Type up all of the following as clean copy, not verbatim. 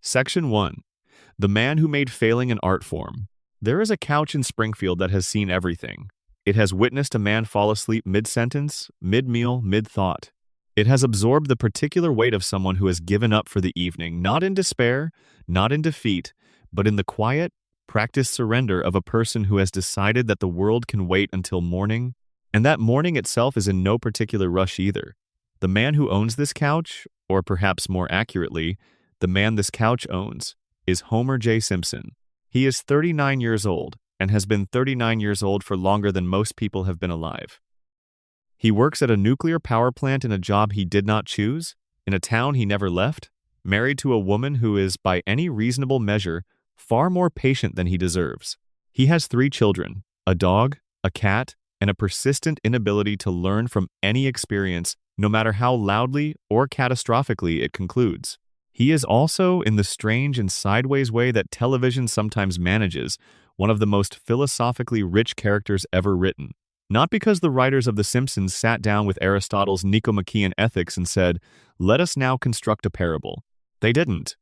Section 1. The Man Who Made Failing an Art Form. There is a couch in Springfield that has seen everything. It has witnessed a man fall asleep mid-sentence, mid-meal, mid-thought. It has absorbed the particular weight of someone who has given up for the evening, not in despair, not in defeat, but in the quiet, practiced surrender of a person who has decided that the world can wait until morning, and that morning itself is in no particular rush either. The man who owns this couch, or perhaps more accurately, the man this couch owns, is Homer J. Simpson. He is 39 years old and has been 39 years old for longer than most people have been alive. He works at a nuclear power plant in a job he did not choose, in a town he never left, married to a woman who is, by any reasonable measure, far more patient than he deserves. He has 3 children, a dog, a cat, and a persistent inability to learn from any experience, no matter how loudly or catastrophically it concludes. He is also, in the strange and sideways way that television sometimes manages, one of the most philosophically rich characters ever written. Not because the writers of The Simpsons sat down with Aristotle's Nicomachean Ethics and said, "Let us now construct a parable." They didn't.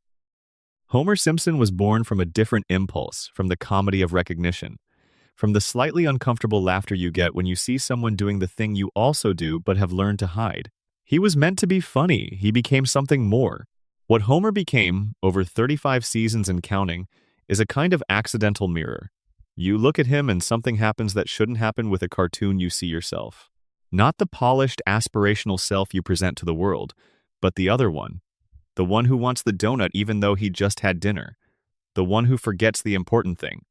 Homer Simpson was born from a different impulse, from the comedy of recognition, from the slightly uncomfortable laughter you get when you see someone doing the thing you also do but have learned to hide. He was meant to be funny. He became something more. What Homer became, over 35 seasons and counting, is a kind of accidental mirror. You look at him and something happens that shouldn't happen with a cartoon you see yourself. Not the polished, aspirational self you present to the world, but the other one. The one who wants the donut even though he just had dinner. The one who forgets the important thing.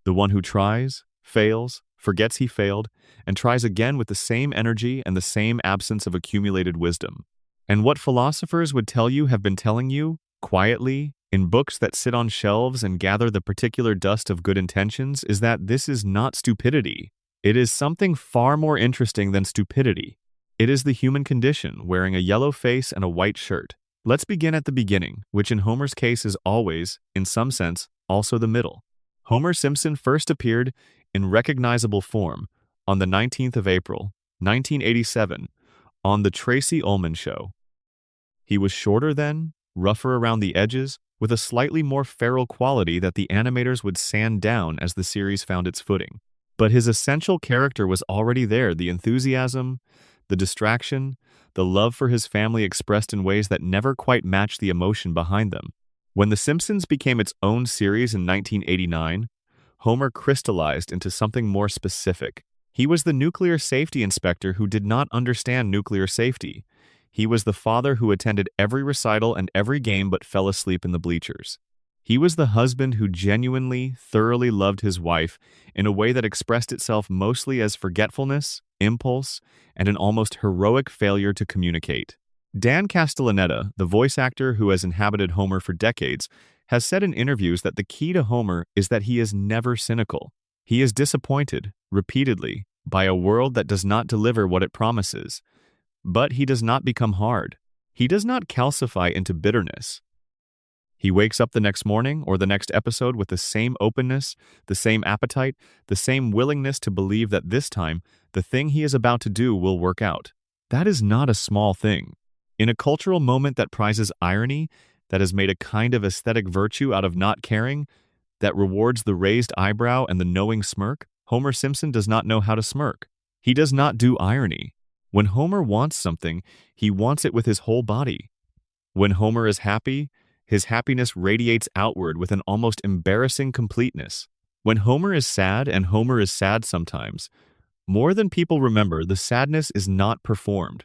The one who tries, fails, forgets he failed, and tries again with the same energy and the same absence of accumulated wisdom. And what philosophers would tell you have been telling you, quietly, in books that sit on shelves and gather the particular dust of good intentions, is that this is not stupidity. It is something far more interesting than stupidity. It is the human condition, wearing a yellow face and a white shirt. Let's begin at the beginning, which in Homer's case is always, in some sense, also the middle. Homer Simpson first appeared in recognizable form on the 19th of April, 1987, on The Tracy Ullman Show. He was shorter then, rougher around the edges, with a slightly more feral quality that the animators would sand down as the series found its footing. But his essential character was already there, the enthusiasm, the distraction, the love for his family expressed in ways that never quite matched the emotion behind them. When The Simpsons became its own series in 1989, Homer crystallized into something more specific. He was the nuclear safety inspector who did not understand nuclear safety. He was the father who attended every recital and every game but fell asleep in the bleachers. He was the husband who genuinely, thoroughly loved his wife in a way that expressed itself mostly as forgetfulness, impulse, and an almost heroic failure to communicate. Dan Castellaneta, the voice actor who has inhabited Homer for decades, has said in interviews that the key to Homer is that he is never cynical. He is disappointed, repeatedly, by a world that does not deliver what it promises. But he does not become hard. He does not calcify into bitterness. He wakes up the next morning or the next episode with the same openness, the same appetite, the same willingness to believe that this time, the thing he is about to do will work out. That is not a small thing. In a cultural moment that prizes irony, that has made a kind of aesthetic virtue out of not caring, that rewards the raised eyebrow and the knowing smirk, Homer Simpson does not know how to smirk. He does not do irony. When Homer wants something, he wants it with his whole body. When Homer is happy, his happiness radiates outward with an almost embarrassing completeness. When Homer is sad, and Homer is sad sometimes, more than people remember, the sadness is not performed.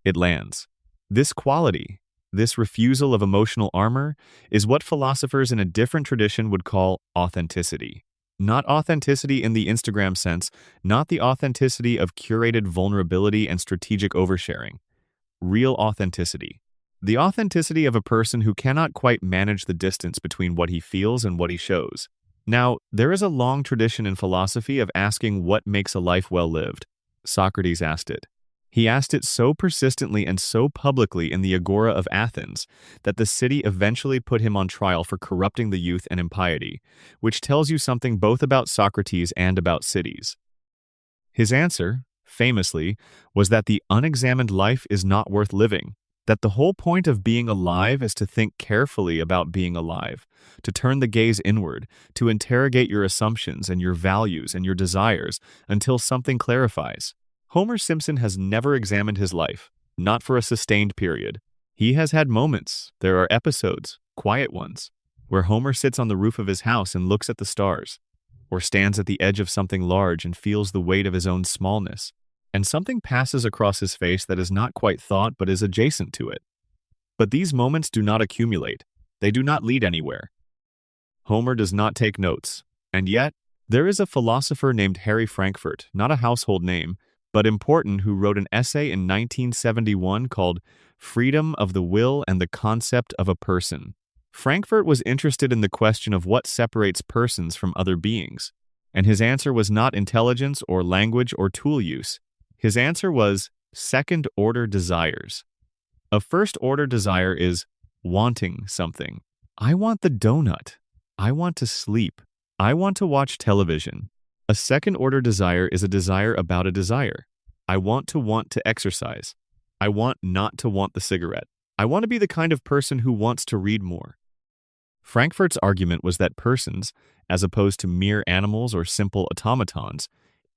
It lands. This quality, this refusal of emotional armor, is what philosophers in a different tradition would call authenticity. Not authenticity in the Instagram sense, not the authenticity of curated vulnerability and strategic oversharing. Real authenticity. The authenticity of a person who cannot quite manage the distance between what he feels and what he shows. Now, there is a long tradition in philosophy of asking what makes a life well lived. Socrates asked it. He asked it so persistently and so publicly in the Agora of Athens that the city eventually put him on trial for corrupting the youth and impiety, which tells you something both about Socrates and about cities. His answer, famously, was that the unexamined life is not worth living, That the whole point of being alive is to think carefully about being alive, to turn the gaze inward, to interrogate your assumptions and your values and your desires until something clarifies. Homer Simpson has never examined his life, not for a sustained period. He has had moments, there are episodes, quiet ones, where Homer sits on the roof of his house and looks at the stars, or stands at the edge of something large and feels the weight of his own smallness, and something passes across his face that is not quite thought but is adjacent to it. But these moments do not accumulate. They do not lead anywhere. Homer does not take notes. And yet, there is a philosopher named Harry Frankfurt, not a household name, but important, who wrote an essay in 1971 called Freedom of the Will and the Concept of a Person. Frankfurt was interested in the question of what separates persons from other beings, and his answer was not intelligence or language or tool use. His answer was second-order desires. A first-order desire is wanting something. I want the donut. I want to sleep. I want to watch television. A second-order desire is a desire about a desire. I want to exercise. I want not to want the cigarette. I want to be the kind of person who wants to read more. Frankfurt's argument was that persons, as opposed to mere animals or simple automatons,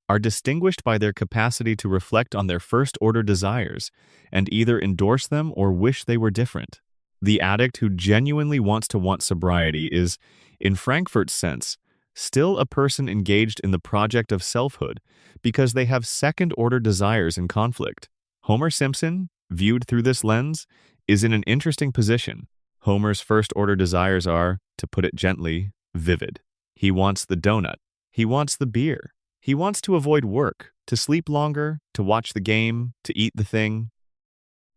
are distinguished by their capacity to reflect on their first-order desires and either endorse them or wish they were different. The addict who genuinely wants to want sobriety is, in Frankfurt's sense, still a person engaged in the project of selfhood because they have second-order desires in conflict. Homer Simpson, viewed through this lens, is in an interesting position. Homer's first-order desires are, to put it gently, vivid. He wants the donut. He wants the beer. He wants to avoid work, to sleep longer, to watch the game, to eat the thing.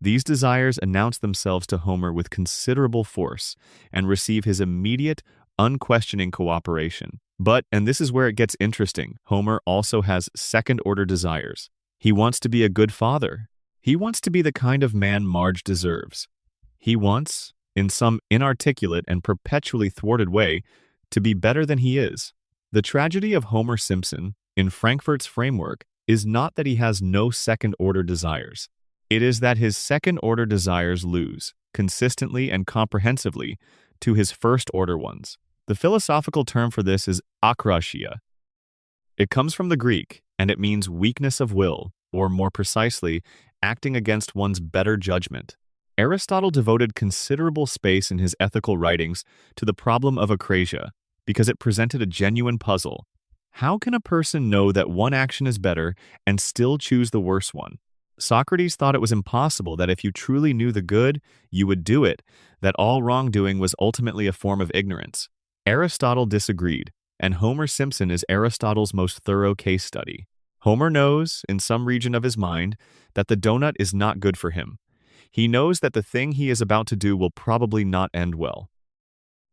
These desires announce themselves to Homer with considerable force and receive his immediate, unquestioning cooperation. But, and this is where it gets interesting, Homer also has second-order desires. He wants to be a good father. He wants to be the kind of man Marge deserves. He wants, in some inarticulate and perpetually thwarted way, to be better than he is. The tragedy of Homer Simpson, in Frankfurt's framework, is not that he has no second-order desires. It is that his second-order desires lose, consistently and comprehensively, to his first-order ones. The philosophical term for this is akrasia. It comes from the Greek, and it means weakness of will, or more precisely, acting against one's better judgment. Aristotle devoted considerable space in his ethical writings to the problem of akrasia, because it presented a genuine puzzle. How can a person know that one action is better and still choose the worse one? Socrates thought it was impossible, that if you truly knew the good, you would do it, that all wrongdoing was ultimately a form of ignorance. Aristotle disagreed, and Homer Simpson is Aristotle's most thorough case study. Homer knows, in some region of his mind, that the donut is not good for him. He knows that the thing he is about to do will probably not end well.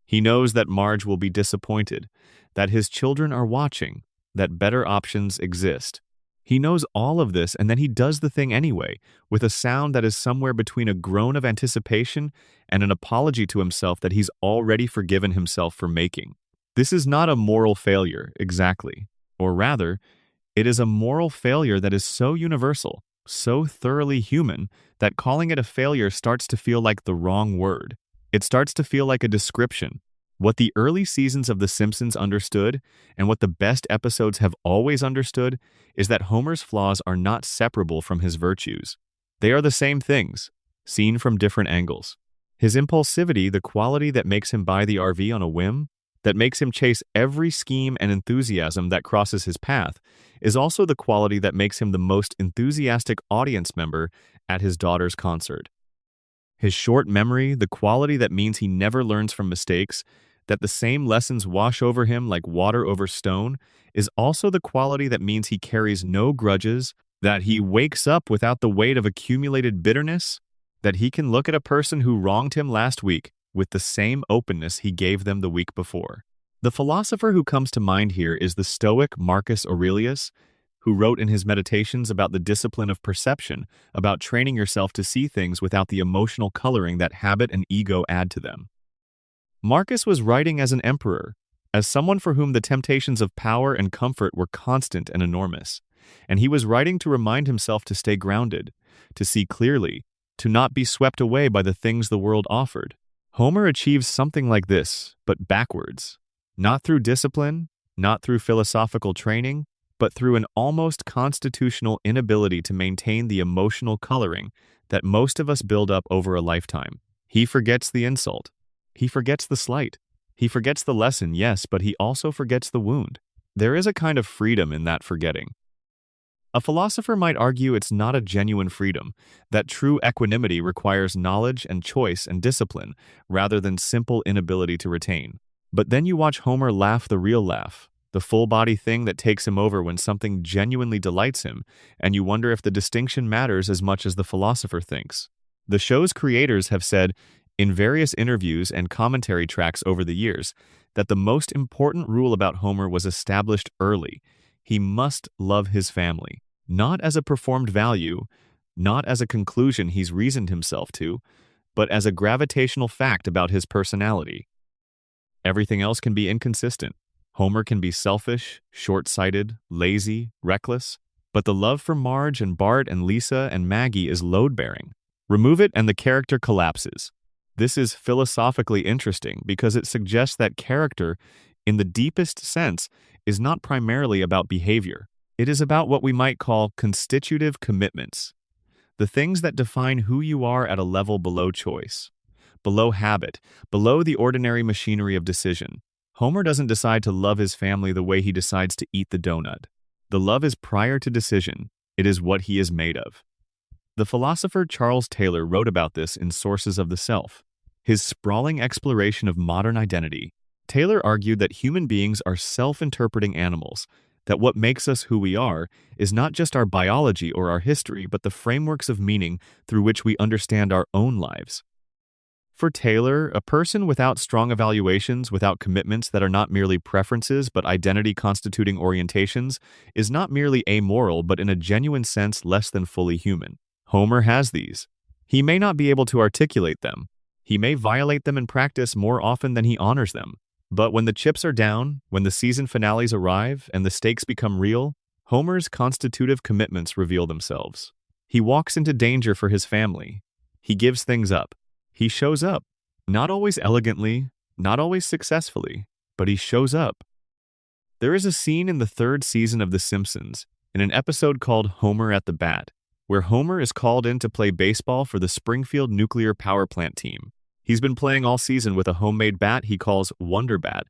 He knows that Marge will be disappointed, that his children are watching, that better options exist. He knows all of this, and then he does the thing anyway, with a sound that is somewhere between a groan of anticipation and an apology to himself that he's already forgiven himself for making. This is not a moral failure, exactly. Or rather, it is a moral failure that is so universal, so thoroughly human, that calling it a failure starts to feel like the wrong word. It starts to feel like a description. What the early seasons of The Simpsons understood, and what the best episodes have always understood, is that Homer's flaws are not separable from his virtues. They are the same things, seen from different angles. His impulsivity, the quality that makes him buy the RV on a whim, that makes him chase every scheme and enthusiasm that crosses his path, is also the quality that makes him the most enthusiastic audience member at his daughter's concert. His short memory, the quality that means he never learns from mistakes, that the same lessons wash over him like water over stone, is also the quality that means he carries no grudges, that he wakes up without the weight of accumulated bitterness, that he can look at a person who wronged him last week with the same openness he gave them the week before. The philosopher who comes to mind here is the Stoic Marcus Aurelius, who wrote in his Meditations about the discipline of perception, about training yourself to see things without the emotional coloring that habit and ego add to them. Marcus was writing as an emperor, as someone for whom the temptations of power and comfort were constant and enormous, and he was writing to remind himself to stay grounded, to see clearly, to not be swept away by the things the world offered. Homer achieves something like this, but backwards. Not through discipline, not through philosophical training, but through an almost constitutional inability to maintain the emotional coloring that most of us build up over a lifetime. He forgets the insult. He forgets the slight. He forgets the lesson, yes, but he also forgets the wound. There is a kind of freedom in that forgetting. A philosopher might argue it's not a genuine freedom, that true equanimity requires knowledge and choice and discipline rather than simple inability to retain. But then you watch Homer laugh the real laugh, the full-body thing that takes him over when something genuinely delights him, and you wonder if the distinction matters as much as the philosopher thinks. The show's creators have said, in various interviews and commentary tracks over the years, that the most important rule about Homer was established early. He must love his family, not as a performed value, not as a conclusion he's reasoned himself to, but as a gravitational fact about his personality. Everything else can be inconsistent. Homer can be selfish, short-sighted, lazy, reckless, but the love for Marge and Bart and Lisa and Maggie is load-bearing. Remove it and the character collapses. This is philosophically interesting because it suggests that character, in the deepest sense, is not primarily about behavior. It is about what we might call constitutive commitments, the things that define who you are at a level below choice, below habit, below the ordinary machinery of decision. Homer doesn't decide to love his family the way he decides to eat the donut. The love is prior to decision. It is what he is made of. The philosopher Charles Taylor wrote about this in Sources of the Self. His sprawling exploration of modern identity, Taylor argued that human beings are self-interpreting animals, that what makes us who we are is not just our biology or our history, but the frameworks of meaning through which we understand our own lives. For Taylor, a person without strong evaluations, without commitments that are not merely preferences but identity-constituting orientations, is not merely amoral but in a genuine sense less than fully human. Homer has these. He may not be able to articulate them. He may violate them in practice more often than he honors them. But when the chips are down, when the season finales arrive and the stakes become real, Homer's constitutive commitments reveal themselves. He walks into danger for his family. He gives things up. He shows up. Not always elegantly, not always successfully, but he shows up. There is a scene in the third season of The Simpsons, in an episode called Homer at the Bat, where Homer is called in to play baseball for the Springfield nuclear power plant team. He's been playing all season with a homemade bat he calls Wonder Bat,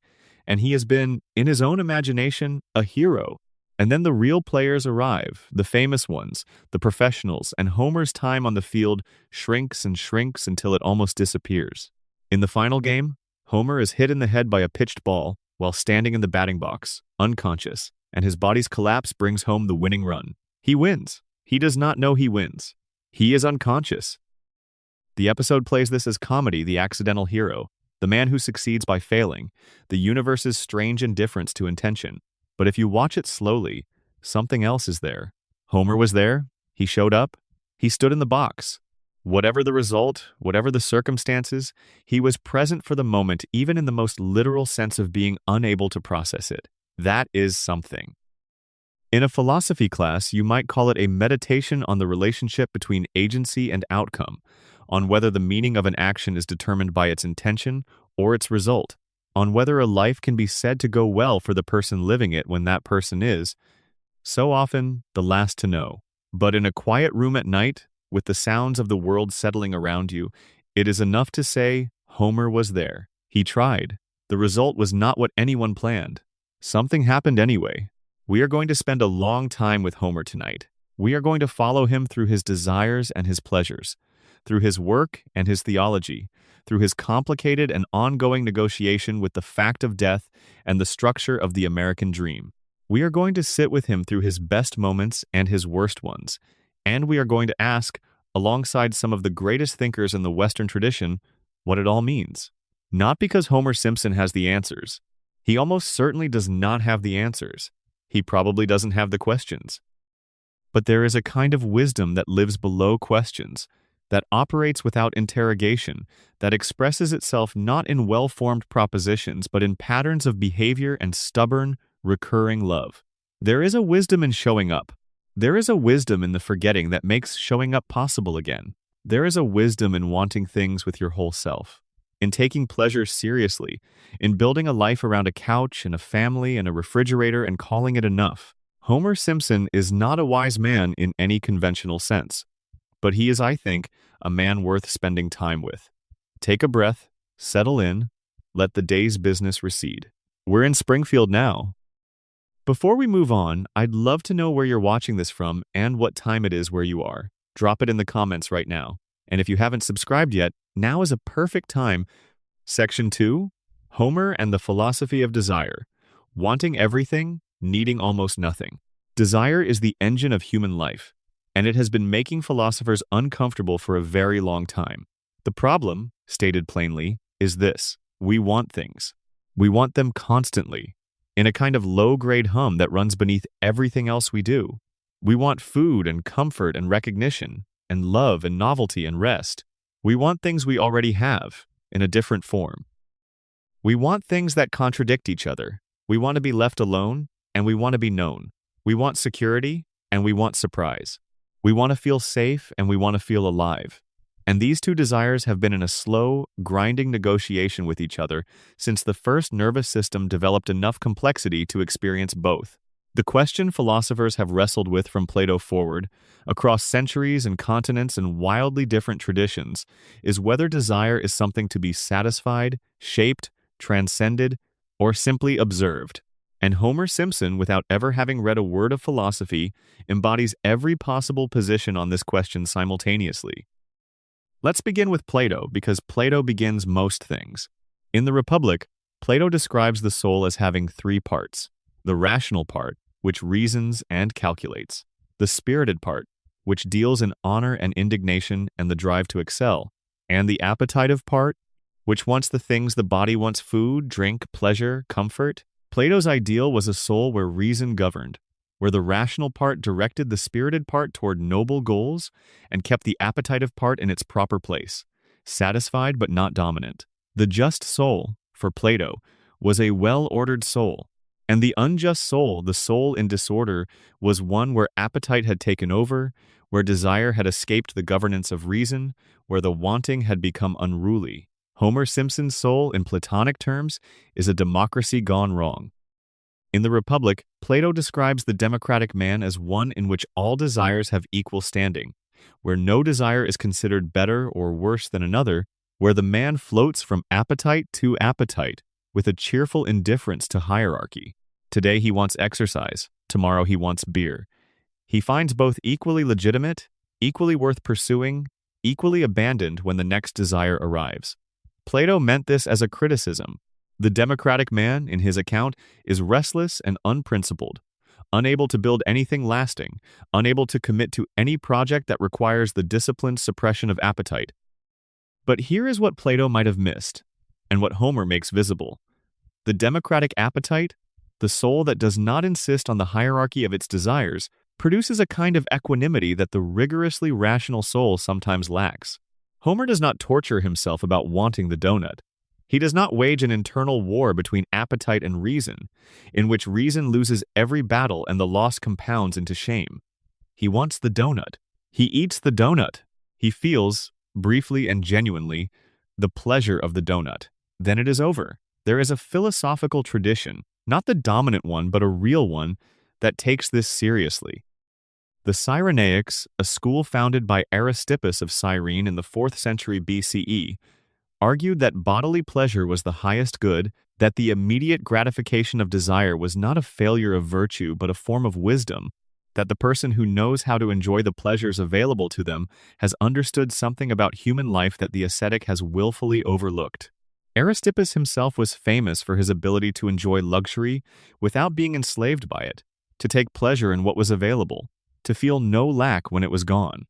and he has been, in his own imagination, a hero. And then the real players arrive, the famous ones, the professionals, and Homer's time on the field shrinks and shrinks until it almost disappears. In the final game, Homer is hit in the head by a pitched ball while standing in the batting box, unconscious, and his body's collapse brings home the winning run. He wins. He does not know he wins. He is unconscious. The episode plays this as comedy, the accidental hero, the man who succeeds by failing, the universe's strange indifference to intention. But if you watch it slowly, something else is there. Homer was there. He showed up. He stood in the box. Whatever the result, whatever the circumstances, he was present for the moment, even in the most literal sense of being unable to process it. That is something. In a philosophy class, you might call it a meditation on the relationship between agency and outcome, on whether the meaning of an action is determined by its intention or its result, on whether a life can be said to go well for the person living it when that person is, so often, the last to know. But in a quiet room at night, with the sounds of the world settling around you, it is enough to say, Homer was there. He tried. The result was not what anyone planned. Something happened anyway. We are going to spend a long time with Homer tonight. We are going to follow him through his desires and his pleasures, through his work and his theology, through his complicated and ongoing negotiation with the fact of death and the structure of the American dream. We are going to sit with him through his best moments and his worst ones, and we are going to ask, alongside some of the greatest thinkers in the Western tradition, what it all means. Not because Homer Simpson has the answers. He almost certainly does not have the answers. He probably doesn't have the questions. But there is a kind of wisdom that lives below questions, that operates without interrogation, that expresses itself not in well-formed propositions, but in patterns of behavior and stubborn, recurring love. There is a wisdom in showing up. There is a wisdom in the forgetting that makes showing up possible again. There is a wisdom in wanting things with your whole self, in taking pleasure seriously, in building a life around a couch and a family and a refrigerator and calling it enough. Homer Simpson is not a wise man in any conventional sense, but he is, I think, a man worth spending time with. Take a breath, settle in, let the day's business recede. We're in Springfield now. Before we move on, I'd love to know where you're watching this from and what time it is where you are. Drop it in the comments right now. And if you haven't subscribed yet, now is a perfect time. Section 2, Homer and the Philosophy of Desire. Wanting everything, needing almost nothing. Desire is the engine of human life, and it has been making philosophers uncomfortable for a very long time. The problem, stated plainly, is this: we want things. We want them constantly, in a kind of low-grade hum that runs beneath everything else we do. We want food and comfort and recognition, and love and novelty and rest. We want things we already have, in a different form. We want things that contradict each other. We want to be left alone, and we want to be known. We want security, and we want surprise. We want to feel safe, and we want to feel alive. And these two desires have been in a slow, grinding negotiation with each other since the first nervous system developed enough complexity to experience both. The question philosophers have wrestled with from Plato forward, across centuries and continents and wildly different traditions, is whether desire is something to be satisfied, shaped, transcended, or simply observed. And Homer Simpson, without ever having read a word of philosophy, embodies every possible position on this question simultaneously. Let's begin with Plato, because Plato begins most things. In the Republic, Plato describes the soul as having three parts: the rational part, which reasons and calculates; the spirited part, which deals in honor and indignation and the drive to excel; and the appetitive part, which wants the things the body wants: food, drink, pleasure, comfort. Plato's ideal was a soul where reason governed, where the rational part directed the spirited part toward noble goals and kept the appetitive part in its proper place, satisfied but not dominant. The just soul, for Plato, was a well-ordered soul, and the unjust soul, the soul in disorder, was one where appetite had taken over, where desire had escaped the governance of reason, where the wanting had become unruly. Homer Simpson's soul, in Platonic terms, is a democracy gone wrong. In the Republic, Plato describes the democratic man as one in which all desires have equal standing, where no desire is considered better or worse than another, where the man floats from appetite to appetite, with a cheerful indifference to hierarchy. Today he wants exercise, tomorrow he wants beer. He finds both equally legitimate, equally worth pursuing, equally abandoned when the next desire arrives. Plato meant this as a criticism. The democratic man, in his account, is restless and unprincipled, unable to build anything lasting, unable to commit to any project that requires the disciplined suppression of appetite. But here is what Plato might have missed, and what Homer makes visible. The democratic appetite, the soul that does not insist on the hierarchy of its desires, produces a kind of equanimity that the rigorously rational soul sometimes lacks. Homer does not torture himself about wanting the donut. He does not wage an internal war between appetite and reason, in which reason loses every battle and the loss compounds into shame. He wants the donut. He eats the donut. He feels, briefly and genuinely, the pleasure of the donut. Then it is over. There is a philosophical tradition, not the dominant one, but a real one, that takes this seriously. The Cyrenaics, a school founded by Aristippus of Cyrene in the 4th century BCE, argued that bodily pleasure was the highest good, that the immediate gratification of desire was not a failure of virtue but a form of wisdom, that the person who knows how to enjoy the pleasures available to them has understood something about human life that the ascetic has willfully overlooked. Aristippus himself was famous for his ability to enjoy luxury without being enslaved by it, to take pleasure in what was available, to feel no lack when it was gone.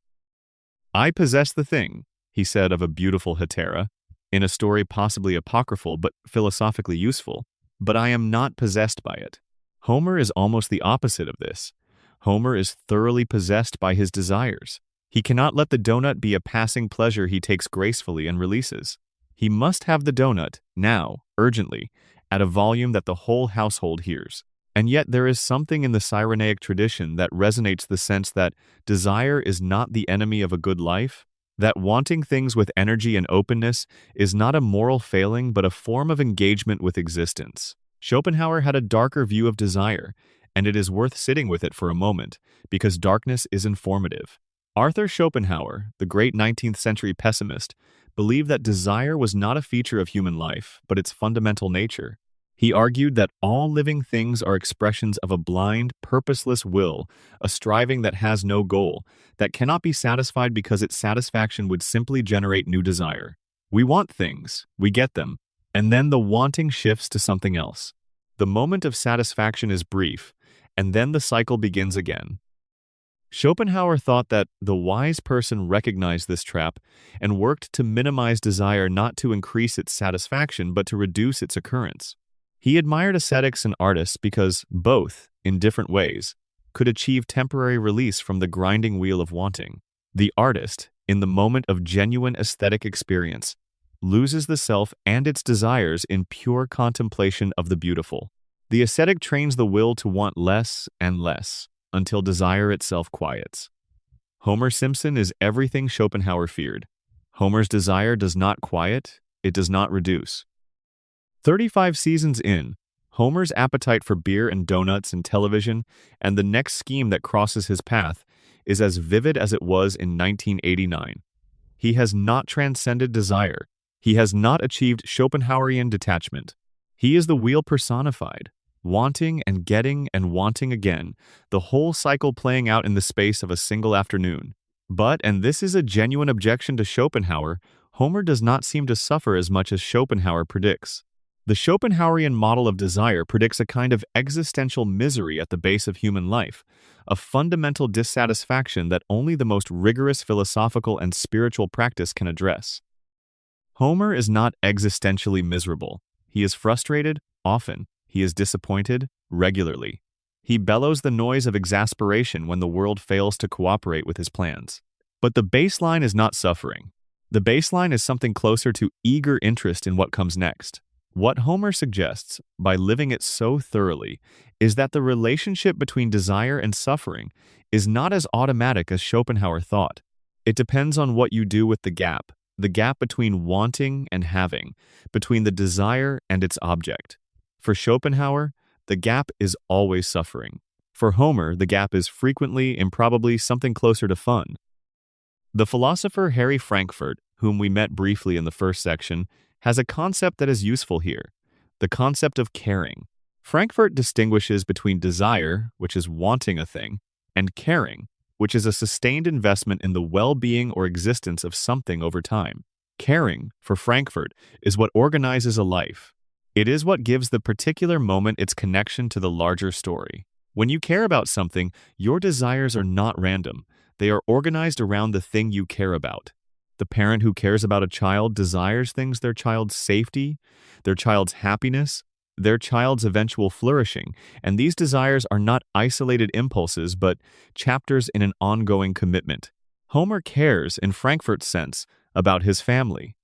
"I possess the thing," he said of a beautiful hetera, in a story possibly apocryphal but philosophically useful, "but I am not possessed by it." Homer is almost the opposite of this. Homer is thoroughly possessed by his desires. He cannot let the donut be a passing pleasure he takes gracefully and releases. He must have the donut, now, urgently, at a volume that the whole household hears. And yet there is something in the Cyrenaic tradition that resonates the sense that desire is not the enemy of a good life, That wanting things with energy and openness is not a moral failing but a form of engagement with existence. Schopenhauer had a darker view of desire, and it is worth sitting with it for a moment, because darkness is informative. Arthur Schopenhauer, the great 19th century pessimist, believed that desire was not a feature of human life, but its fundamental nature. He argued that all living things are expressions of a blind, purposeless will, a striving that has no goal, that cannot be satisfied because its satisfaction would simply generate new desire. We want things, we get them, and then the wanting shifts to something else. The moment of satisfaction is brief, and then the cycle begins again. Schopenhauer thought that the wise person recognized this trap and worked to minimize desire, not to increase its satisfaction but to reduce its occurrence. He admired ascetics and artists because both, in different ways, could achieve temporary release from the grinding wheel of wanting. The artist, in the moment of genuine aesthetic experience, loses the self and its desires in pure contemplation of the beautiful. The ascetic trains the will to want less and less, until desire itself quiets. Homer Simpson is everything Schopenhauer feared. Homer's desire does not quiet, it does not reduce. 35 seasons in, Homer's appetite for beer and donuts and television and the next scheme that crosses his path is as vivid as it was in 1989. He has not transcended desire. He has not achieved Schopenhauerian detachment. He is the wheel personified, wanting and getting and wanting again, the whole cycle playing out in the space of a single afternoon. But, and this is a genuine objection to Schopenhauer, Homer does not seem to suffer as much as Schopenhauer predicts. The Schopenhauerian model of desire predicts a kind of existential misery at the base of human life, a fundamental dissatisfaction that only the most rigorous philosophical and spiritual practice can address. Homer is not existentially miserable. He is frustrated, often. He is disappointed, regularly. He bellows the noise of exasperation when the world fails to cooperate with his plans. But the baseline is not suffering. The baseline is something closer to eager interest in what comes next. What Homer suggests, by living it so thoroughly, is that the relationship between desire and suffering is not as automatic as Schopenhauer thought. It depends on what you do with the gap between wanting and having, between the desire and its object. For Schopenhauer, the gap is always suffering. For Homer, the gap is frequently, improbably, something closer to fun. The philosopher Harry Frankfurt, whom we met briefly in the first section, has a concept that is useful here, the concept of caring. Frankfurt distinguishes between desire, which is wanting a thing, and caring, which is a sustained investment in the well-being or existence of something over time. Caring, for Frankfurt, is what organizes a life. It is what gives the particular moment its connection to the larger story. When you care about something, your desires are not random. They are organized around the thing you care about. The parent who cares about a child desires things: their child's safety, their child's happiness, their child's eventual flourishing, and these desires are not isolated impulses but chapters in an ongoing commitment. Homer cares, in Frankfurt's sense, about his family.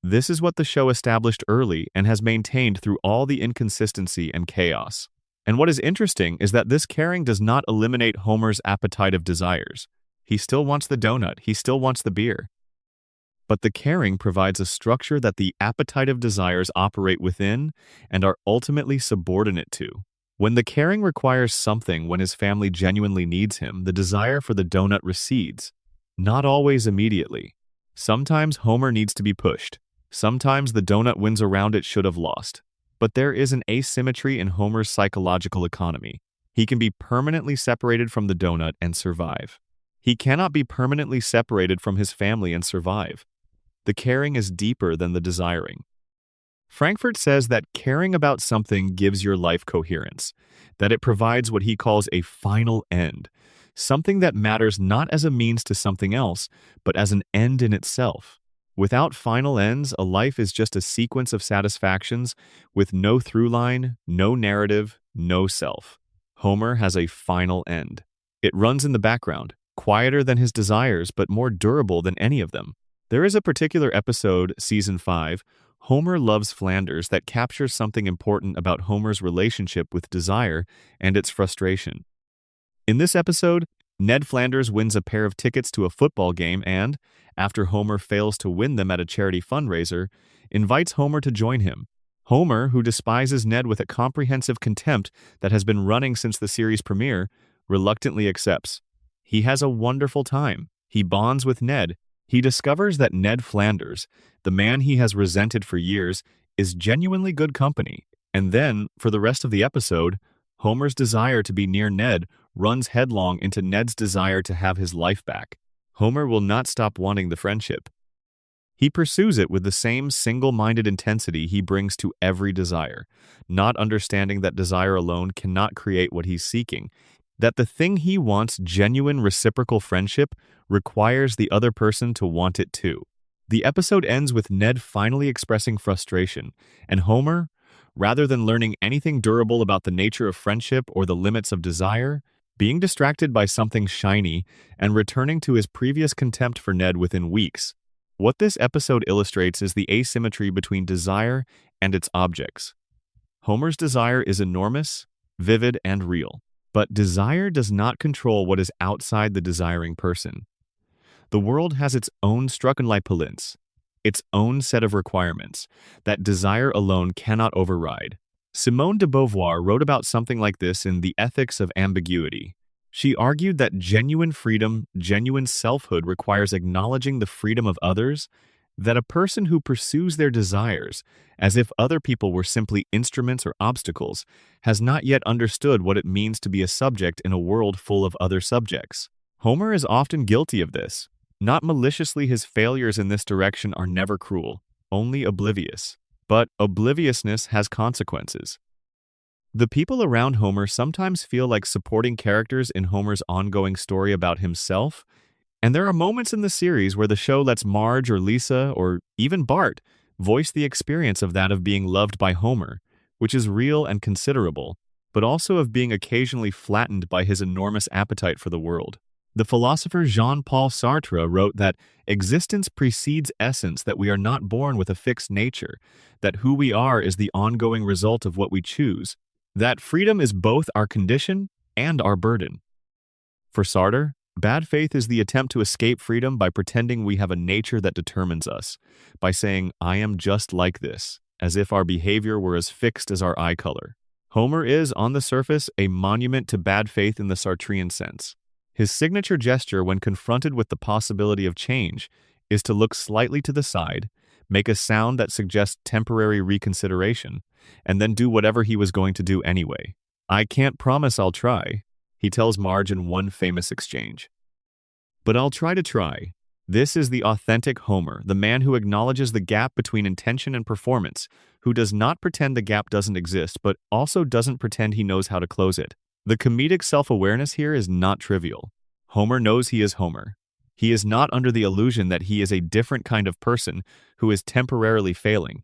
This is what the show established early and has maintained through all the inconsistency and chaos. And what is interesting is that this caring does not eliminate Homer's appetite of desires. He still wants the donut, he still wants the beer. But the caring provides a structure that the appetitive desires operate within and are ultimately subordinate to. When the caring requires something when his family genuinely needs him, the desire for the donut recedes. Not always immediately. Sometimes Homer needs to be pushed. Sometimes the donut wins a round it should have lost. But there is an asymmetry in Homer's psychological economy. He can be permanently separated from the donut and survive. He cannot be permanently separated from his family and survive. The caring is deeper than the desiring. Frankfurt says that caring about something gives your life coherence, that it provides what he calls a final end, something that matters not as a means to something else, but as an end in itself. Without final ends, a life is just a sequence of satisfactions with no through line, no narrative, no self. Homer has a final end. It runs in the background, quieter than his desires, but more durable than any of them. There is a particular episode, Season 5, Homer Loves Flanders, that captures something important about Homer's relationship with desire and its frustration. In this episode, Ned Flanders wins a pair of tickets to a football game and, after Homer fails to win them at a charity fundraiser, invites Homer to join him. Homer, who despises Ned with a comprehensive contempt that has been running since the series premiere, reluctantly accepts. He has a wonderful time. He bonds with Ned. He discovers that Ned Flanders, the man he has resented for years, is genuinely good company. And then, for the rest of the episode, Homer's desire to be near Ned runs headlong into Ned's desire to have his life back. Homer will not stop wanting the friendship. He pursues it with the same single-minded intensity he brings to every desire, not understanding that desire alone cannot create what he's seeking, that the thing he wants, genuine reciprocal friendship, requires the other person to want it too. The episode ends with Ned finally expressing frustration, and Homer, rather than learning anything durable about the nature of friendship or the limits of desire, being distracted by something shiny and returning to his previous contempt for Ned within weeks. What this episode illustrates is the asymmetry between desire and its objects. Homer's desire is enormous, vivid, and real, but desire does not control what is outside the desiring person. The world has its own Struckenleitpolenz, its own set of requirements that desire alone cannot override. Simone de Beauvoir wrote about something like this in The Ethics of Ambiguity. She argued that genuine freedom, genuine selfhood requires acknowledging the freedom of others, that a person who pursues their desires as if other people were simply instruments or obstacles has not yet understood what it means to be a subject in a world full of other subjects. Homer is often guilty of this. Not maliciously, his failures in this direction are never cruel, only oblivious. But obliviousness has consequences. The people around Homer sometimes feel like supporting characters in Homer's ongoing story about himself, and there are moments in the series where the show lets Marge or Lisa or even Bart voice the experience of that of being loved by Homer, which is real and considerable, but also of being occasionally flattened by his enormous appetite for the world. The philosopher Jean-Paul Sartre wrote that existence precedes essence, that we are not born with a fixed nature, that who we are is the ongoing result of what we choose, that freedom is both our condition and our burden. For Sartre, bad faith is the attempt to escape freedom by pretending we have a nature that determines us, by saying, "I am just like this," as if our behavior were as fixed as our eye color. Homer is, on the surface, a monument to bad faith in the Sartrean sense. His signature gesture when confronted with the possibility of change is to look slightly to the side, make a sound that suggests temporary reconsideration, and then do whatever he was going to do anyway. "I can't promise I'll try," he tells Marge in one famous exchange. "But I'll try to try." This is the authentic Homer, the man who acknowledges the gap between intention and performance, who does not pretend the gap doesn't exist, but also doesn't pretend he knows how to close it. The comedic self-awareness here is not trivial. Homer knows he is Homer. He is not under the illusion that he is a different kind of person who is temporarily failing.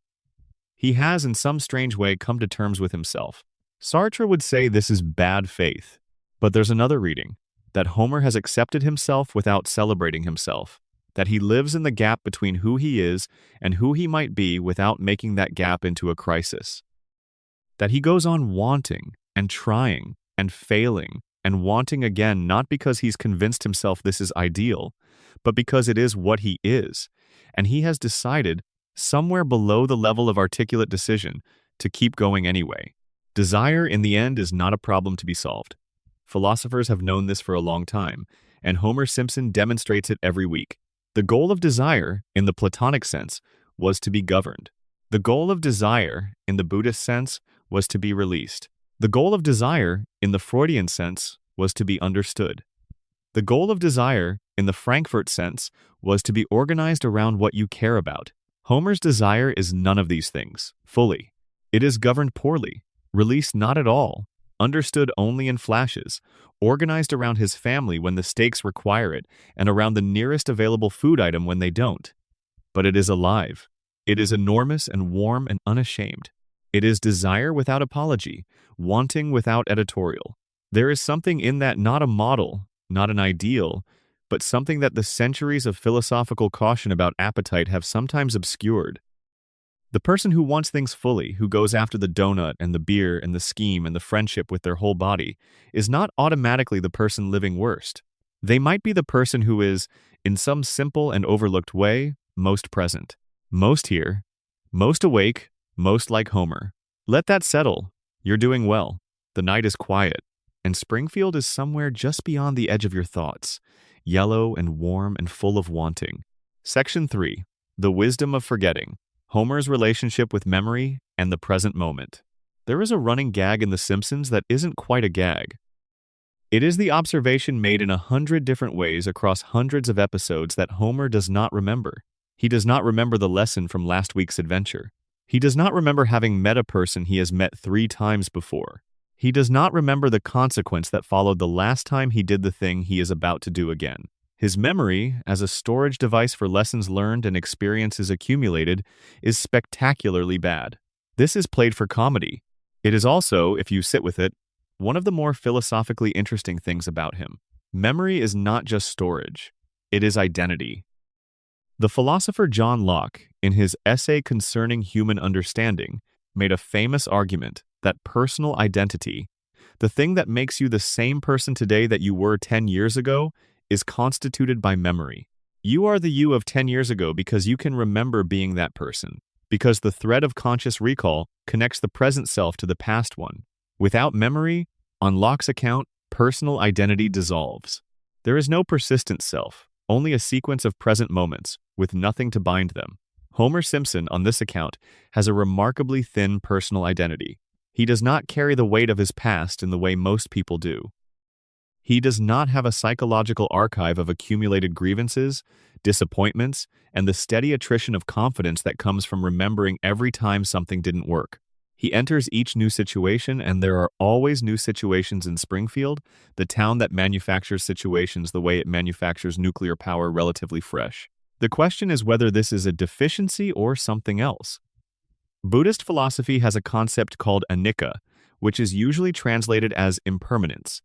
He has, in some strange way, come to terms with himself. Sartre would say this is bad faith, but there's another reading, that Homer has accepted himself without celebrating himself, that he lives in the gap between who he is and who he might be without making that gap into a crisis, that he goes on wanting and trying and failing and wanting again, not because he's convinced himself this is ideal, but because it is what he is, and he has decided, somewhere below the level of articulate decision, to keep going anyway. Desire, in the end, is not a problem to be solved. Philosophers have known this for a long time, and Homer Simpson demonstrates it every week. The goal of desire, in the Platonic sense, was to be governed. The goal of desire, in the Buddhist sense, was to be released. The goal of desire, in the Freudian sense, was to be understood. The goal of desire, in the Frankfurt sense, was to be organized around what you care about. Homer's desire is none of these things, fully. It is governed poorly, released not at all, understood only in flashes, organized around his family when the stakes require it, and around the nearest available food item when they don't. But it is alive. It is enormous and warm and unashamed. It is desire without apology, wanting without editorial. There is something in that, not a model, not an ideal, but something that the centuries of philosophical caution about appetite have sometimes obscured. The person who wants things fully, who goes after the donut and the beer and the scheme and the friendship with their whole body, is not automatically the person living worst. They might be the person who is, in some simple and overlooked way, most present, most here, most awake, most like Homer. Let that settle. You're doing well. The night is quiet, and Springfield is somewhere just beyond the edge of your thoughts, yellow and warm and full of wanting. Section 3. The Wisdom of Forgetting. Homer's relationship with memory and the present moment. There is a running gag in The Simpsons that isn't quite a gag. It is the observation made in 100 different ways across hundreds of episodes that Homer does not remember. He does not remember the lesson from last week's adventure. He does not remember having met a person he has met 3 times before. He does not remember the consequence that followed the last time he did the thing he is about to do again. His memory, as a storage device for lessons learned and experiences accumulated, is spectacularly bad. This is played for comedy. It is also, if you sit with it, one of the more philosophically interesting things about him. Memory is not just storage. It is identity. The philosopher John Locke, in his essay concerning human understanding, made a famous argument that personal identity, the thing that makes you the same person today that you were 10 years ago, is constituted by memory. You are the you of 10 years ago because you can remember being that person, because the thread of conscious recall connects the present self to the past one. Without memory, on Locke's account, personal identity dissolves. There is no persistent self, only a sequence of present moments, with nothing to bind them. Homer Simpson, on this account, has a remarkably thin personal identity. He does not carry the weight of his past in the way most people do. He does not have a psychological archive of accumulated grievances, disappointments, and the steady attrition of confidence that comes from remembering every time something didn't work. He enters each new situation, and there are always new situations in Springfield, the town that manufactures situations the way it manufactures nuclear power relatively fresh. The question is whether this is a deficiency or something else. Buddhist philosophy has a concept called anicca, which is usually translated as impermanence.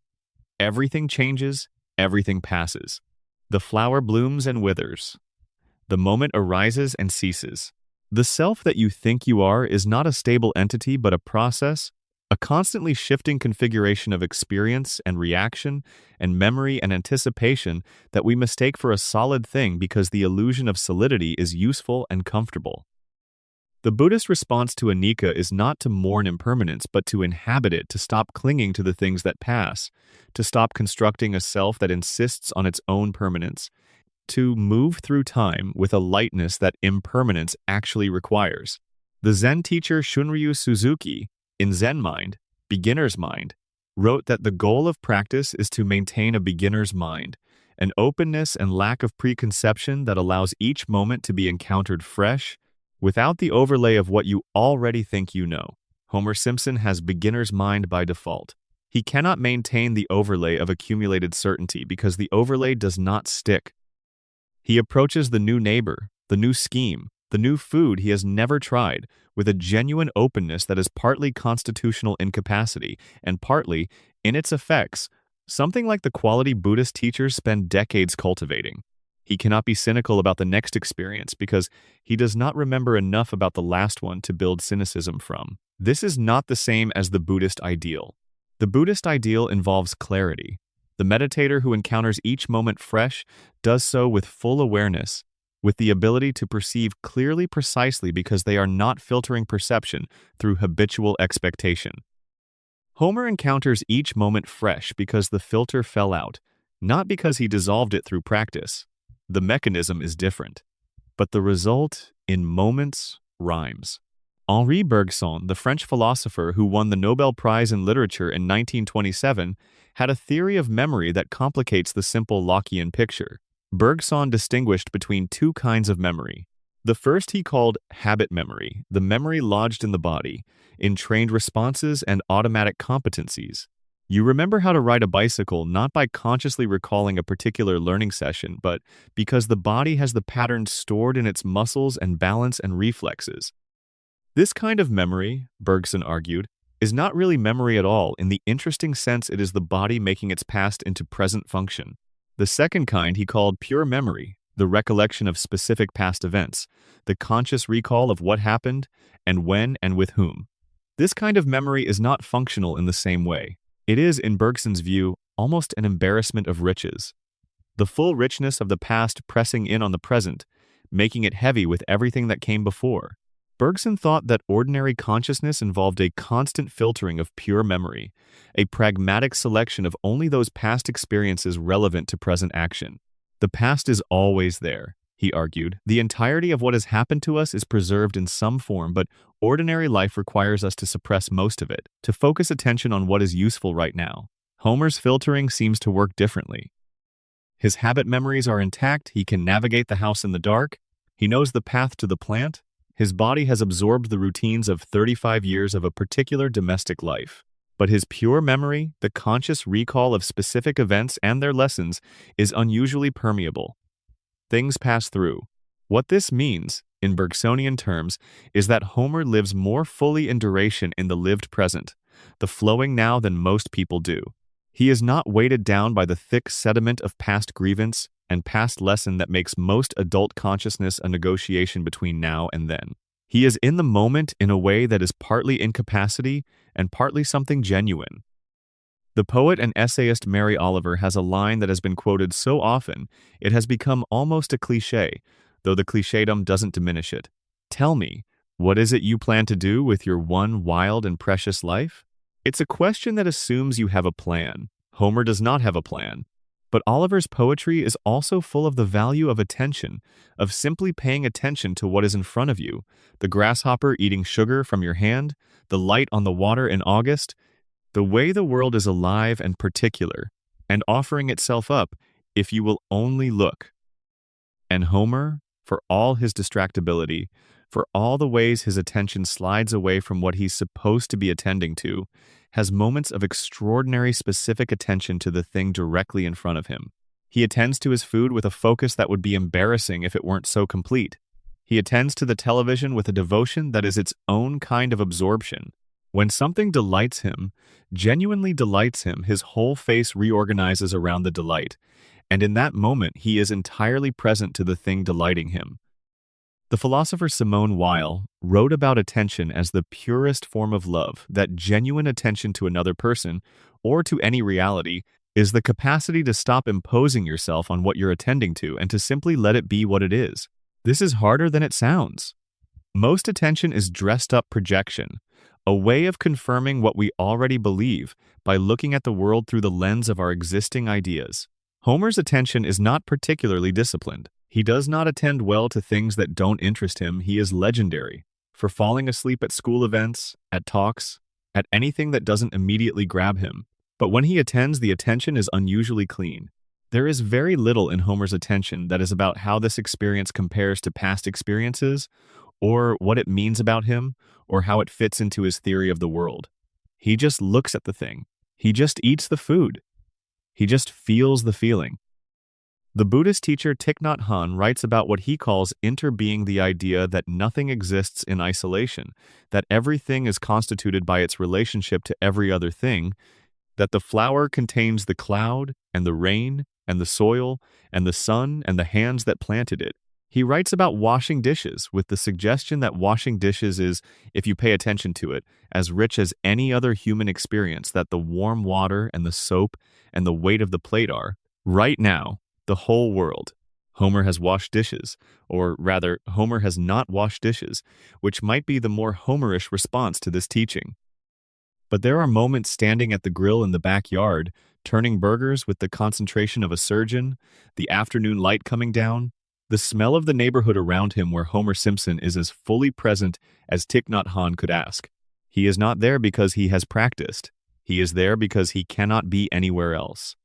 Everything changes, everything passes. The flower blooms and withers. The moment arises and ceases. The self that you think you are is not a stable entity but a process, a constantly shifting configuration of experience and reaction and memory and anticipation that we mistake for a solid thing because the illusion of solidity is useful and comfortable. The Buddhist response to anicca is not to mourn impermanence, but to inhabit it, to stop clinging to the things that pass, to stop constructing a self that insists on its own permanence, to move through time with a lightness that impermanence actually requires. The Zen teacher Shunryu Suzuki, in Zen Mind, Beginner's Mind, wrote that the goal of practice is to maintain a beginner's mind, an openness and lack of preconception that allows each moment to be encountered fresh, without the overlay of what you already think you know. Homer Simpson has beginner's mind by default. He cannot maintain the overlay of accumulated certainty because the overlay does not stick. He approaches the new neighbor, the new scheme, the new food he has never tried, with a genuine openness that is partly constitutional incapacity and partly, in its effects, something like the quality Buddhist teachers spend decades cultivating. He cannot be cynical about the next experience because he does not remember enough about the last one to build cynicism from. This is not the same as the Buddhist ideal. The Buddhist ideal involves clarity. The meditator who encounters each moment fresh does so with full awareness, with the ability to perceive clearly precisely because they are not filtering perception through habitual expectation. Homer encounters each moment fresh because the filter fell out, not because he dissolved it through practice. The mechanism is different, but the result, in moments, rhymes. Henri Bergson, the French philosopher who won the Nobel Prize in Literature in 1927, had a theory of memory that complicates the simple Lockean picture. Bergson distinguished between 2 kinds of memory. The first he called habit memory, the memory lodged in the body, in trained responses and automatic competencies. You remember how to ride a bicycle not by consciously recalling a particular learning session, but because the body has the pattern stored in its muscles and balance and reflexes. This kind of memory, Bergson argued, is not really memory at all in the interesting sense it is the body making its past into present function. The second kind he called pure memory, the recollection of specific past events, the conscious recall of what happened and when and with whom. This kind of memory is not functional in the same way. It is, in Bergson's view, almost an embarrassment of riches. the full richness of the past pressing in on the present, making it heavy with everything that came before. Bergson thought that ordinary consciousness involved a constant filtering of pure memory, a pragmatic selection of only those past experiences relevant to present action. The past is always there, he argued. The entirety of what has happened to us is preserved in some form, but ordinary life requires us to suppress most of it, to focus attention on what is useful right now. Homer's filtering seems to work differently. His habit memories are intact, he can navigate the house in the dark, he knows the path to the plant, his body has absorbed the routines of 35 years of a particular domestic life. But his pure memory, the conscious recall of specific events and their lessons, is unusually permeable. Things pass through. What this means, in Bergsonian terms, is that Homer lives more fully in duration in the lived present, the flowing now, than most people do. He is not weighted down by the thick sediment of past grievance and past lesson that makes most adult consciousness a negotiation between now and then. He is in the moment in a way that is partly incapacity and partly something genuine. The poet and essayist Mary Oliver has a line that has been quoted so often it has become almost a cliché, though the clichédom doesn't diminish it. Tell me, what is it you plan to do with your one wild and precious life? It's a question that assumes you have a plan. Homer does not have a plan. But Oliver's poetry is also full of the value of attention, of simply paying attention to what is in front of you, the grasshopper eating sugar from your hand, the light on the water in August, the way the world is alive and particular, and offering itself up if you will only look. And Homer, for all his distractibility, for all the ways his attention slides away from what he's supposed to be attending to, has moments of extraordinary specific attention to the thing directly in front of him. He attends to his food with a focus that would be embarrassing if it weren't so complete. He attends to the television with a devotion that is its own kind of absorption. When something delights him, genuinely delights him, his whole face reorganizes around the delight, and in that moment he is entirely present to the thing delighting him. The philosopher Simone Weil wrote about attention as the purest form of love, that genuine attention to another person, or to any reality, is the capacity to stop imposing yourself on what you're attending to and to simply let it be what it is. This is harder than it sounds. Most attention is dressed-up projection, a way of confirming what we already believe by looking at the world through the lens of our existing ideas. Homer's attention is not particularly disciplined. He does not attend well to things that don't interest him. He is legendary for falling asleep at school events, at talks, at anything that doesn't immediately grab him. But when he attends, the attention is unusually clean. There is very little in Homer's attention that is about how this experience compares to past experiences, or what it means about him, or how it fits into his theory of the world. He just looks at the thing. He just eats the food. He just feels the feeling. The Buddhist teacher Thich Nhat Hanh writes about what he calls interbeing, the idea that nothing exists in isolation, that everything is constituted by its relationship to every other thing, that the flower contains the cloud and the rain and the soil and the sun and the hands that planted it. He writes about washing dishes with the suggestion that washing dishes is, if you pay attention to it, as rich as any other human experience, that the warm water and the soap and the weight of the plate are. Right now, the whole world. Homer has washed dishes, or rather, Homer has not washed dishes, which might be the more Homerish response to this teaching. But there are moments standing at the grill in the backyard, turning burgers with the concentration of a surgeon, the afternoon light coming down, the smell of the neighborhood around him where Homer Simpson is as fully present as Thich Nhat Hanh could ask. He is not there because he has practiced. He is there because he cannot be anywhere else.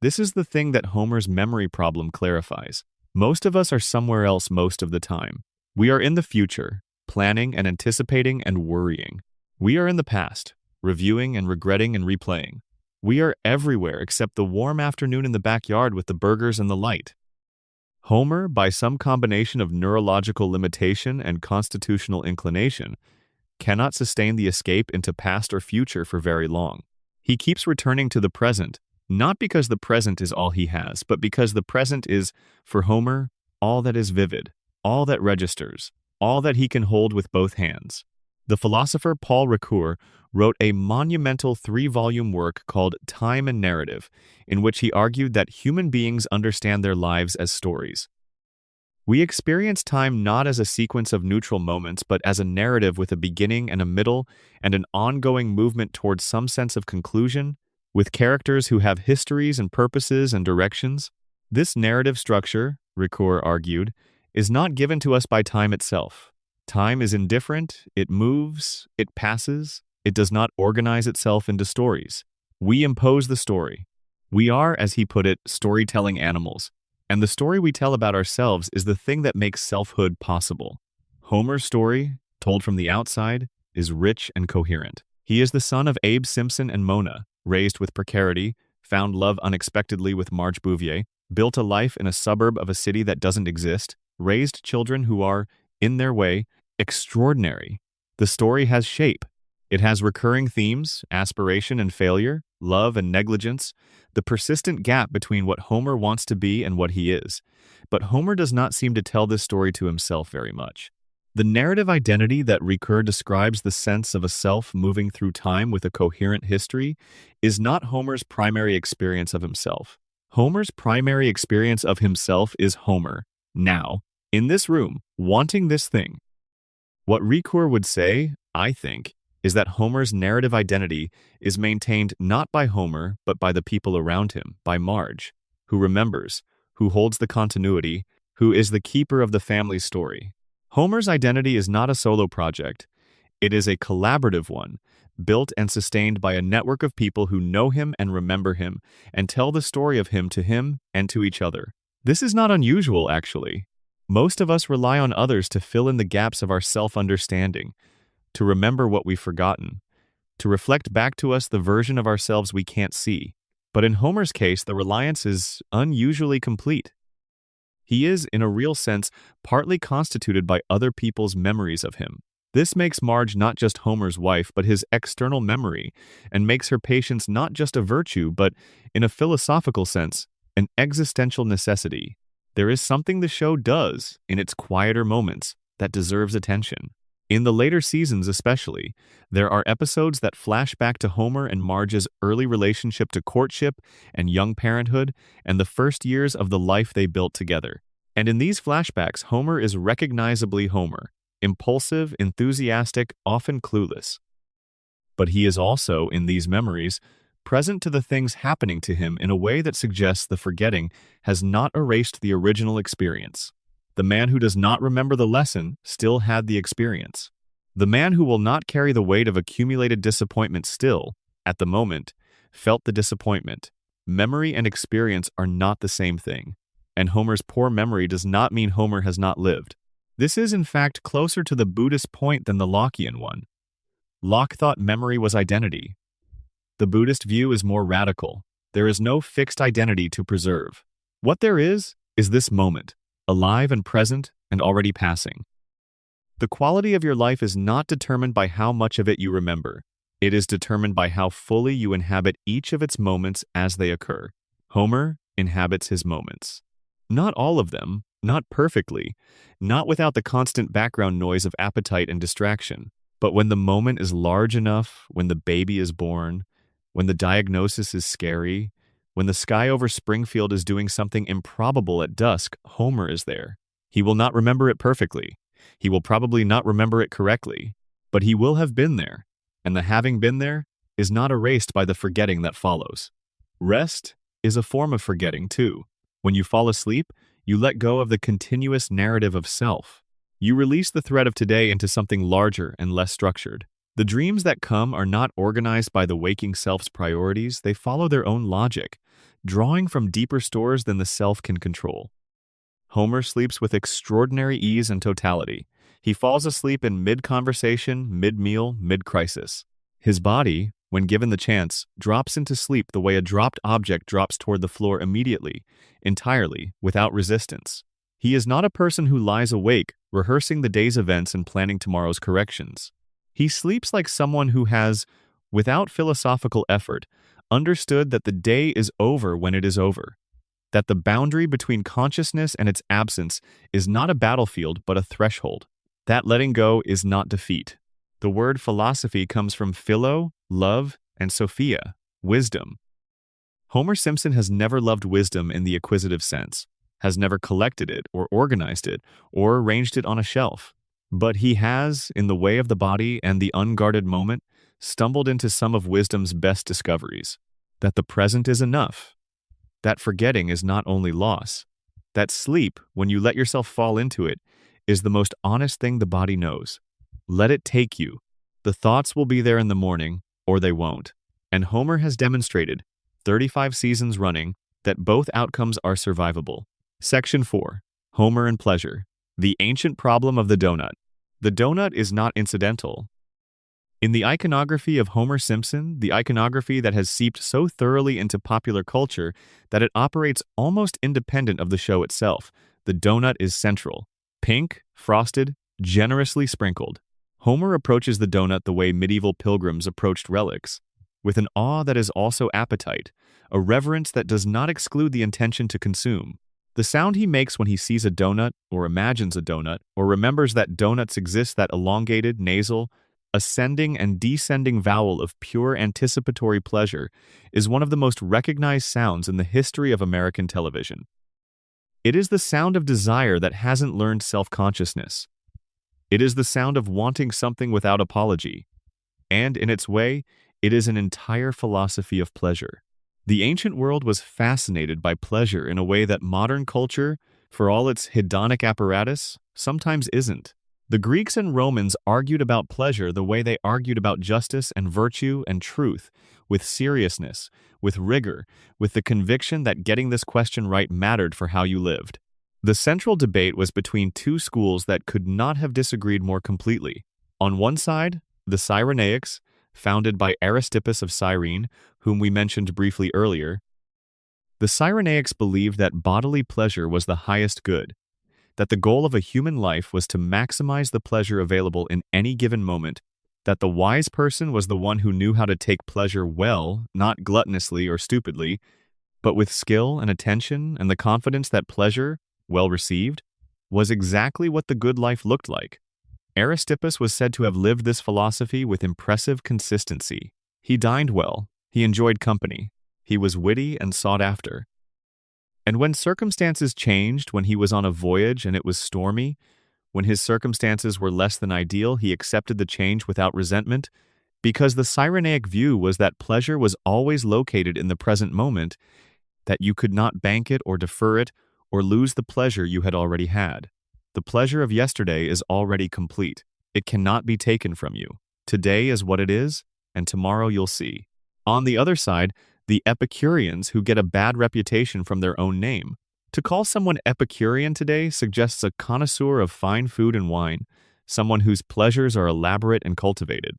This is the thing that Homer's memory problem clarifies. Most of us are somewhere else most of the time. We are in the future, planning and anticipating and worrying. We are in the past, reviewing and regretting and replaying. We are everywhere except the warm afternoon in the backyard with the burgers and the light. Homer, by some combination of neurological limitation and constitutional inclination, cannot sustain the escape into past or future for very long. He keeps returning to the present, not because the present is all he has, but because the present is, for Homer, all that is vivid, all that registers, all that he can hold with both hands. The philosopher Paul Ricoeur wrote a monumental three-volume work called Time and Narrative, in which he argued that human beings understand their lives as stories. We experience time not as a sequence of neutral moments, but as a narrative with a beginning and a middle and an ongoing movement towards some sense of conclusion, with characters who have histories and purposes and directions. This narrative structure, Ricoeur argued, is not given to us by time itself. Time is indifferent, it moves, it passes, it does not organize itself into stories. We impose the story. We are, as he put it, storytelling animals. And the story we tell about ourselves is the thing that makes selfhood possible. Homer's story, told from the outside, is rich and coherent. He is the son of Abe Simpson and Mona, raised with precarity, found love unexpectedly with Marge Bouvier, built a life in a suburb of a city that doesn't exist, raised children who are, in their way, extraordinary. The story has shape. It has recurring themes, aspiration and failure, love and negligence, the persistent gap between what Homer wants to be and what he is. But Homer does not seem to tell this story to himself very much. The narrative identity that Ricoeur describes, the sense of a self moving through time with a coherent history, is not Homer's primary experience of himself. Homer's primary experience of himself is Homer, now, in this room, wanting this thing. What Ricoeur would say, I think, is that Homer's narrative identity is maintained not by Homer, but by the people around him, by Marge, who remembers, who holds the continuity, who is the keeper of the family story. Homer's identity is not a solo project. It is a collaborative one, built and sustained by a network of people who know him and remember him, and tell the story of him and to each other. This is not unusual, actually. Most of us rely on others to fill in the gaps of our self-understanding, to remember what we've forgotten, to reflect back to us the version of ourselves we can't see. But in Homer's case, the reliance is unusually complete. He is, in a real sense, partly constituted by other people's memories of him. This makes Marge not just Homer's wife, but his external memory, and makes her patience not just a virtue, but, in a philosophical sense, an existential necessity. There is something the show does, in its quieter moments, that deserves attention. In the later seasons especially, there are episodes that flash back to Homer and Marge's early relationship to courtship and young parenthood and the first years of the life they built together. And in these flashbacks, Homer is recognizably Homer, impulsive, enthusiastic, often clueless. But he is also, in these memories, present to the things happening to him in a way that suggests the forgetting has not erased the original experience. The man who does not remember the lesson still had the experience. The man who will not carry the weight of accumulated disappointment still, at the moment, felt the disappointment. Memory and experience are not the same thing, and Homer's poor memory does not mean Homer has not lived. This is, in fact, closer to the Buddhist point than the Lockean one. Locke thought memory was identity. The Buddhist view is more radical. There is no fixed identity to preserve. What there is this moment, alive and present and already passing. The quality of your life is not determined by how much of it you remember. It is determined by how fully you inhabit each of its moments as they occur. Homer inhabits his moments. Not all of them, not perfectly, not without the constant background noise of appetite and distraction. But when the moment is large enough, when the baby is born, when the diagnosis is scary, when the sky over Springfield is doing something improbable at dusk, Homer is there. He will not remember it perfectly. He will probably not remember it correctly, but he will have been there, and the having been there is not erased by the forgetting that follows. Rest is a form of forgetting, too. When you fall asleep, you let go of the continuous narrative of self. You release the thread of today into something larger and less structured. The dreams that come are not organized by the waking self's priorities. They follow their own logic, drawing from deeper stores than the self can control. Homer sleeps with extraordinary ease and totality. He falls asleep in mid-conversation, mid-meal, mid-crisis. His body, when given the chance, drops into sleep the way a dropped object drops toward the floor immediately, entirely, without resistance. He is not a person who lies awake, rehearsing the day's events and planning tomorrow's corrections. He sleeps like someone who has, without philosophical effort, understood that the day is over when it is over, that the boundary between consciousness and its absence is not a battlefield but a threshold, that letting go is not defeat. The word philosophy comes from philo, love, and sophia, wisdom. Homer Simpson has never loved wisdom in the acquisitive sense, has never collected it or organized it or arranged it on a shelf. But he has, in the way of the body and the unguarded moment, stumbled into some of wisdom's best discoveries. That the present is enough. That forgetting is not only loss. That sleep, when you let yourself fall into it, is the most honest thing the body knows. Let it take you. The thoughts will be there in the morning, or they won't. And Homer has demonstrated, 35 seasons running, that both outcomes are survivable. Section 4. Homer and Pleasure. The ancient problem of the donut. The donut is not incidental. In the iconography of Homer Simpson, the iconography that has seeped so thoroughly into popular culture that it operates almost independent of the show itself, the donut is central. Pink, frosted, generously sprinkled. Homer approaches the donut the way medieval pilgrims approached relics, with an awe that is also appetite, a reverence that does not exclude the intention to consume. The sound he makes when he sees a donut, or imagines a donut, or remembers that donuts exist, that elongated, nasal, ascending and descending vowel of pure anticipatory pleasure, is one of the most recognized sounds in the history of American television. It is the sound of desire that hasn't learned self-consciousness. It is the sound of wanting something without apology. And, in its way, it is an entire philosophy of pleasure. The ancient world was fascinated by pleasure in a way that modern culture, for all its hedonic apparatus, sometimes isn't. The Greeks and Romans argued about pleasure the way they argued about justice and virtue and truth, with seriousness, with rigor, with the conviction that getting this question right mattered for how you lived. The central debate was between two schools that could not have disagreed more completely. On one side, the Cyrenaics, founded by Aristippus of Cyrene, whom we mentioned briefly earlier. The Cyrenaics believed that bodily pleasure was the highest good, that the goal of a human life was to maximize the pleasure available in any given moment, that the wise person was the one who knew how to take pleasure well, not gluttonously or stupidly, but with skill and attention and the confidence that pleasure, well received, was exactly what the good life looked like. Aristippus was said to have lived this philosophy with impressive consistency. He dined well, he enjoyed company, he was witty and sought after. And when circumstances changed, when he was on a voyage and it was stormy, when his circumstances were less than ideal, he accepted the change without resentment, because the Cyrenaic view was that pleasure was always located in the present moment, that you could not bank it or defer it or lose the pleasure you had already had. The pleasure of yesterday is already complete. It cannot be taken from you. Today is what it is, and tomorrow you'll see. On the other side, the Epicureans, who get a bad reputation from their own name. To call someone Epicurean today suggests a connoisseur of fine food and wine, someone whose pleasures are elaborate and cultivated.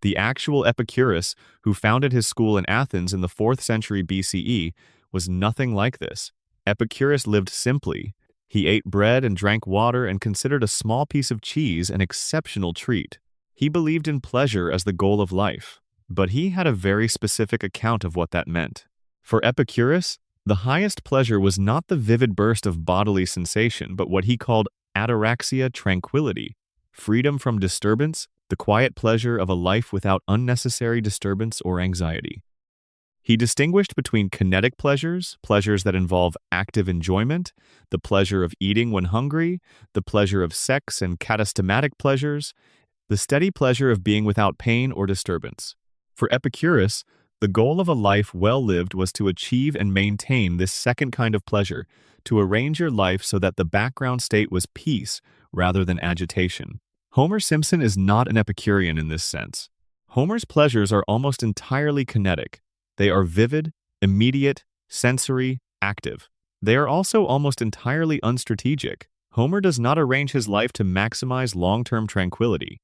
The actual Epicurus, who founded his school in Athens in the 4th century BCE, was nothing like this. Epicurus lived simply. He ate bread and drank water and considered a small piece of cheese an exceptional treat. He believed in pleasure as the goal of life. But he had a very specific account of what that meant. For Epicurus, the highest pleasure was not the vivid burst of bodily sensation, but what he called ataraxia tranquility, freedom from disturbance, the quiet pleasure of a life without unnecessary disturbance or anxiety. He distinguished between kinetic pleasures, pleasures that involve active enjoyment, the pleasure of eating when hungry, the pleasure of sex and katastomatic pleasures, the steady pleasure of being without pain or disturbance. For Epicurus, the goal of a life well lived was to achieve and maintain this second kind of pleasure, to arrange your life so that the background state was peace rather than agitation. Homer Simpson is not an Epicurean in this sense. Homer's pleasures are almost entirely kinetic. They are vivid, immediate, sensory, active. They are also almost entirely unstrategic. Homer does not arrange his life to maximize long-term tranquility.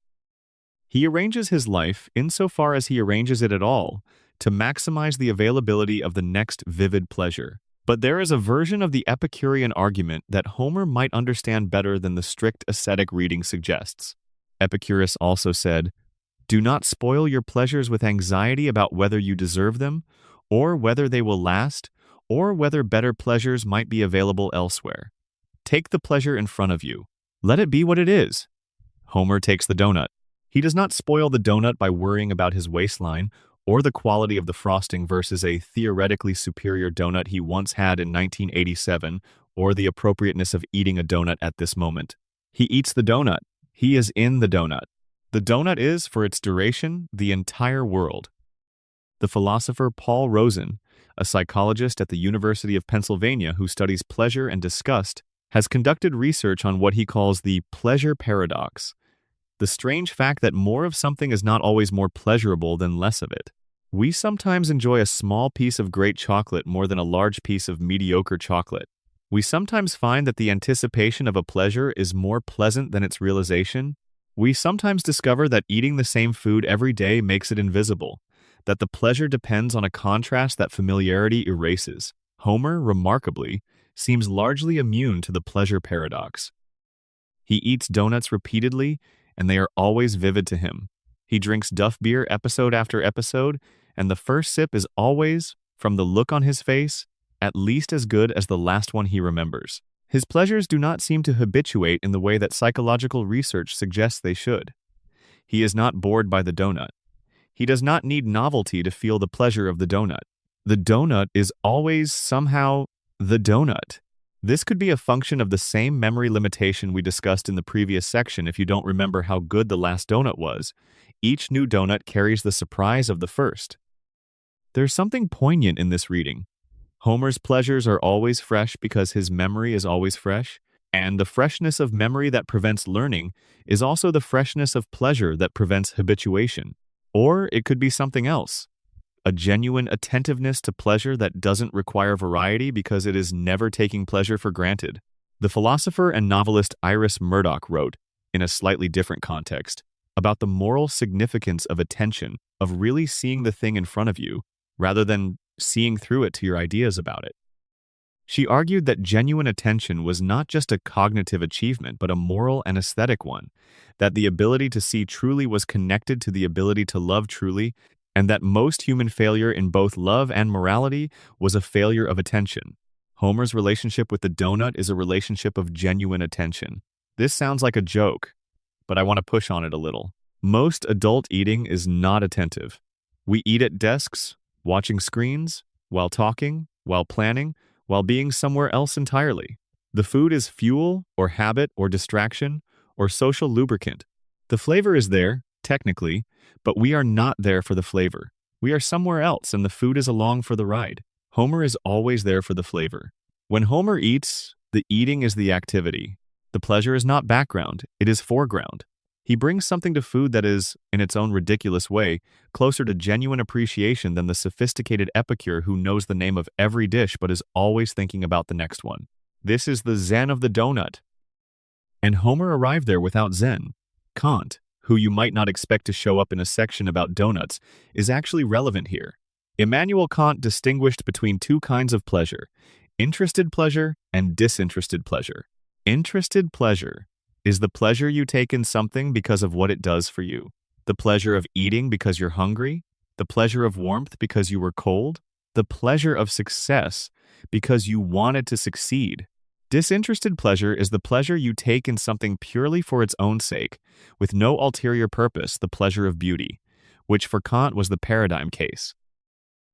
He arranges his life, insofar as he arranges it at all, to maximize the availability of the next vivid pleasure. But there is a version of the Epicurean argument that Homer might understand better than the strict ascetic reading suggests. Epicurus also said, "Do not spoil your pleasures with anxiety about whether you deserve them, or whether they will last, or whether better pleasures might be available elsewhere. Take the pleasure in front of you. Let it be what it is." Homer takes the donut. He does not spoil the donut by worrying about his waistline or the quality of the frosting versus a theoretically superior donut he once had in 1987, or the appropriateness of eating a donut at this moment. He eats the donut. He is in the donut. The donut is, for its duration, the entire world. The philosopher Paul Rosen, a psychologist at the University of Pennsylvania who studies pleasure and disgust, has conducted research on what he calls the pleasure paradox, the strange fact that more of something is not always more pleasurable than less of it. We sometimes enjoy a small piece of great chocolate more than a large piece of mediocre chocolate. We sometimes find that the anticipation of a pleasure is more pleasant than its realization. We sometimes discover that eating the same food every day makes it invisible, that the pleasure depends on a contrast that familiarity erases. Homer, remarkably, seems largely immune to the pleasure paradox. He eats donuts repeatedly, and they are always vivid to him. He drinks Duff beer episode after episode, and the first sip is always, from the look on his face, at least as good as the last one he remembers. His pleasures do not seem to habituate in the way that psychological research suggests they should. He is not bored by the donut. He does not need novelty to feel the pleasure of the donut. The donut is always somehow the donut. This could be a function of the same memory limitation we discussed in the previous section if you don't remember how good the last donut was. Each new donut carries the surprise of the first. There's something poignant in this reading. Homer's pleasures are always fresh because his memory is always fresh, and the freshness of memory that prevents learning is also the freshness of pleasure that prevents habituation. Or it could be something else. A genuine attentiveness to pleasure that doesn't require variety because it is never taking pleasure for granted. The philosopher and novelist Iris Murdoch wrote, in a slightly different context, about the moral significance of attention, of really seeing the thing in front of you, rather than seeing through it to your ideas about it. She argued that genuine attention was not just a cognitive achievement, but a moral and aesthetic one, that the ability to see truly was connected to the ability to love truly, and that most human failure in both love and morality was a failure of attention. Homer's relationship with the donut is a relationship of genuine attention. This sounds like a joke, but I want to push on it a little. Most adult eating is not attentive. We eat at desks, watching screens, while talking, while planning, while being somewhere else entirely. The food is fuel, or habit, or distraction, or social lubricant. The flavor is there, technically, but we are not there for the flavor. We are somewhere else, and the food is along for the ride. Homer is always there for the flavor. When Homer eats, the eating is the activity. The pleasure is not background, it is foreground. He brings something to food that is, in its own ridiculous way, closer to genuine appreciation than the sophisticated epicure who knows the name of every dish but is always thinking about the next one. This is the zen of the donut. And Homer arrived there without zen. Kant, who you might not expect to show up in a section about donuts, is actually relevant here. Immanuel Kant distinguished between two kinds of pleasure, interested pleasure and disinterested pleasure. Interested pleasure is the pleasure you take in something because of what it does for you. The pleasure of eating because you're hungry, the pleasure of warmth because you were cold, the pleasure of success because you wanted to succeed. Disinterested pleasure is the pleasure you take in something purely for its own sake, with no ulterior purpose, the pleasure of beauty, which for Kant was the paradigm case.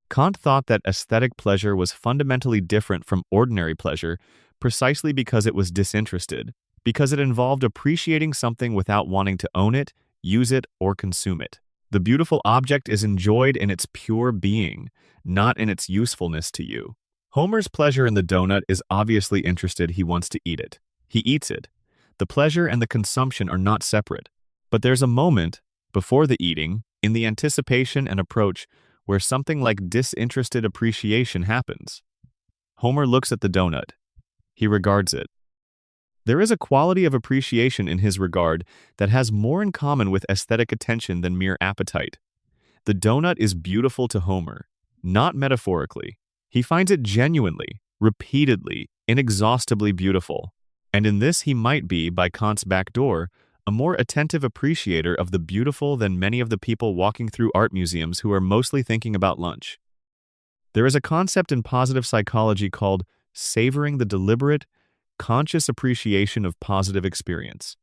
Kant thought that aesthetic pleasure was fundamentally different from ordinary pleasure precisely because it was disinterested, because it involved appreciating something without wanting to own it, use it, or consume it. The beautiful object is enjoyed in its pure being, not in its usefulness to you. Homer's pleasure in the donut is obviously interested. He wants to eat it. He eats it. The pleasure and the consumption are not separate. But there's a moment, before the eating, in the anticipation and approach, where something like disinterested appreciation happens. Homer looks at the donut. He regards it. There is a quality of appreciation in his regard that has more in common with aesthetic attention than mere appetite. The donut is beautiful to Homer, not metaphorically. He finds it genuinely, repeatedly, inexhaustibly beautiful. And in this he might be, by Kant's back door, a more attentive appreciator of the beautiful than many of the people walking through art museums who are mostly thinking about lunch. There is a concept in positive psychology called savoring the deliberate, conscious appreciation of positive experience.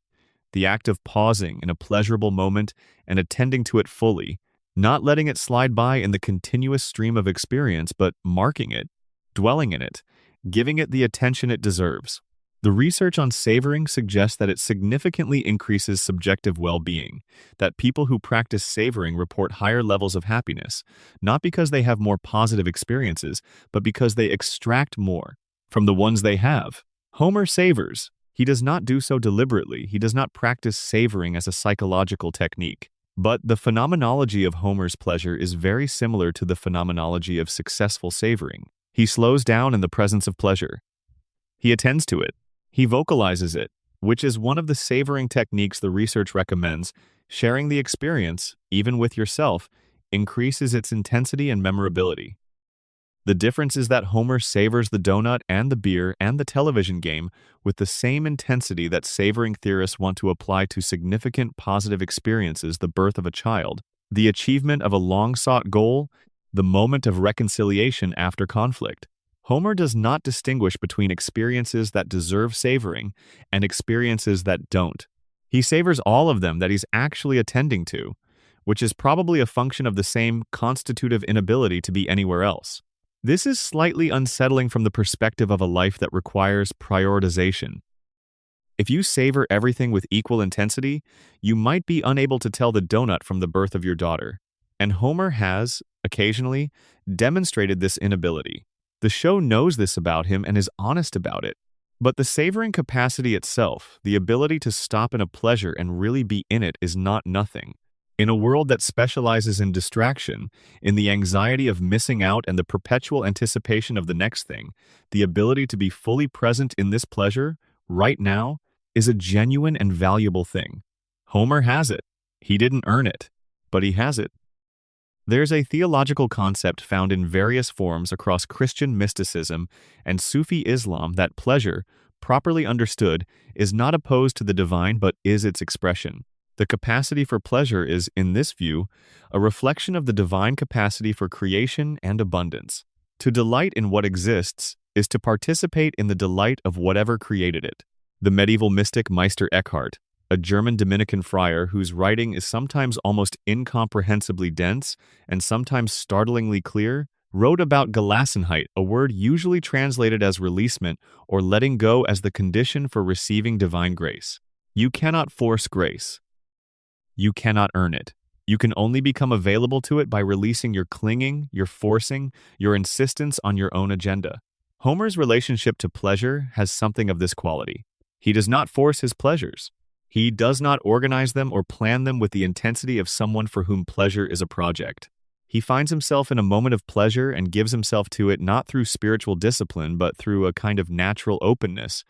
the act of pausing in a pleasurable moment and attending to it fully, not letting it slide by in the continuous stream of experience, but marking it, dwelling in it, giving it the attention it deserves. The research on savoring suggests that it significantly increases subjective well-being, that people who practice savoring report higher levels of happiness, not because they have more positive experiences, but because they extract more from the ones they have. Homer savors. He does not do so deliberately. He does not practice savoring as a psychological technique. But the phenomenology of Homer's pleasure is very similar to the phenomenology of successful savoring. He slows down in the presence of pleasure. He attends to it. He vocalizes it, which is one of the savoring techniques the research recommends. Sharing the experience, even with yourself, increases its intensity and memorability. The difference is that Homer savors the donut and the beer and the television game with the same intensity that savoring theorists want to apply to significant positive experiences: the birth of a child, the achievement of a long-sought goal, the moment of reconciliation after conflict. Homer does not distinguish between experiences that deserve savoring and experiences that don't. He savors all of them that he's actually attending to, which is probably a function of the same constitutive inability to be anywhere else. This is slightly unsettling from the perspective of a life that requires prioritization. If you savor everything with equal intensity, you might be unable to tell the donut from the birth of your daughter. And Homer has, occasionally, demonstrated this inability. The show knows this about him and is honest about it. But the savoring capacity itself, the ability to stop in a pleasure and really be in it, is not nothing. In a world that specializes in distraction, in the anxiety of missing out and the perpetual anticipation of the next thing, the ability to be fully present in this pleasure, right now, is a genuine and valuable thing. Homer has it. He didn't earn it, but he has it. There's a theological concept found in various forms across Christian mysticism and Sufi Islam that pleasure, properly understood, is not opposed to the divine but is its expression. The capacity for pleasure is, in this view, a reflection of the divine capacity for creation and abundance. To delight in what exists is to participate in the delight of whatever created it. The medieval mystic Meister Eckhart, a German Dominican friar whose writing is sometimes almost incomprehensibly dense and sometimes startlingly clear, wrote about Gelassenheit, a word usually translated as releasement or letting go as the condition for receiving divine grace. You cannot force grace. You cannot earn it. You can only become available to it by releasing your clinging, your forcing, your insistence on your own agenda. Homer's relationship to pleasure has something of this quality. He does not force his pleasures. He does not organize them or plan them with the intensity of someone for whom pleasure is a project. He finds himself in a moment of pleasure and gives himself to it not through spiritual discipline but through a kind of natural openness,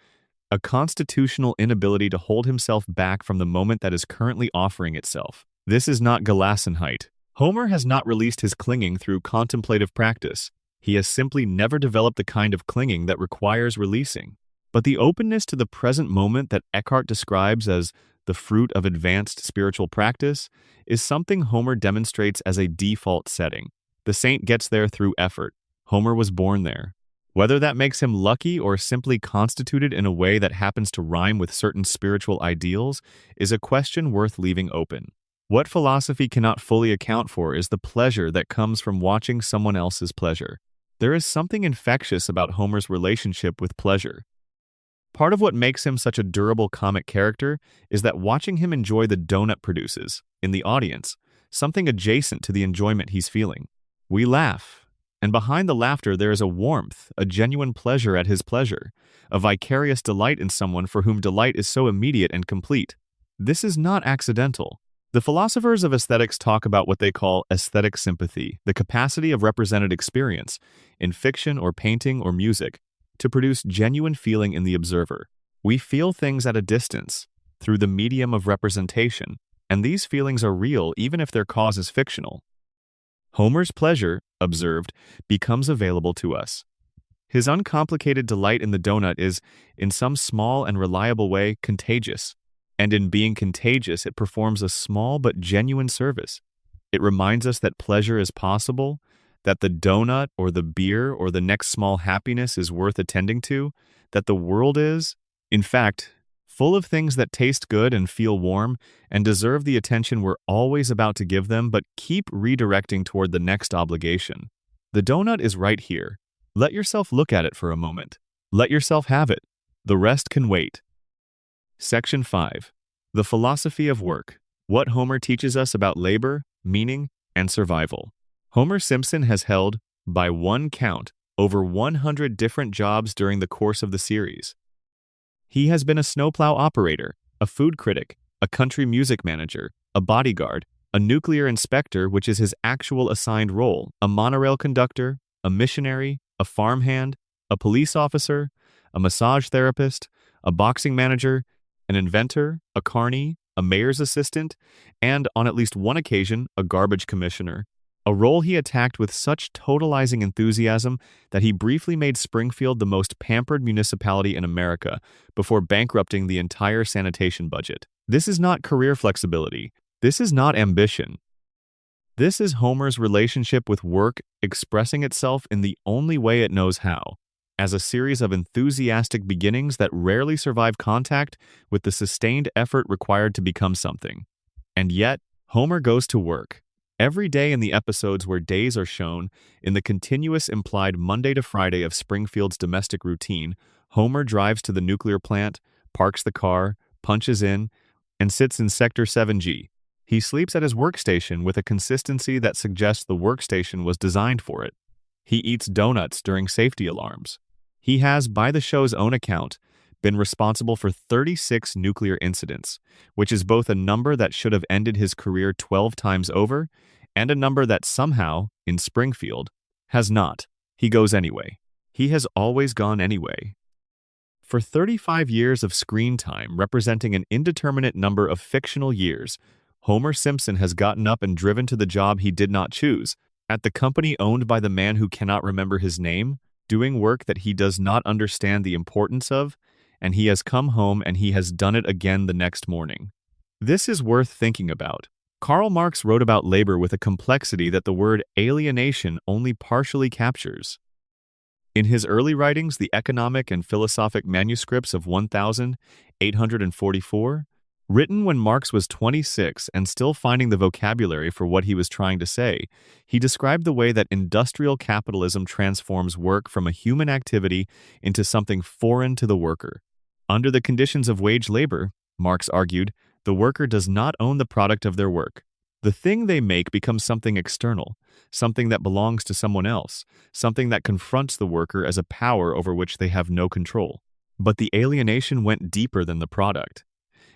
a constitutional inability to hold himself back from the moment that is currently offering itself. This is not Gelassenheit. Homer has not released his clinging through contemplative practice. He has simply never developed the kind of clinging that requires releasing. But the openness to the present moment that Eckhart describes as the fruit of advanced spiritual practice is something Homer demonstrates as a default setting. The saint gets there through effort. Homer was born there. Whether that makes him lucky or simply constituted in a way that happens to rhyme with certain spiritual ideals is a question worth leaving open. What philosophy cannot fully account for is the pleasure that comes from watching someone else's pleasure. There is something infectious about Homer's relationship with pleasure. Part of what makes him such a durable comic character is that watching him enjoy the donut produces, in the audience, something adjacent to the enjoyment he's feeling. We laugh. And behind the laughter there is a warmth, a genuine pleasure at his pleasure, a vicarious delight in someone for whom delight is so immediate and complete. This is not accidental. The philosophers of aesthetics talk about what they call aesthetic sympathy, the capacity of represented experience, in fiction or painting or music, to produce genuine feeling in the observer. We feel things at a distance, through the medium of representation, and these feelings are real even if their cause is fictional. Homer's pleasure, observed, becomes available to us. His uncomplicated delight in the donut is, in some small and reliable way, contagious. And in being contagious, it performs a small but genuine service. It reminds us that pleasure is possible, that the donut or the beer or the next small happiness is worth attending to, that the world is, in fact, full of things that taste good and feel warm and deserve the attention we're always about to give them but keep redirecting toward the next obligation. The donut is right here. Let yourself look at it for a moment. Let yourself have it. The rest can wait. Section 5. The Philosophy of Work. What Homer teaches us about labor, meaning, and survival. Homer Simpson has held, by one count, over 100 different jobs during the course of the series. He has been a snowplow operator, a food critic, a country music manager, a bodyguard, a nuclear inspector, which is his actual assigned role, a monorail conductor, a missionary, a farmhand, a police officer, a massage therapist, a boxing manager, an inventor, a carny, a mayor's assistant, and, on at least one occasion, a garbage commissioner. A role he attacked with such totalizing enthusiasm that he briefly made Springfield the most pampered municipality in America before bankrupting the entire sanitation budget. This is not career flexibility. This is not ambition. This is Homer's relationship with work expressing itself in the only way it knows how, as a series of enthusiastic beginnings that rarely survive contact with the sustained effort required to become something. And yet, Homer goes to work. Every day in the episodes where days are shown, in the continuous implied Monday to Friday of Springfield's domestic routine, Homer drives to the nuclear plant, parks the car, punches in, and sits in Sector 7G. He sleeps at his workstation with a consistency that suggests the workstation was designed for it. He eats donuts during safety alarms. He has, by the show's own account, been responsible for 36 nuclear incidents, which is both a number that should have ended his career 12 times over and a number that somehow, in Springfield, has not. He goes anyway. He has always gone anyway. For 35 years of screen time, representing an indeterminate number of fictional years, Homer Simpson has gotten up and driven to the job he did not choose, at the company owned by the man who cannot remember his name, doing work that he does not understand the importance of, and he has come home and he has done it again the next morning. This is worth thinking about. Karl Marx wrote about labor with a complexity that the word alienation only partially captures. In his early writings, the economic and philosophic manuscripts of 1844, written when Marx was 26 and still finding the vocabulary for what he was trying to say, he described the way that industrial capitalism transforms work from a human activity into something foreign to the worker. Under the conditions of wage labor, Marx argued, the worker does not own the product of their work. The thing they make becomes something external, something that belongs to someone else, something that confronts the worker as a power over which they have no control. But the alienation went deeper than the product.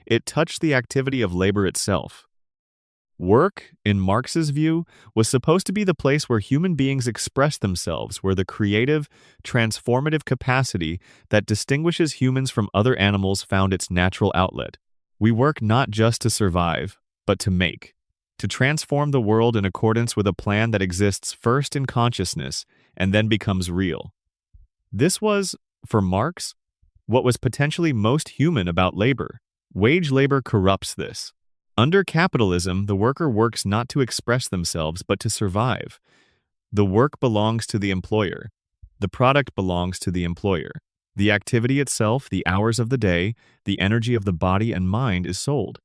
It touched the activity of labor itself. Work, in Marx's view, was supposed to be the place where human beings express themselves, where the creative, transformative capacity that distinguishes humans from other animals found its natural outlet. We work not just to survive, but to make, to transform the world in accordance with a plan that exists first in consciousness and then becomes real. This was, for Marx, what was potentially most human about labor. Wage labor corrupts this. Under capitalism, the worker works not to express themselves, but to survive. The work belongs to the employer. The product belongs to the employer. The activity itself, the hours of the day, the energy of the body and mind is sold.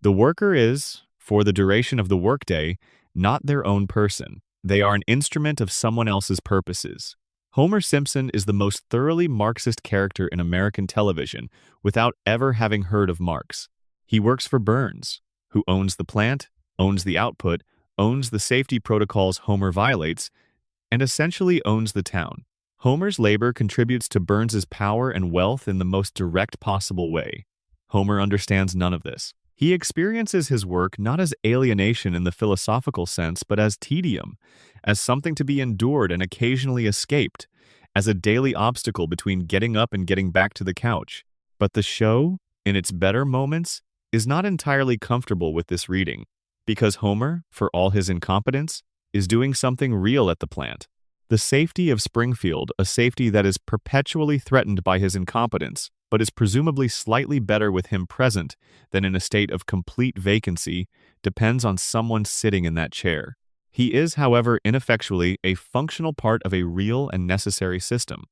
The worker is, for the duration of the workday, not their own person. They are an instrument of someone else's purposes. Homer Simpson is the most thoroughly Marxist character in American television without ever having heard of Marx. He works for Burns, who owns the plant, owns the output, owns the safety protocols Homer violates, and essentially owns the town. Homer's labor contributes to Burns's power and wealth in the most direct possible way. Homer understands none of this. He experiences his work not as alienation in the philosophical sense, but as tedium, as something to be endured and occasionally escaped, as a daily obstacle between getting up and getting back to the couch. But the show, in its better moments, is not entirely comfortable with this reading, because Homer, for all his incompetence, is doing something real at the plant. The safety of Springfield, a safety that is perpetually threatened by his incompetence, but is presumably slightly better with him present than in a state of complete vacancy, depends on someone sitting in that chair. He is, however, ineffectually a functional part of a real and necessary system.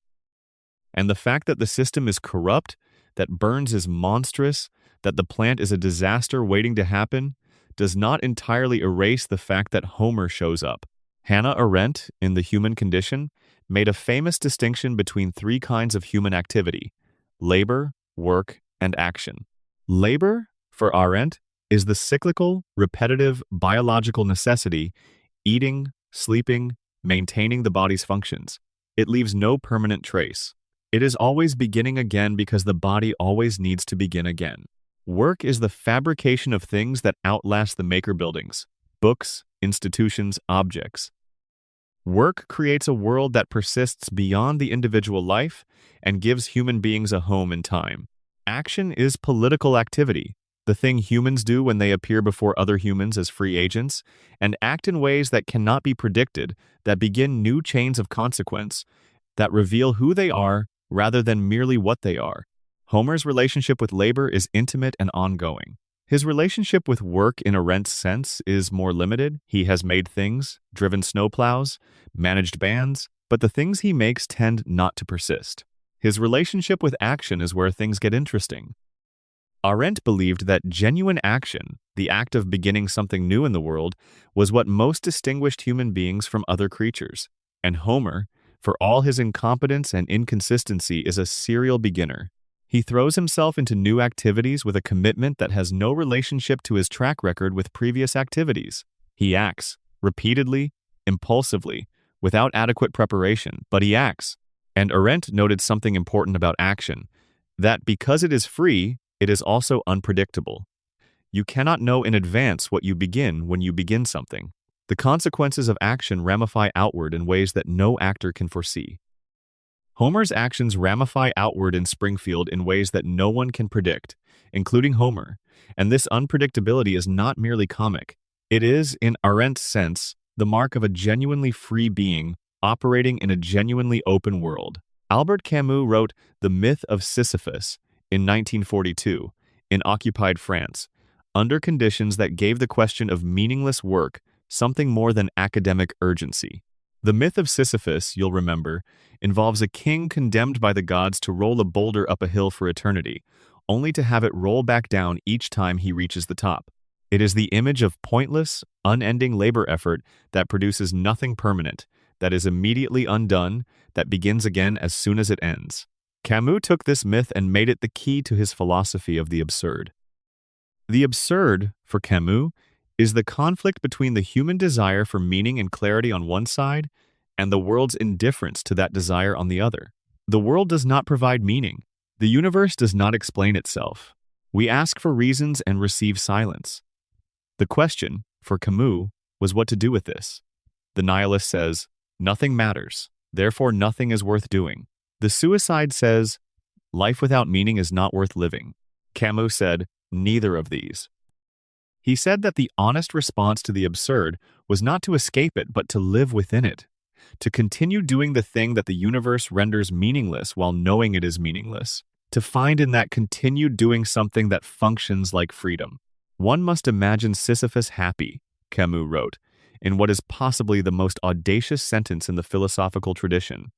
And the fact that the system is corrupt, that burns is monstrous, that the plant is a disaster waiting to happen, does not entirely erase the fact that Homer shows up. Hannah Arendt, in The Human Condition, made a famous distinction between three kinds of human activity: labor, work, and action. Labor, for Arendt, is the cyclical, repetitive, biological necessity: eating, sleeping, maintaining the body's functions. It leaves no permanent trace. It is always beginning again because the body always needs to begin again. Work is the fabrication of things that outlast the maker buildings: books, institutions, objects. Work creates a world that persists beyond the individual life and gives human beings a home in time. Action is political activity, the thing humans do when they appear before other humans as free agents and act in ways that cannot be predicted, that begin new chains of consequence, that reveal who they are rather than merely what they are. Homer's relationship with labor is intimate and ongoing. His relationship with work in Arendt's sense is more limited. He has made things, driven snowplows, managed bands, but the things he makes tend not to persist. His relationship with action is where things get interesting. Arendt believed that genuine action, the act of beginning something new in the world, was what most distinguished human beings from other creatures. And Homer, for all his incompetence and inconsistency, is a serial beginner. He throws himself into new activities with a commitment that has no relationship to his track record with previous activities. He acts, repeatedly, impulsively, without adequate preparation, but he acts. And Arendt noted something important about action, that because it is free, it is also unpredictable. You cannot know in advance what you begin when you begin something. The consequences of action ramify outward in ways that no actor can foresee. Homer's actions ramify outward in Springfield in ways that no one can predict, including Homer, and this unpredictability is not merely comic. It is, in Arendt's sense, the mark of a genuinely free being operating in a genuinely open world. Albert Camus wrote The Myth of Sisyphus in 1942 in occupied France, under conditions that gave the question of meaningless work something more than academic urgency. The myth of Sisyphus, you'll remember, involves a king condemned by the gods to roll a boulder up a hill for eternity, only to have it roll back down each time he reaches the top. It is the image of pointless, unending labor effort that produces nothing permanent, that is immediately undone, that begins again as soon as it ends. Camus took this myth and made it the key to his philosophy of the absurd. The absurd, for Camus, is the conflict between the human desire for meaning and clarity on one side and the world's indifference to that desire on the other. The world does not provide meaning. The universe does not explain itself. We ask for reasons and receive silence. The question, for Camus, was what to do with this. The nihilist says, nothing matters, therefore nothing is worth doing. The suicide says, life without meaning is not worth living. Camus said, neither of these. He said that the honest response to the absurd was not to escape it, but to live within it, to continue doing the thing that the universe renders meaningless while knowing it is meaningless, to find in that continued doing something that functions like freedom. One must imagine Sisyphus happy, Camus wrote, in what is possibly the most audacious sentence in the philosophical tradition.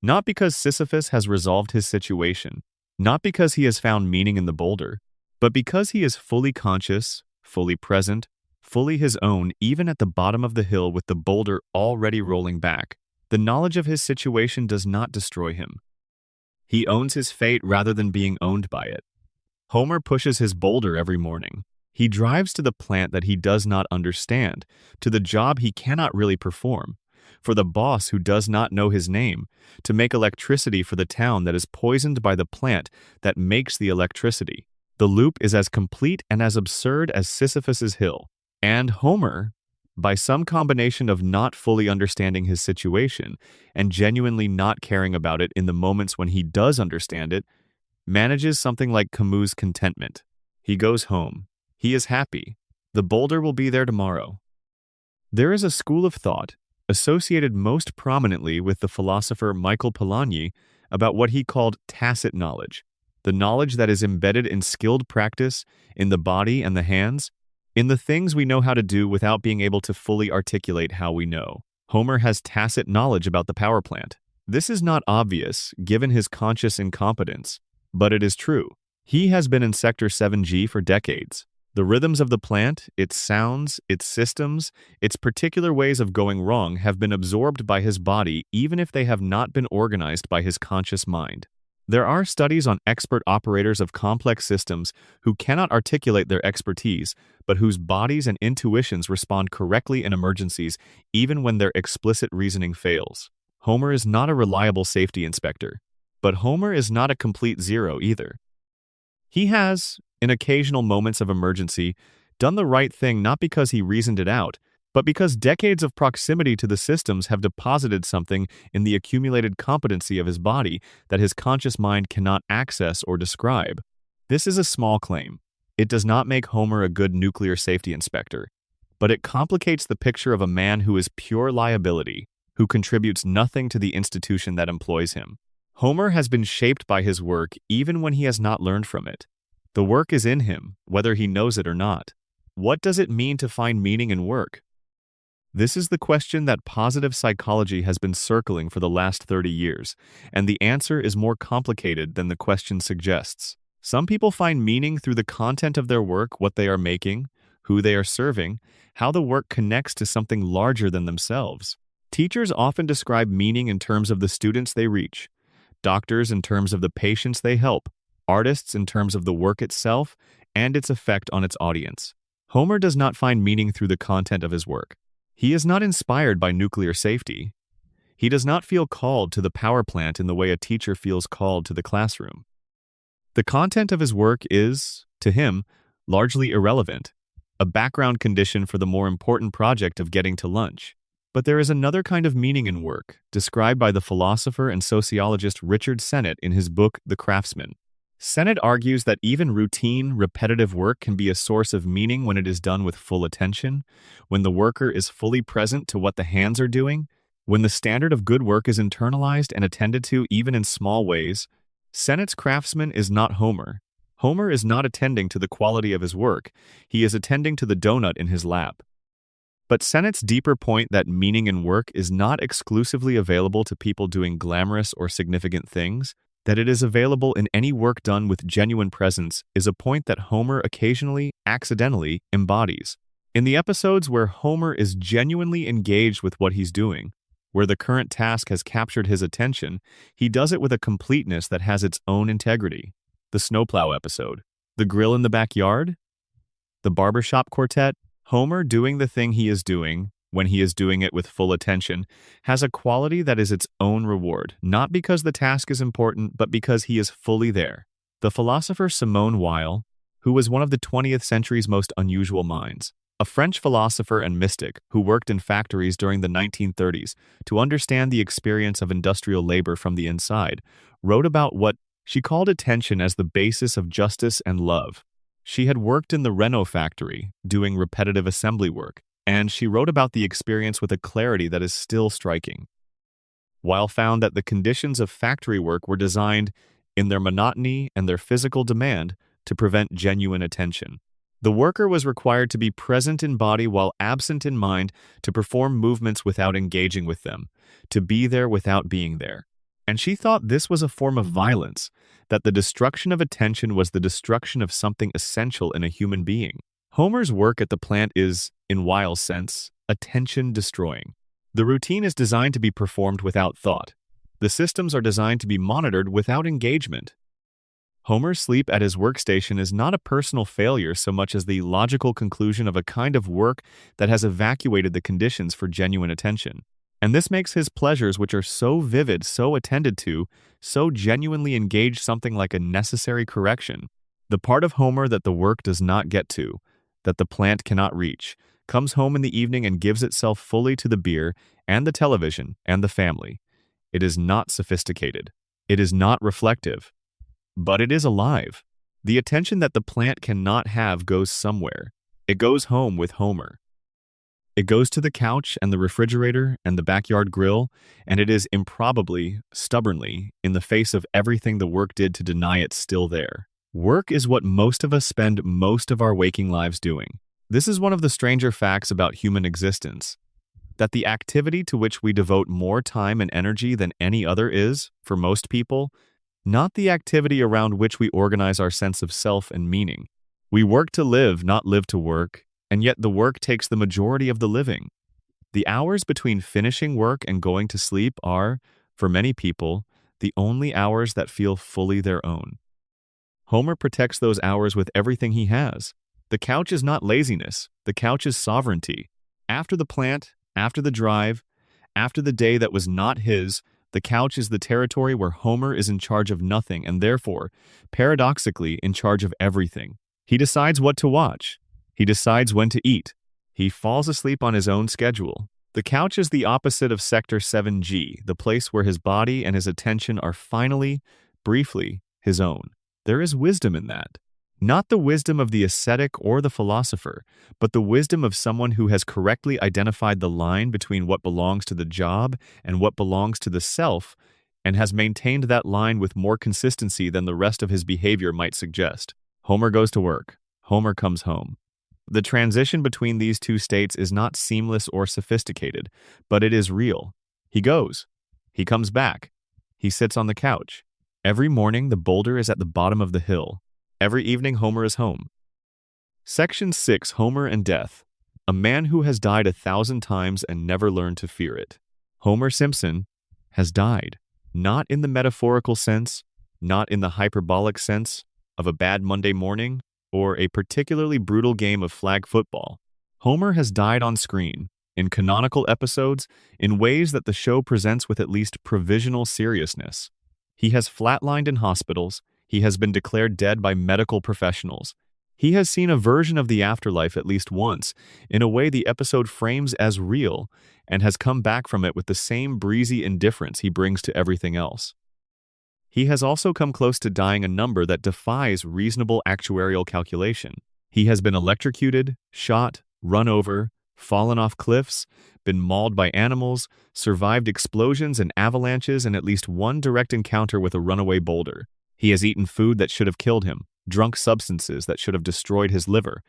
Not because Sisyphus has resolved his situation, not because he has found meaning in the boulder, but because he is fully conscious, fully present, fully his own, even at the bottom of the hill with the boulder already rolling back. The knowledge of his situation does not destroy him. He owns his fate rather than being owned by it. Homer pushes his boulder every morning. He drives to the plant that he does not understand, to the job he cannot really perform, for the boss who does not know his name, to make electricity for the town that is poisoned by the plant that makes the electricity. The loop is as complete and as absurd as Sisyphus's hill. And Homer, by some combination of not fully understanding his situation and genuinely not caring about it in the moments when he does understand it, manages something like Camus' contentment. He goes home. He is happy. The boulder will be there tomorrow. There is a school of thought associated most prominently with the philosopher Michael Polanyi about what he called tacit knowledge, the knowledge that is embedded in skilled practice, in the body and the hands, in the things we know how to do without being able to fully articulate how we know. Homer has tacit knowledge about the power plant. This is not obvious, given his conscious incompetence, but it is true. He has been in Sector 7G for decades. The rhythms of the plant, its sounds, its systems, its particular ways of going wrong have been absorbed by his body even if they have not been organized by his conscious mind. There are studies on expert operators of complex systems who cannot articulate their expertise, but whose bodies and intuitions respond correctly in emergencies even when their explicit reasoning fails. Homer is not a reliable safety inspector, but Homer is not a complete zero either. He has, in occasional moments of emergency, done the right thing not because he reasoned it out, but because decades of proximity to the systems have deposited something in the accumulated competency of his body that his conscious mind cannot access or describe. This is a small claim. It does not make Homer a good nuclear safety inspector, but it complicates the picture of a man who is pure liability, who contributes nothing to the institution that employs him. Homer has been shaped by his work even when he has not learned from it. The work is in him, whether he knows it or not. What does it mean to find meaning in work? This is the question that positive psychology has been circling for the last 30 years, and the answer is more complicated than the question suggests. Some people find meaning through the content of their work, what they are making, who they are serving, how the work connects to something larger than themselves. Teachers often describe meaning in terms of the students they reach, doctors in terms of the patients they help, artists in terms of the work itself and its effect on its audience. Homer does not find meaning through the content of his work. He is not inspired by nuclear safety. He does not feel called to the power plant in the way a teacher feels called to the classroom. The content of his work is, to him, largely irrelevant, a background condition for the more important project of getting to lunch. But there is another kind of meaning in work, described by the philosopher and sociologist Richard Sennett in his book The Craftsman. Sennett argues that even routine, repetitive work can be a source of meaning when it is done with full attention, when the worker is fully present to what the hands are doing, when the standard of good work is internalized and attended to even in small ways. Sennett's craftsman is not Homer. Homer is not attending to the quality of his work, he is attending to the donut in his lap. But Sennett's deeper point that meaning in work is not exclusively available to people doing glamorous or significant things, that it is available in any work done with genuine presence, is a point that Homer occasionally, accidentally, embodies. In the episodes where Homer is genuinely engaged with what he's doing, where the current task has captured his attention, he does it with a completeness that has its own integrity. The snowplow episode, the grill in the backyard, the barbershop quartet. Homer doing the thing he is doing, when he is doing it with full attention, has a quality that is its own reward, not because the task is important, but because he is fully there. The philosopher Simone Weil, who was one of the 20th century's most unusual minds, a French philosopher and mystic who worked in factories during the 1930s to understand the experience of industrial labor from the inside, wrote about what she called attention as the basis of justice and love. She had worked in the Renault factory, doing repetitive assembly work, and she wrote about the experience with a clarity that is still striking. Weil found that the conditions of factory work were designed, in their monotony and their physical demand, to prevent genuine attention. The worker was required to be present in body while absent in mind, to perform movements without engaging with them, to be there without being there. And she thought this was a form of violence, that the destruction of attention was the destruction of something essential in a human being. Homer's work at the plant is, in Weil's sense, attention-destroying. The routine is designed to be performed without thought. The systems are designed to be monitored without engagement. Homer's sleep at his workstation is not a personal failure so much as the logical conclusion of a kind of work that has evacuated the conditions for genuine attention. And this makes his pleasures, which are so vivid, so attended to, so genuinely engaged, something like a necessary correction. The part of Homer that the work does not get to, that the plant cannot reach, comes home in the evening and gives itself fully to the beer and the television and the family. It is not sophisticated. It is not reflective. But it is alive. The attention that the plant cannot have goes somewhere. It goes home with Homer. It goes to the couch and the refrigerator and the backyard grill, and it is improbably, stubbornly, in the face of everything the work did to deny it, still there. Work is what most of us spend most of our waking lives doing. This is one of the stranger facts about human existence, that the activity to which we devote more time and energy than any other is, for most people, not the activity around which we organize our sense of self and meaning. We work to live, not live to work, and yet the work takes the majority of the living. The hours between finishing work and going to sleep are, for many people, the only hours that feel fully their own. Homer protects those hours with everything he has. The couch is not laziness, the couch is sovereignty. After the plant, after the drive, after the day that was not his, the couch is the territory where Homer is in charge of nothing and therefore, paradoxically, in charge of everything. He decides what to watch. He decides when to eat. He falls asleep on his own schedule. The couch is the opposite of Sector 7G, the place where his body and his attention are finally, briefly, his own. There is wisdom in that. Not the wisdom of the ascetic or the philosopher, but the wisdom of someone who has correctly identified the line between what belongs to the job and what belongs to the self, and has maintained that line with more consistency than the rest of his behavior might suggest. Homer goes to work. Homer comes home. The transition between these two states is not seamless or sophisticated, but it is real. He goes. He comes back. He sits on the couch. Every morning, the boulder is at the bottom of the hill. Every evening, Homer is home. Section 6, Homer and Death. A man who has died 1,000 times and never learned to fear it. Homer Simpson has died, not in the metaphorical sense, not in the hyperbolic sense of a bad Monday morning or a particularly brutal game of flag football. Homer has died on screen, in canonical episodes, in ways that the show presents with at least provisional seriousness. He has flatlined in hospitals. He has been declared dead by medical professionals. He has seen a version of the afterlife at least once, in a way the episode frames as real, and has come back from it with the same breezy indifference he brings to everything else. He has also come close to dying a number that defies reasonable actuarial calculation. He has been electrocuted, shot, run over, fallen off cliffs, been mauled by animals, survived explosions and avalanches, and at least one direct encounter with a runaway boulder. He has eaten food that should have killed him, drunk substances that should have destroyed his liver,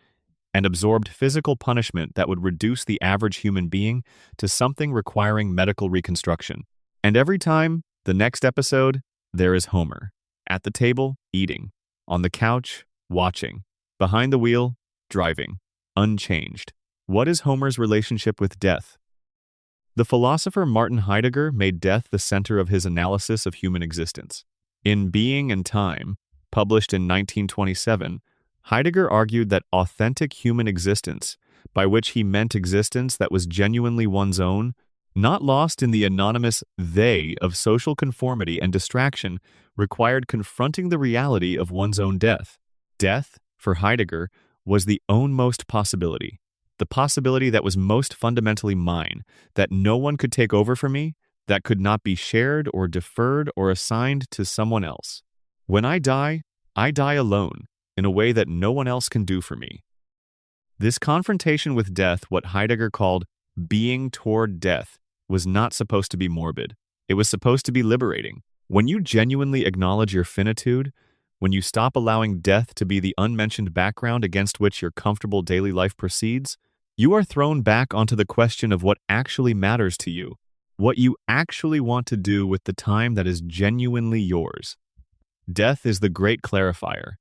and absorbed physical punishment that would reduce the average human being to something requiring medical reconstruction. And every time, the next episode, there is Homer. At the table, eating. On the couch, watching. Behind the wheel, driving. Unchanged. What is Homer's relationship with death? The philosopher Martin Heidegger made death the center of his analysis of human existence. In Being and Time, published in 1927, Heidegger argued that authentic human existence, by which he meant existence that was genuinely one's own, not lost in the anonymous they of social conformity and distraction, required confronting the reality of one's own death. Death, for Heidegger, was the ownmost possibility, the possibility that was most fundamentally mine, that no one could take over for me, that could not be shared or deferred or assigned to someone else. When I die alone, in a way that no one else can do for me. This confrontation with death, what Heidegger called being toward death, was not supposed to be morbid. It was supposed to be liberating. When you genuinely acknowledge your finitude, when you stop allowing death to be the unmentioned background against which your comfortable daily life proceeds, you are thrown back onto the question of what actually matters to you, what you actually want to do with the time that is genuinely yours. Death is the great clarifier.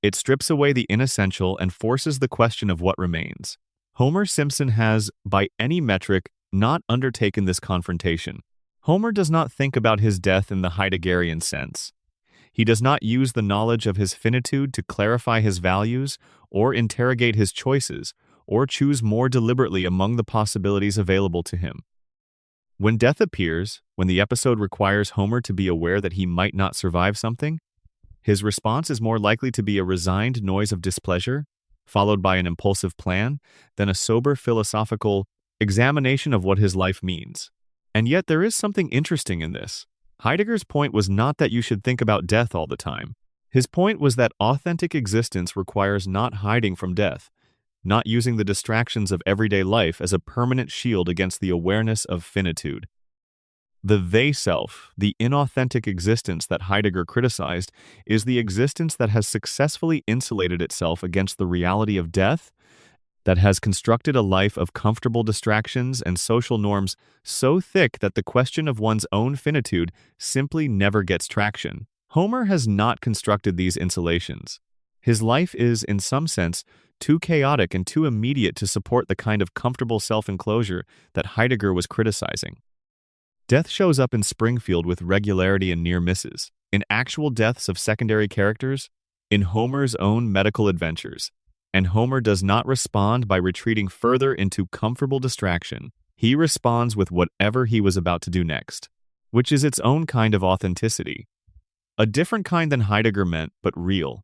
It strips away the inessential and forces the question of what remains. Homer Simpson has, by any metric, not undertaken this confrontation. Homer does not think about his death in the Heideggerian sense. He does not use the knowledge of his finitude to clarify his values or interrogate his choices or choose more deliberately among the possibilities available to him. When death appears, when the episode requires Homer to be aware that he might not survive something, his response is more likely to be a resigned noise of displeasure, followed by an impulsive plan, than a sober philosophical examination of what his life means. And yet there is something interesting in this. Heidegger's point was not that you should think about death all the time. His point was that authentic existence requires not hiding from death, not using the distractions of everyday life as a permanent shield against the awareness of finitude. The they-self, the inauthentic existence that Heidegger criticized, is the existence that has successfully insulated itself against the reality of death, that has constructed a life of comfortable distractions and social norms so thick that the question of one's own finitude simply never gets traction. Homer has not constructed these insulations. His life is, in some sense, too chaotic and too immediate to support the kind of comfortable self-enclosure that Heidegger was criticizing. Death shows up in Springfield with regularity and near misses, in actual deaths of secondary characters, in Homer's own medical adventures. And Homer does not respond by retreating further into comfortable distraction. He responds with whatever he was about to do next, which is its own kind of authenticity. A different kind than Heidegger meant, but real.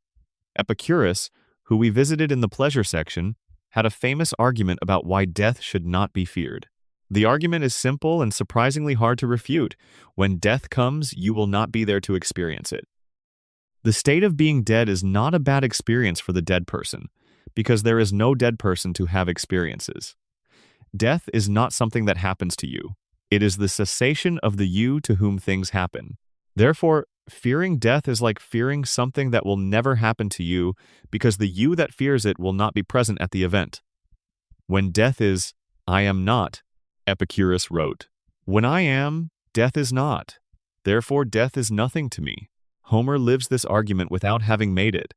Epicurus, who we visited in the pleasure section, had a famous argument about why death should not be feared. The argument is simple and surprisingly hard to refute. When death comes, you will not be there to experience it. The state of being dead is not a bad experience for the dead person, because there is no dead person to have experiences. Death is not something that happens to you. It is the cessation of the you to whom things happen. Therefore, fearing death is like fearing something that will never happen to you, because the you that fears it will not be present at the event. When death is, I am not, Epicurus wrote. When I am, death is not. Therefore, death is nothing to me. Homer lives this argument without having made it.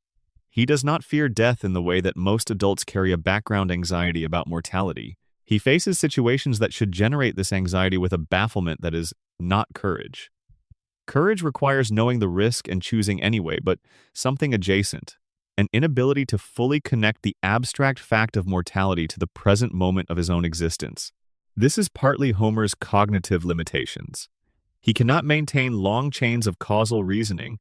He does not fear death in the way that most adults carry a background anxiety about mortality. He faces situations that should generate this anxiety with a bafflement that is not courage. Courage requires knowing the risk and choosing anyway, but something adjacent, an inability to fully connect the abstract fact of mortality to the present moment of his own existence. This is partly Homer's cognitive limitations. He cannot maintain long chains of causal reasoning,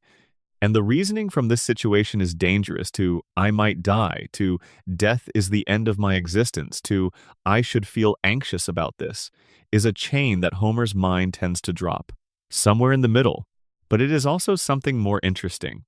and the reasoning from this situation is dangerous to I might die, to death is the end of my existence, to I should feel anxious about this, is a chain that Homer's mind tends to drop, somewhere in the middle, but it is also something more interesting.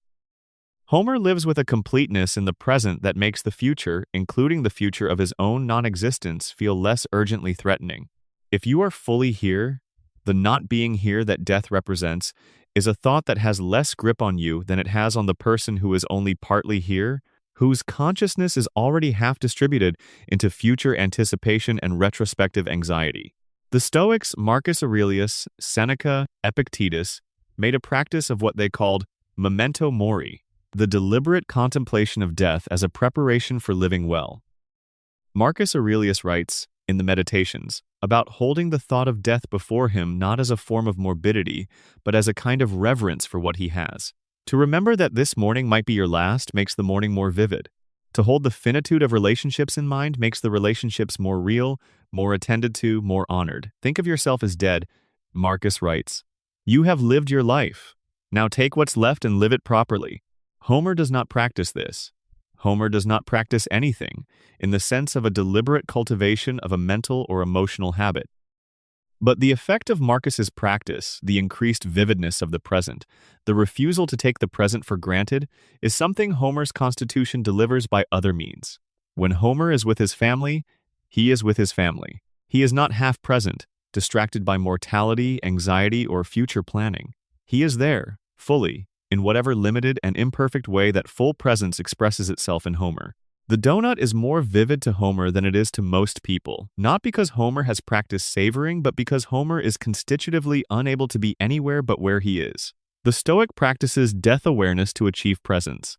Homer lives with a completeness in the present that makes the future, including the future of his own non-existence, feel less urgently threatening. If you are fully here, the not being here that death represents is a thought that has less grip on you than it has on the person who is only partly here, whose consciousness is already half distributed into future anticipation and retrospective anxiety. The Stoics Marcus Aurelius, Seneca, Epictetus made a practice of what they called memento mori, the deliberate contemplation of death as a preparation for living well. Marcus Aurelius writes, in the Meditations, about holding the thought of death before him not as a form of morbidity, but as a kind of reverence for what he has. To remember that this morning might be your last makes the morning more vivid. To hold the finitude of relationships in mind makes the relationships more real, more attended to, more honored. Think of yourself as dead, Marcus writes. You have lived your life. Now take what's left and live it properly. Homer does not practice this. Homer does not practice anything in the sense of a deliberate cultivation of a mental or emotional habit. But the effect of Marcus's practice, the increased vividness of the present, the refusal to take the present for granted, is something Homer's constitution delivers by other means. When Homer is with his family, he is with his family. He is not half present, distracted by mortality, anxiety, or future planning. He is there, fully, in whatever limited and imperfect way that full presence expresses itself in Homer. The donut is more vivid to Homer than it is to most people, not because Homer has practiced savoring, but because Homer is constitutively unable to be anywhere but where he is. The Stoic practices death awareness to achieve presence.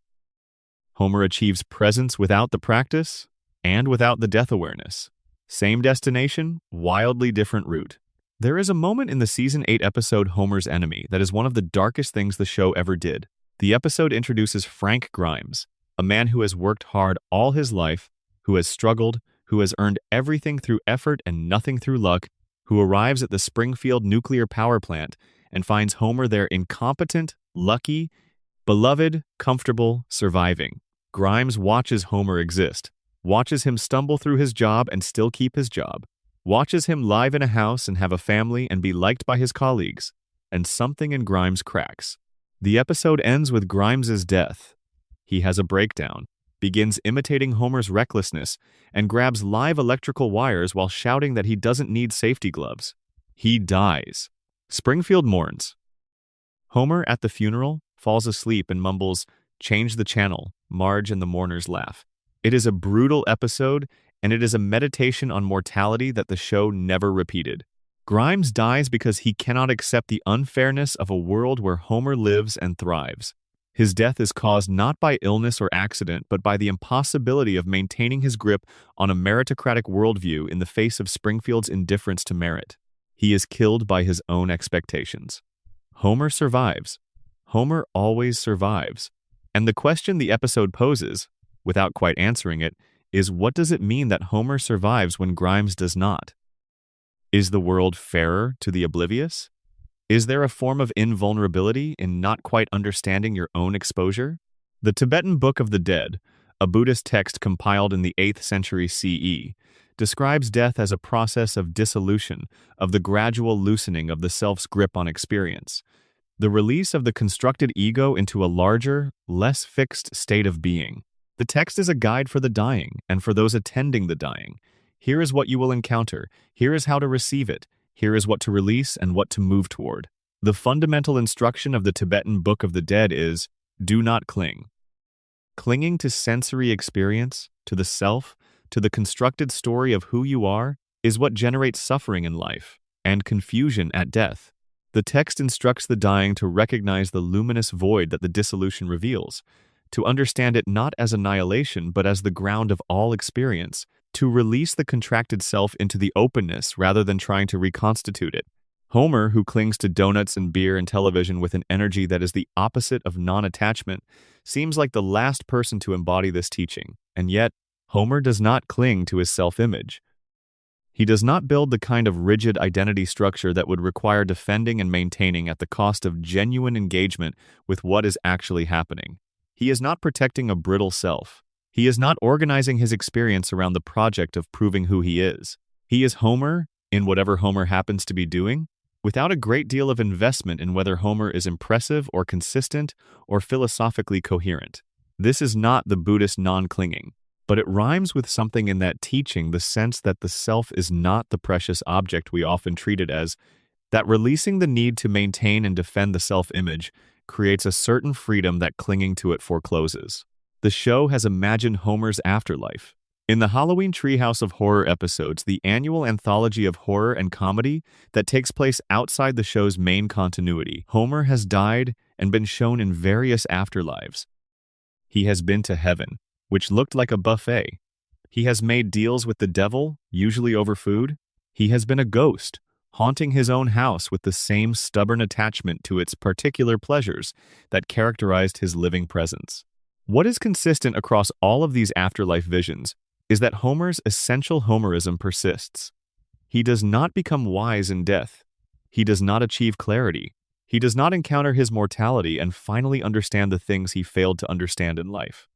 Homer achieves presence without the practice and without the death awareness. Same destination, wildly different route. There is a moment in the Season 8 episode Homer's Enemy that is one of the darkest things the show ever did. The episode introduces Frank Grimes, a man who has worked hard all his life, who has struggled, who has earned everything through effort and nothing through luck, who arrives at the Springfield nuclear power plant and finds Homer there incompetent, lucky, beloved, comfortable, surviving. Grimes watches Homer exist, watches him stumble through his job and still keep his job, watches him live in a house and have a family and be liked by his colleagues, and something in Grimes cracks. The episode ends with Grimes's death. He has a breakdown, begins imitating Homer's recklessness, and grabs live electrical wires while shouting that he doesn't need safety gloves. He dies. Springfield mourns. Homer, at the funeral, falls asleep and mumbles, "Change the channel." Marge and the mourners laugh. It is a brutal episode, and it is a meditation on mortality that the show never repeated. Grimes dies because he cannot accept the unfairness of a world where Homer lives and thrives. His death is caused not by illness or accident, but by the impossibility of maintaining his grip on a meritocratic worldview in the face of Springfield's indifference to merit. He is killed by his own expectations. Homer survives. Homer always survives. And the question the episode poses, without quite answering it, is what does it mean that Homer survives when Grimes does not? Is the world fairer to the oblivious? Is there a form of invulnerability in not quite understanding your own exposure? The Tibetan Book of the Dead, a Buddhist text compiled in the 8th century CE, describes death as a process of dissolution, of the gradual loosening of the self's grip on experience, the release of the constructed ego into a larger, less fixed state of being. The text is a guide for the dying and for those attending the dying. Here is what you will encounter. Here is how to receive it. Here is what to release and what to move toward. The fundamental instruction of the Tibetan Book of the Dead is, do not cling. Clinging to sensory experience, to the self, to the constructed story of who you are, is what generates suffering in life and confusion at death. The text instructs the dying to recognize the luminous void that the dissolution reveals, to understand it not as annihilation but as the ground of all experience, to release the contracted self into the openness rather than trying to reconstitute it. Homer, who clings to donuts and beer and television with an energy that is the opposite of non-attachment, seems like the last person to embody this teaching, and yet Homer does not cling to his self-image. He does not build the kind of rigid identity structure that would require defending and maintaining at the cost of genuine engagement with what is actually happening. He is not protecting a brittle self. He is not organizing his experience around the project of proving who he is. He is Homer, in whatever Homer happens to be doing, without a great deal of investment in whether Homer is impressive or consistent or philosophically coherent. This is not the Buddhist non-clinging, but it rhymes with something in that teaching, the sense that the self is not the precious object we often treat it as, that releasing the need to maintain and defend the self-image creates a certain freedom that clinging to it forecloses. The show has imagined Homer's afterlife. In the Halloween Treehouse of Horror episodes, the annual anthology of horror and comedy that takes place outside the show's main continuity, Homer has died and been shown in various afterlives. He has been to heaven, which looked like a buffet. He has made deals with the devil, usually over food. He has been a ghost, haunting his own house with the same stubborn attachment to its particular pleasures that characterized his living presence. What is consistent across all of these afterlife visions is that Homer's essential Homerism persists. He does not become wise in death. He does not achieve clarity. He does not encounter his mortality and finally understand the things he failed to understand in life.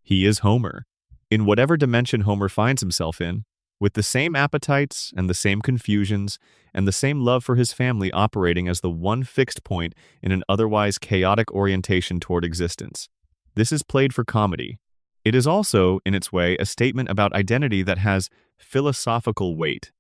He is Homer, in whatever dimension Homer finds himself in, with the same appetites and the same confusions and the same love for his family operating as the one fixed point in an otherwise chaotic orientation toward existence. This is played for comedy. It is also, in its way, a statement about identity that has philosophical weight.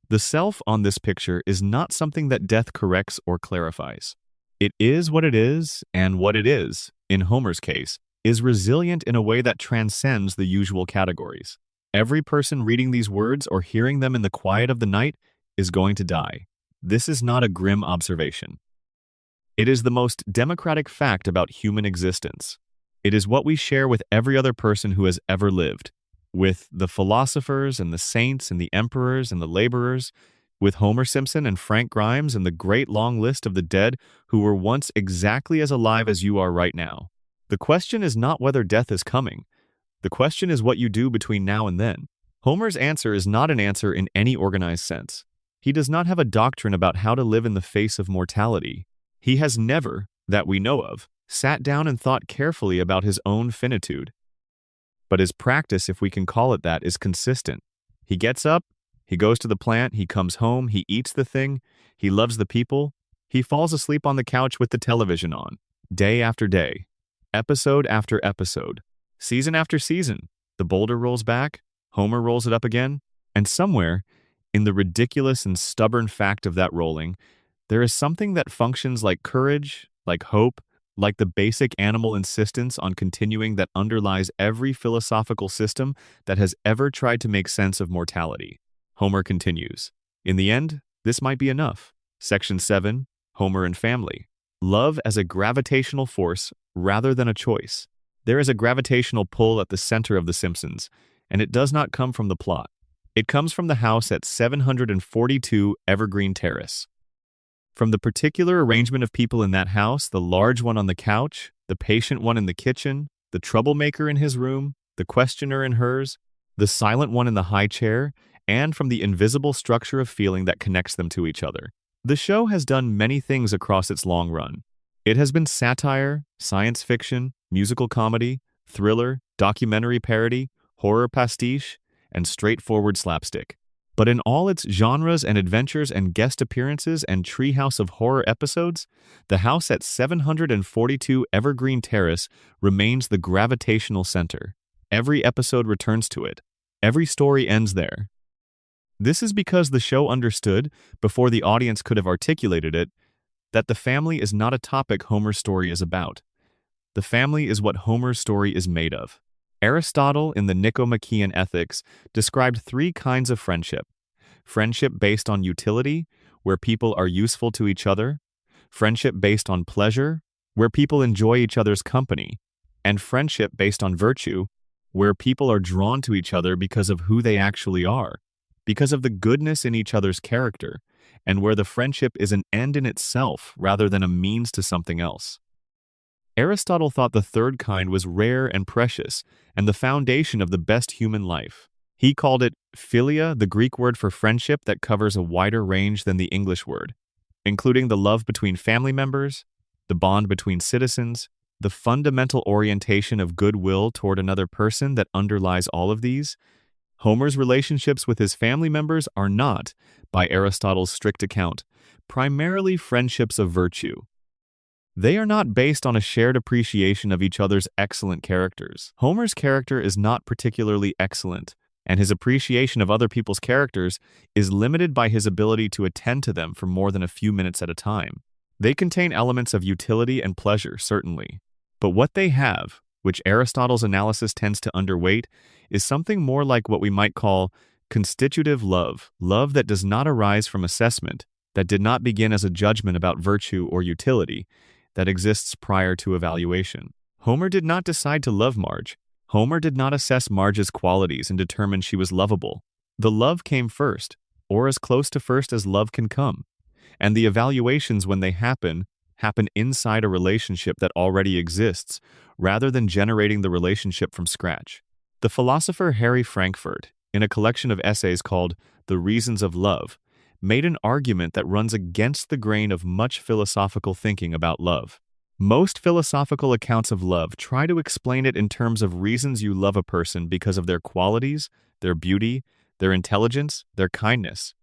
The self on this picture is not something that death corrects or clarifies. It is what it is, and what it is, in Homer's case, is resilient in a way that transcends the usual categories. Every person reading these words or hearing them in the quiet of the night is going to die. This is not a grim observation. It is the most democratic fact about human existence. It is what we share with every other person who has ever lived, with the philosophers and the saints and the emperors and the laborers, with Homer Simpson and Frank Grimes and the great long list of the dead who were once exactly as alive as you are right now. The question is not whether death is coming. The question is what you do between now and then. Homer's answer is not an answer in any organized sense. He does not have a doctrine about how to live in the face of mortality. He has never, that we know of, sat down and thought carefully about his own finitude. But his practice, if we can call it that, is consistent. He gets up, he goes to the plant, he comes home, he eats the thing, he loves the people, he falls asleep on the couch with the television on, day after day, episode after episode, season after season. The boulder rolls back, Homer rolls it up again, and somewhere, in the ridiculous and stubborn fact of that rolling, there is something that functions like courage, like hope, like the basic animal insistence on continuing that underlies every philosophical system that has ever tried to make sense of mortality. Homer continues. In the end, This might be enough. Section 7, Homer and Family. Love as a gravitational force rather than a choice. There is a gravitational pull at the center of The Simpsons, and it does not come from the plot. It comes from the house at 742 Evergreen Terrace. From the particular arrangement of people in that house, the large one on the couch, the patient one in the kitchen, the troublemaker in his room, the questioner in hers, the silent one in the high chair, and from the invisible structure of feeling that connects them to each other. The show has done many things across its long run. It has been satire, science fiction, musical comedy, thriller, documentary parody, horror pastiche, and straightforward slapstick. But in all its genres and adventures and guest appearances and treehouse of horror episodes, the house at 742 Evergreen Terrace remains the gravitational center. Every episode returns to it. Every story ends there. This is because the show understood, before the audience could have articulated it, that the family is not a topic Homer's story is about. The family is what Homer's story is made of. Aristotle, in the Nicomachean Ethics, described 3 kinds of friendship. Friendship based on utility, where people are useful to each other. Friendship based on pleasure, where people enjoy each other's company. And friendship based on virtue, where people are drawn to each other because of who they actually are, because of the goodness in each other's character, and where the friendship is an end in itself rather than a means to something else. Aristotle thought the third kind was rare and precious, and the foundation of the best human life. He called it philia, the Greek word for friendship that covers a wider range than the English word, including the love between family members, the bond between citizens, the fundamental orientation of goodwill toward another person that underlies all of these. Homer's relationships with his family members are not, by Aristotle's strict account, primarily friendships of virtue. They are not based on a shared appreciation of each other's excellent characters. Homer's character is not particularly excellent, and his appreciation of other people's characters is limited by his ability to attend to them for more than a few minutes at a time. They contain elements of utility and pleasure, certainly. But what they have, which Aristotle's analysis tends to underweight, is something more like what we might call constitutive love, love that does not arise from assessment, that did not begin as a judgment about virtue or utility, that exists prior to evaluation. Homer did not decide to love Marge. Homer did not assess Marge's qualities and determine she was lovable. The love came first, or as close to first as love can come. And the evaluations, when they happen inside a relationship that already exists, rather than generating the relationship from scratch. The philosopher Harry Frankfurt, in a collection of essays called The Reasons of Love, made an argument that runs against the grain of much philosophical thinking about love. Most philosophical accounts of love try to explain it in terms of reasons you love a person because of their qualities, their beauty, their intelligence, their kindness.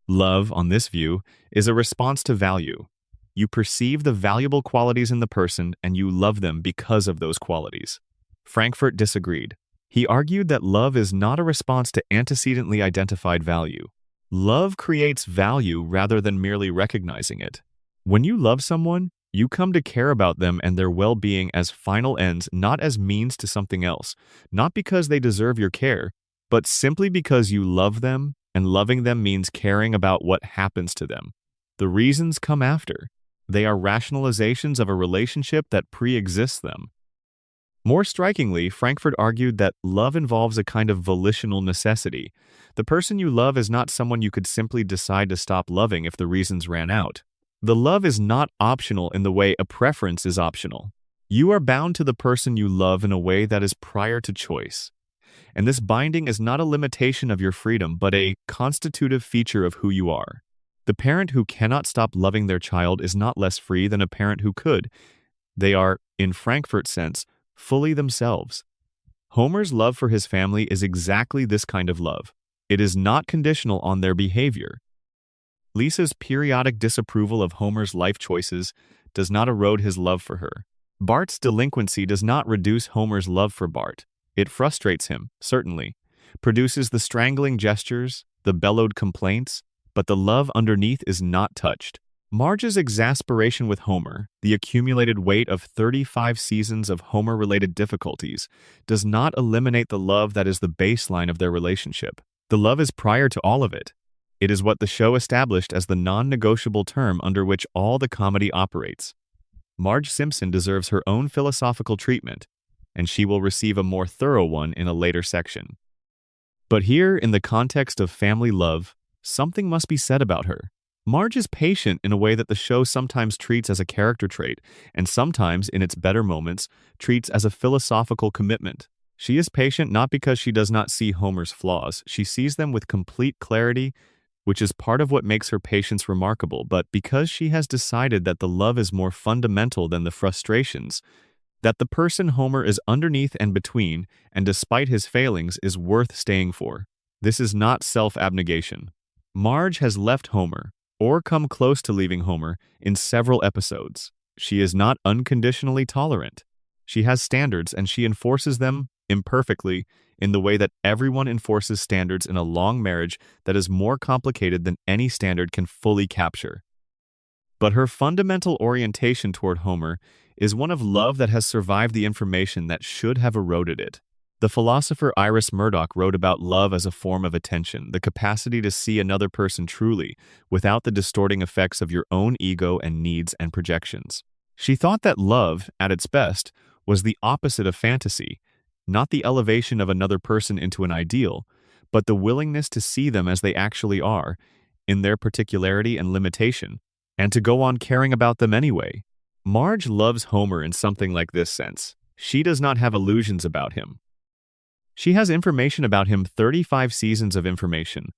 Love, on this view, is a response to value. You perceive the valuable qualities in the person and you love them because of those qualities. Frankfurt disagreed. He argued that love is not a response to antecedently identified value. Love creates value rather than merely recognizing it. When you love someone, you come to care about them and their well-being as final ends, not as means to something else, not because they deserve your care, but simply because you love them, and loving them means caring about what happens to them. The reasons come after. They are rationalizations of a relationship that pre-exists them. More strikingly, Frankfurt argued that love involves a kind of volitional necessity. The person you love is not someone you could simply decide to stop loving if the reasons ran out. The love is not optional in the way a preference is optional. You are bound to the person you love in a way that is prior to choice. And this binding is not a limitation of your freedom, but a constitutive feature of who you are. The parent who cannot stop loving their child is not less free than a parent who could. They are, in Frankfurt's sense, fully themselves. Homer's love for his family is exactly this kind of love. It is not conditional on their behavior. Lisa's periodic disapproval of Homer's life choices does not erode his love for her. Bart's delinquency does not reduce Homer's love for Bart. It frustrates him, certainly, produces the strangling gestures, the bellowed complaints, but the love underneath is not touched. Marge's exasperation with Homer, the accumulated weight of 35 seasons of Homer-related difficulties, does not eliminate the love that is the baseline of their relationship. The love is prior to all of it. It is what the show established as the non-negotiable term under which all the comedy operates. Marge Simpson deserves her own philosophical treatment, and she will receive a more thorough one in a later section. But here, in the context of family love, something must be said about her. Marge is patient in a way that the show sometimes treats as a character trait, and sometimes, in its better moments, treats as a philosophical commitment. She is patient not because she does not see Homer's flaws. She sees them with complete clarity, which is part of what makes her patience remarkable, but because she has decided that the love is more fundamental than the frustrations, that the person Homer is underneath and between, and despite his failings, is worth staying for. This is not self-abnegation. Marge has left Homer, or come close to leaving Homer, in several episodes. She is not unconditionally tolerant. She has standards, and she enforces them, imperfectly, in the way that everyone enforces standards in a long marriage that is more complicated than any standard can fully capture. But her fundamental orientation toward Homer is one of love that has survived the information that should have eroded it. The philosopher Iris Murdoch wrote about love as a form of attention, the capacity to see another person truly, without the distorting effects of your own ego and needs and projections. She thought that love, at its best, was the opposite of fantasy, not the elevation of another person into an ideal, but the willingness to see them as they actually are, in their particularity and limitation, and to go on caring about them anyway. Marge loves Homer in something like this sense. She does not have illusions about him. She has information about him, 35 seasons of information,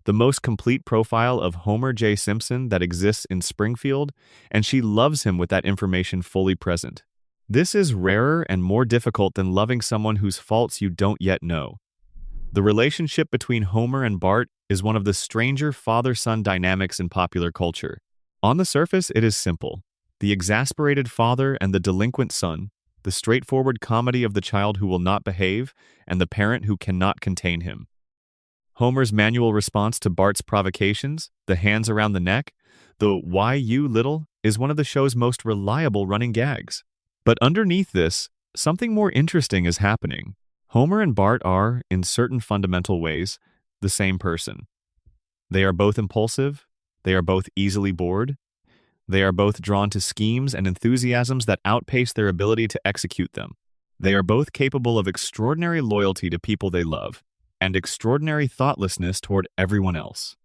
the most complete profile of Homer J. Simpson that exists in Springfield, and she loves him with that information fully present. This is rarer and more difficult than loving someone whose faults you don't yet know. The relationship between Homer and Bart is one of the stranger father-son dynamics in popular culture. On the surface, it is simple. The exasperated father and the delinquent son, the straightforward comedy of the child who will not behave, and the parent who cannot contain him. Homer's manual response to Bart's provocations, the hands around the neck, the "why you little," is one of the show's most reliable running gags. But underneath this, something more interesting is happening. Homer and Bart are, in certain fundamental ways, the same person. They are both impulsive, they are both easily bored, they are both drawn to schemes and enthusiasms that outpace their ability to execute them. They are both capable of extraordinary loyalty to people they love, and extraordinary thoughtlessness toward everyone else.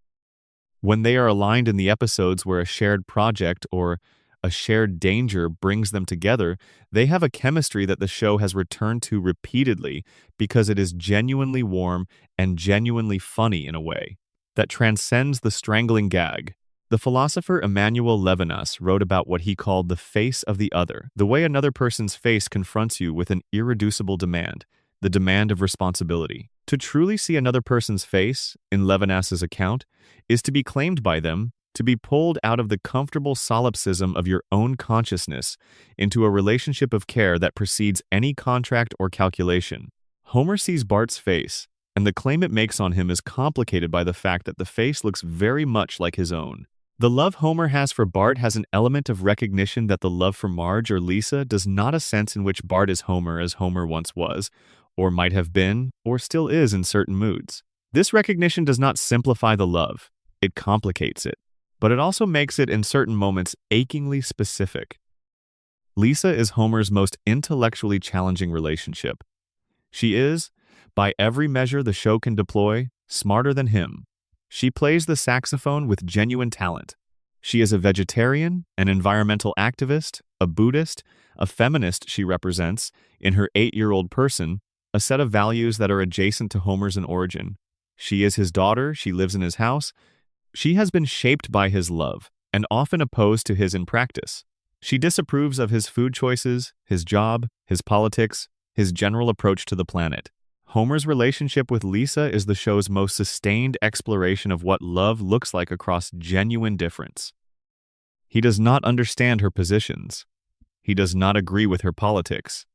When they are aligned in the episodes where a shared project or a shared danger brings them together, they have a chemistry that the show has returned to repeatedly because it is genuinely warm and genuinely funny in a way that transcends the strangling gag. The philosopher Emmanuel Levinas wrote about what he called the face of the other, the way another person's face confronts you with an irreducible demand, the demand of responsibility. To truly see another person's face, in Levinas's account, is to be claimed by them, to be pulled out of the comfortable solipsism of your own consciousness into a relationship of care that precedes any contract or calculation. Homer sees Bart's face, and the claim it makes on him is complicated by the fact that the face looks very much like his own. The love Homer has for Bart has an element of recognition that the love for Marge or Lisa does not a sense in which Bart is Homer as Homer once was, or might have been, or still is in certain moods. This recognition does not simplify the love, it complicates it, but it also makes it in certain moments achingly specific. Lisa is Homer's most intellectually challenging relationship. She is, by every measure the show can deploy, smarter than him. She plays the saxophone with genuine talent. She is a vegetarian, an environmental activist, a Buddhist, a feminist she represents, in her 8-year-old person, a set of values that are adjacent to Homer's in origin. She is his daughter, she lives in his house. She has been shaped by his love, and often opposed to his in practice. She disapproves of his food choices, his job, his politics, his general approach to the planet. Homer's relationship with Lisa is the show's most sustained exploration of what love looks like across genuine difference. He does not understand her positions. He does not agree with her politics.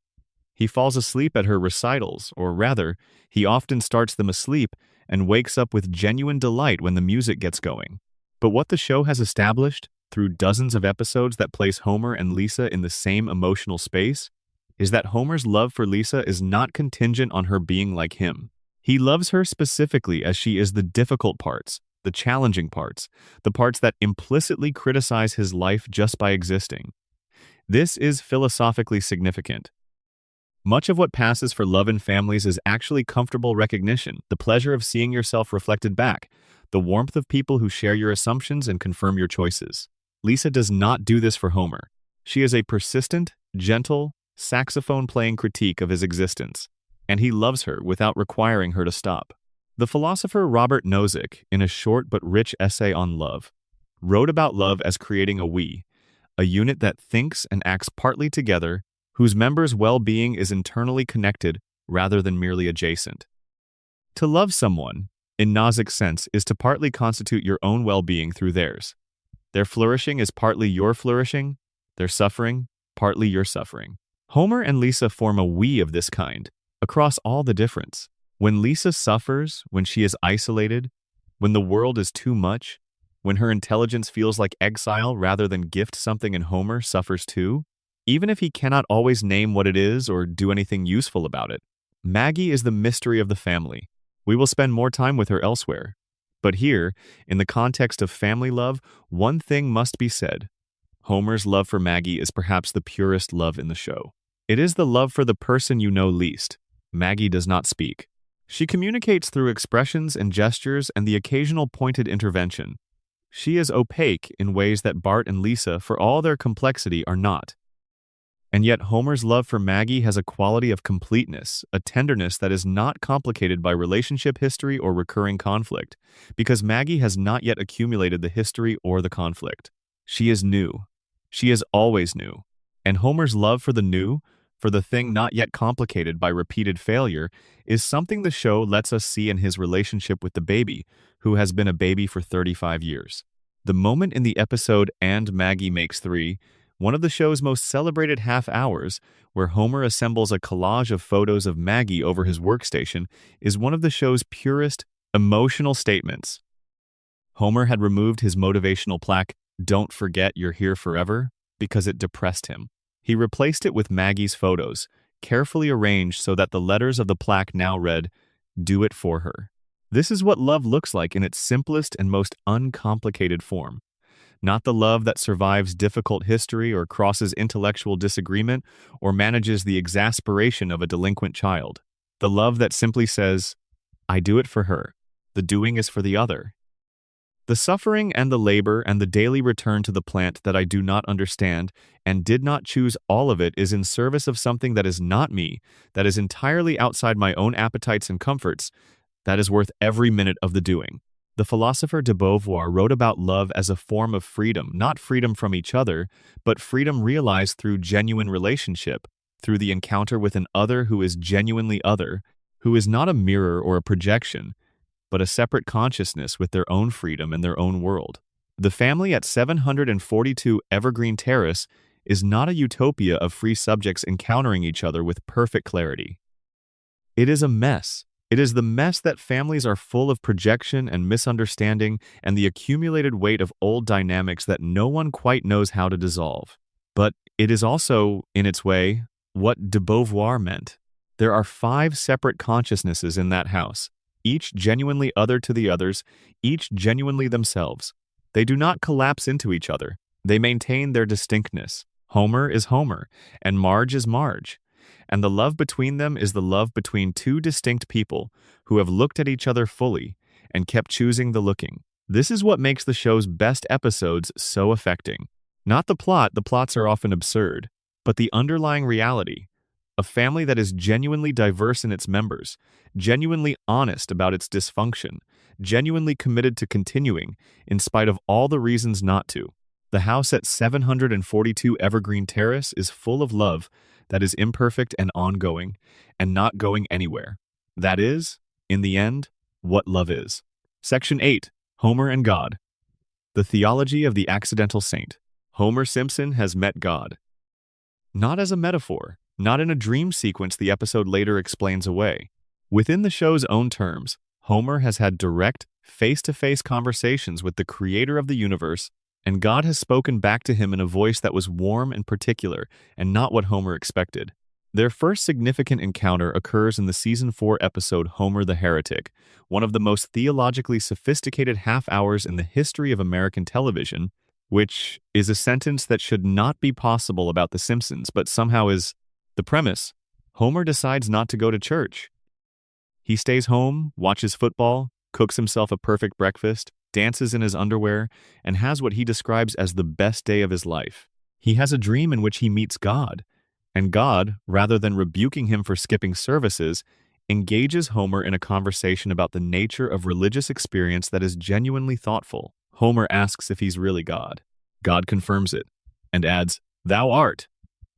He falls asleep at her recitals, or rather, he often starts them asleep and wakes up with genuine delight when the music gets going. But what the show has established, through dozens of episodes that place Homer and Lisa in the same emotional space, is that Homer's love for Lisa is not contingent on her being like him. He loves her specifically as she is the difficult parts, the challenging parts, the parts that implicitly criticize his life just by existing. This is philosophically significant. Much of what passes for love in families is actually comfortable recognition, the pleasure of seeing yourself reflected back, the warmth of people who share your assumptions and confirm your choices. Lisa does not do this for Homer. She is a persistent, gentle, saxophone-playing critique of his existence, and he loves her without requiring her to stop. The philosopher Robert Nozick, in a short but rich essay on love, wrote about love as creating a we, a unit that thinks and acts partly together, whose members' well-being is internally connected rather than merely adjacent. To love someone, in Nozick's sense, is to partly constitute your own well-being through theirs. Their flourishing is partly your flourishing, their suffering, partly your suffering. Homer and Lisa form a we of this kind, across all the difference. When Lisa suffers, when she is isolated, when the world is too much, when her intelligence feels like exile rather than gift, something in Homer suffers too, even if he cannot always name what it is or do anything useful about it. Maggie is the mystery of the family. We will spend more time with her elsewhere. But here, in the context of family love, one thing must be said. Homer's love for Maggie is perhaps the purest love in the show. It is the love for the person you know least. Maggie does not speak. She communicates through expressions and gestures and the occasional pointed intervention. She is opaque in ways that Bart and Lisa, for all their complexity, are not. And yet Homer's love for Maggie has a quality of completeness, a tenderness that is not complicated by relationship history or recurring conflict, because Maggie has not yet accumulated the history or the conflict. She is new. She is always new. And Homer's love for the new, for the thing not yet complicated by repeated failure, is something the show lets us see in his relationship with the baby, who has been a baby for 35 years. The moment in the episode And Maggie Makes Three, one of the show's most celebrated half hours, where Homer assembles a collage of photos of Maggie over his workstation, is one of the show's purest, emotional statements. Homer had removed his motivational plaque, "Don't forget you're here forever," because it depressed him. He replaced it with Maggie's photos, carefully arranged so that the letters of the plaque now read, "Do it for her." This is what love looks like in its simplest and most uncomplicated form. Not the love that survives difficult history or crosses intellectual disagreement or manages the exasperation of a delinquent child. The love that simply says, "I do it for her. The doing is for the other." The suffering and the labor and the daily return to the plant that I do not understand and did not choose, all of it is in service of something that is not me, that is entirely outside my own appetites and comforts, that is worth every minute of the doing. The philosopher de Beauvoir wrote about love as a form of freedom, not freedom from each other, but freedom realized through genuine relationship, through the encounter with an other who is genuinely other, who is not a mirror or a projection, but a separate consciousness with their own freedom and their own world. The family at 742 Evergreen Terrace is not a utopia of free subjects encountering each other with perfect clarity. It is a mess. It is the mess that families are full of projection and misunderstanding and the accumulated weight of old dynamics that no one quite knows how to dissolve. But it is also, in its way, what de Beauvoir meant. There are 5 separate consciousnesses in that house, each genuinely other to the others, each genuinely themselves. They do not collapse into each other. They maintain their distinctness. Homer is Homer, and Marge is Marge. And the love between them is the love between two distinct people who have looked at each other fully and kept choosing the looking. This is what makes the show's best episodes so affecting. Not the plots are often absurd, but the underlying reality. A family that is genuinely diverse in its members, genuinely honest about its dysfunction, genuinely committed to continuing, in spite of all the reasons not to. The house at 742 Evergreen Terrace is full of love that is imperfect and ongoing, and not going anywhere. That is, in the end, what love is. Section 8. Homer and God. The Theology of the Accidental Saint. Homer Simpson has met God. Not as a metaphor, not in a dream sequence the episode later explains away. Within the show's own terms, Homer has had direct, face-to-face conversations with the creator of the universe, and God has spoken back to him in a voice that was warm and particular, and not what Homer expected. Their first significant encounter occurs in the season 4 episode Homer the Heretic, one of the most theologically sophisticated half hours in the history of American television, which is a sentence that should not be possible about The Simpsons, but somehow is. The premise: Homer decides not to go to church. He stays home, watches football, cooks himself a perfect breakfast, dances in his underwear, and has what he describes as the best day of his life. He has a dream in which he meets God, and God, rather than rebuking him for skipping services, engages Homer in a conversation about the nature of religious experience that is genuinely thoughtful. Homer asks if he's really God. God confirms it, and adds, "Thou art,"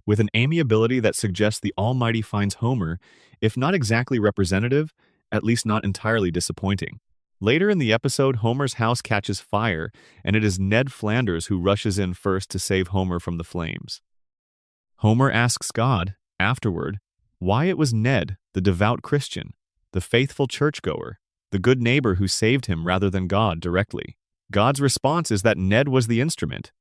with an amiability that suggests the Almighty finds Homer, if not exactly representative, at least not entirely disappointing. Later in the episode, Homer's house catches fire, and it is Ned Flanders who rushes in first to save Homer from the flames. Homer asks God, afterward, why it was Ned, the devout Christian, the faithful churchgoer, the good neighbor who saved him rather than God directly. God's response is that Ned was the instrument.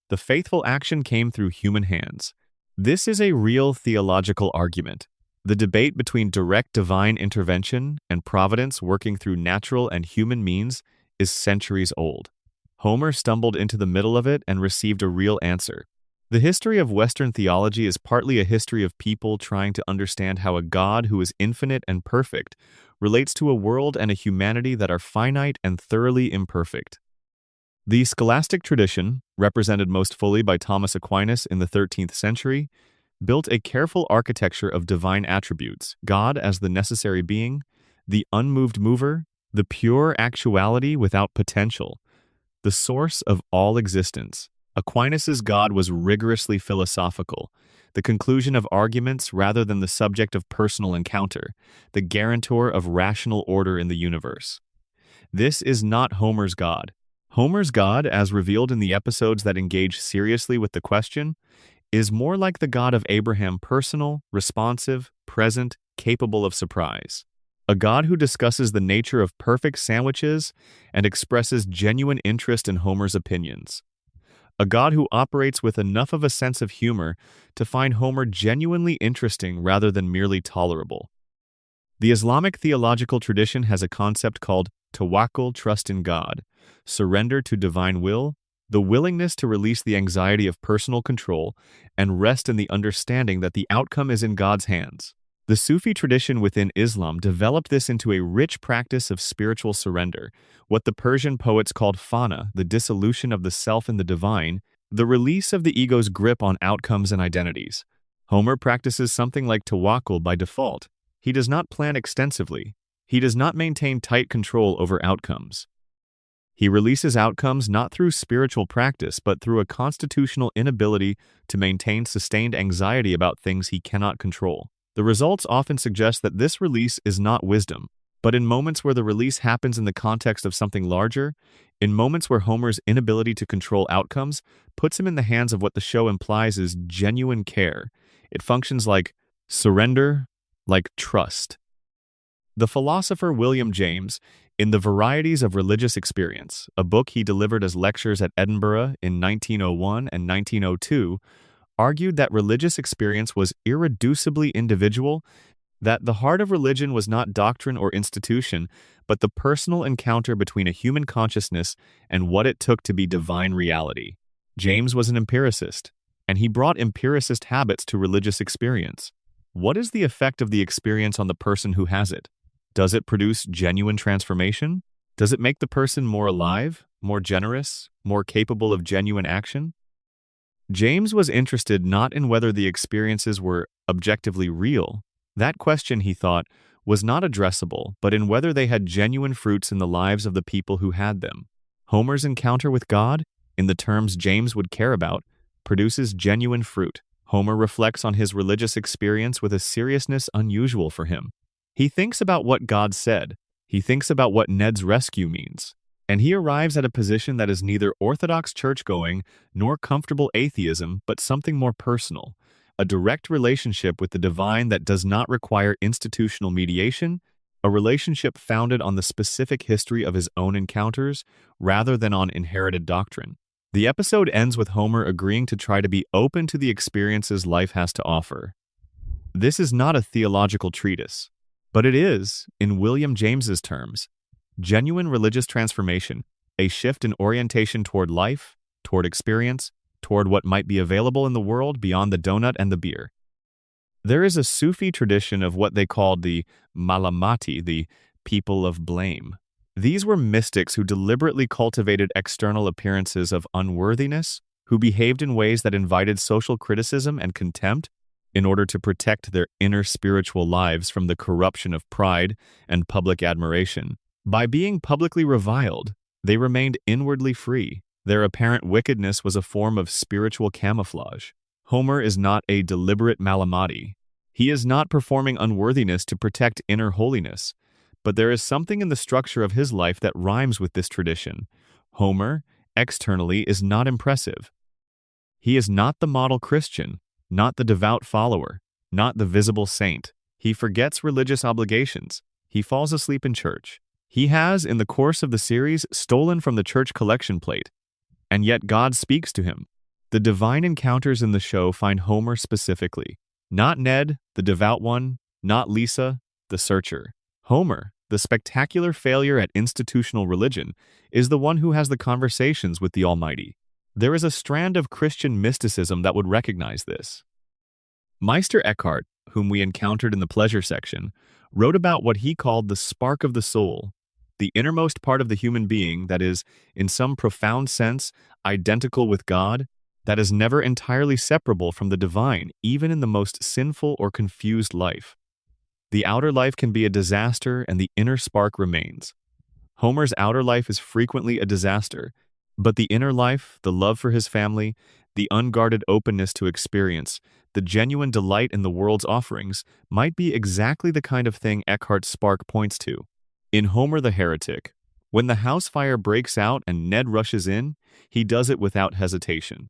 The faithful action came through human hands. This is a real theological argument. The debate between direct divine intervention and providence working through natural and human means is centuries old. Homer stumbled into the middle of it and received a real answer. The history of Western theology is partly a history of people trying to understand how a God who is infinite and perfect relates to a world and a humanity that are finite and thoroughly imperfect. The scholastic tradition, represented most fully by Thomas Aquinas in the 13th century, built a careful architecture of divine attributes: God as the necessary being, the unmoved mover, the pure actuality without potential, the source of all existence. Aquinas's God was rigorously philosophical, the conclusion of arguments rather than the subject of personal encounter, the guarantor of rational order in the universe. This is not Homer's God. Homer's God, as revealed in the episodes that engage seriously with the question, is more like the God of Abraham: personal, responsive, present, capable of surprise. A God who discusses the nature of perfect sandwiches and expresses genuine interest in Homer's opinions. A God who operates with enough of a sense of humor to find Homer genuinely interesting rather than merely tolerable. The Islamic theological tradition has a concept called tawakkul, trust in God, surrender to divine will, the willingness to release the anxiety of personal control, and rest in the understanding that the outcome is in God's hands. The Sufi tradition within Islam developed this into a rich practice of spiritual surrender, what the Persian poets called fana, the dissolution of the self in the divine, the release of the ego's grip on outcomes and identities. Homer practices something like tawakkul by default. He does not plan extensively. He does not maintain tight control over outcomes. He releases outcomes not through spiritual practice, but through a constitutional inability to maintain sustained anxiety about things he cannot control. The results often suggest that this release is not wisdom, but in moments where the release happens in the context of something larger, in moments where Homer's inability to control outcomes puts him in the hands of what the show implies is genuine care. It functions like surrender, like trust. The philosopher William James, in The Varieties of Religious Experience, a book he delivered as lectures at Edinburgh in 1901 and 1902, argued that religious experience was irreducibly individual, that the heart of religion was not doctrine or institution, but the personal encounter between a human consciousness and what it took to be divine reality. James was an empiricist, and he brought empiricist habits to religious experience. What is the effect of the experience on the person who has it? Does it produce genuine transformation? Does it make the person more alive, more generous, more capable of genuine action? James was interested not in whether the experiences were objectively real. That question, he thought, was not addressable, but in whether they had genuine fruits in the lives of the people who had them. Homer's encounter with God, in the terms James would care about, produces genuine fruit. Homer reflects on his religious experience with a seriousness unusual for him. He thinks about what God said. He thinks about what Ned's rescue means. And he arrives at a position that is neither orthodox church-going nor comfortable atheism, but something more personal, a direct relationship with the divine that does not require institutional mediation, a relationship founded on the specific history of his own encounters rather than on inherited doctrine. The episode ends with Homer agreeing to try to be open to the experiences life has to offer. This is not a theological treatise, but it is, in William James's terms, genuine religious transformation, a shift in orientation toward life, toward experience, toward what might be available in the world beyond the donut and the beer. There is a Sufi tradition of what they called the Malamati, the people of blame. These were mystics who deliberately cultivated external appearances of unworthiness, who behaved in ways that invited social criticism and contempt in order to protect their inner spiritual lives from the corruption of pride and public admiration. By being publicly reviled, they remained inwardly free. Their apparent wickedness was a form of spiritual camouflage. Homer is not a deliberate Malamati. He is not performing unworthiness to protect inner holiness, but there is something in the structure of his life that rhymes with this tradition. Homer, externally, is not impressive. He is not the model Christian, not the devout follower, not the visible saint. He forgets religious obligations. He falls asleep in church. He has, in the course of the series, stolen from the church collection plate, and yet God speaks to him. The divine encounters in the show find Homer specifically. Not Ned, the devout one, not Lisa, the searcher. Homer, the spectacular failure at institutional religion, is the one who has the conversations with the Almighty. There is a strand of Christian mysticism that would recognize this. Meister Eckhart, whom we encountered in the pleasure section, wrote about what he called the spark of the soul, the innermost part of the human being that is, in some profound sense, identical with God, that is never entirely separable from the divine, even in the most sinful or confused life. The outer life can be a disaster and the inner spark remains. Homer's outer life is frequently a disaster, but the inner life, the love for his family, the unguarded openness to experience, the genuine delight in the world's offerings, might be exactly the kind of thing Eckhart's spark points to. In Homer the Heretic, when the house fire breaks out and Ned rushes in, he does it without hesitation.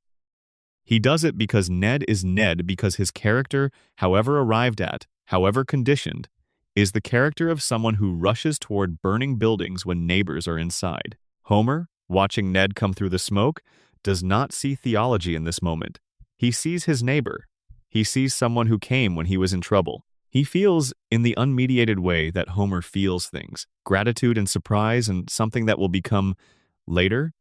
He does it because Ned is Ned, because his character, however arrived at, however conditioned, is the character of someone who rushes toward burning buildings when neighbors are inside. Homer, watching Ned come through the smoke, does not see theology in this moment. He sees his neighbor. He sees someone who came when he was in trouble. He feels, in the unmediated way that Homer feels things, gratitude and surprise, and something that will become, later,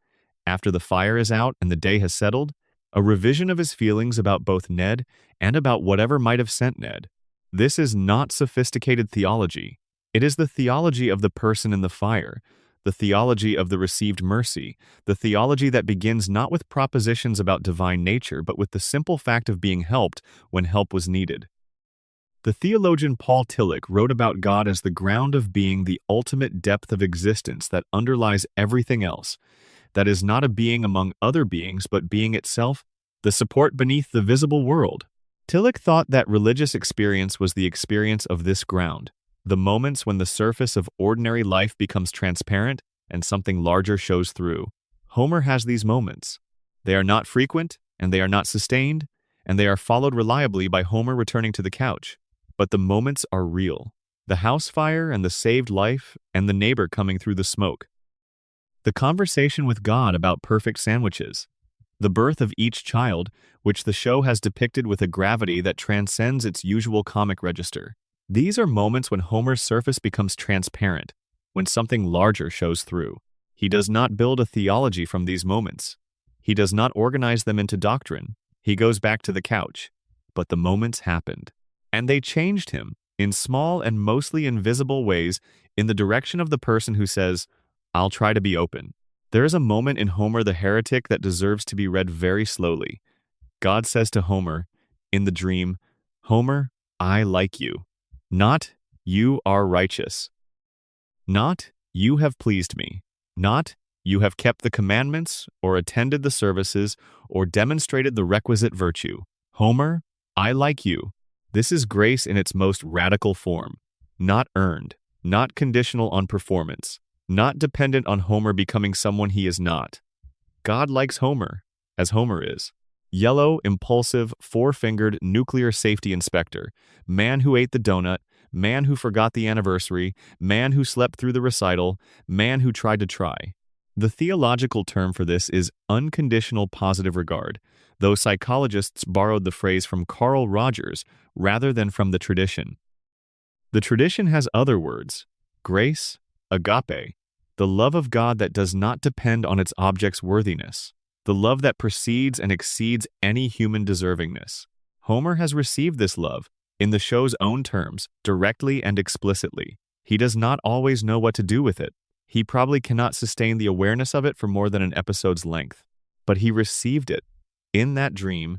after the fire is out and the day has settled, a revision of his feelings about both Ned and about whatever might have sent Ned. This is not sophisticated theology. It is the theology of the person in the fire, the theology of the received mercy, the theology that begins not with propositions about divine nature, but with the simple fact of being helped when help was needed. The theologian Paul Tillich wrote about God as the ground of being, the ultimate depth of existence that underlies everything else, that is not a being among other beings, but being itself, the support beneath the visible world. Tillich thought that religious experience was the experience of this ground, the moments when the surface of ordinary life becomes transparent and something larger shows through. Homer has these moments. They are not frequent, and they are not sustained, and they are followed reliably by Homer returning to the couch. But the moments are real. The house fire and the saved life and the neighbor coming through the smoke. The conversation with God about perfect sandwiches. The birth of each child, which the show has depicted with a gravity that transcends its usual comic register. These are moments when Homer's surface becomes transparent, when something larger shows through. He does not build a theology from these moments. He does not organize them into doctrine. He goes back to the couch. But the moments happened. And they changed him, in small and mostly invisible ways, in the direction of the person who says, "I'll try to be open." There is a moment in Homer the Heretic that deserves to be read very slowly. God says to Homer, in the dream, "Homer, I like you." Not, "You are righteous." Not, "You have pleased me." Not, "You have kept the commandments, or attended the services, or demonstrated the requisite virtue." Homer, I like you. This is grace in its most radical form. Not earned, not conditional on performance, not dependent on Homer becoming someone he is not. God likes Homer, as Homer is. Yellow, impulsive, four-fingered nuclear safety inspector, man who ate the donut, man who forgot the anniversary, man who slept through the recital, man who tried to try. The theological term for this is unconditional positive regard, though psychologists borrowed the phrase from Carl Rogers rather than from the tradition. The tradition has other words: grace, agape, the love of God that does not depend on its object's worthiness, the love that precedes and exceeds any human deservingness. Homer has received this love, in the show's own terms, directly and explicitly. He does not always know what to do with it. He probably cannot sustain the awareness of it for more than an episode's length. But he received it, in that dream,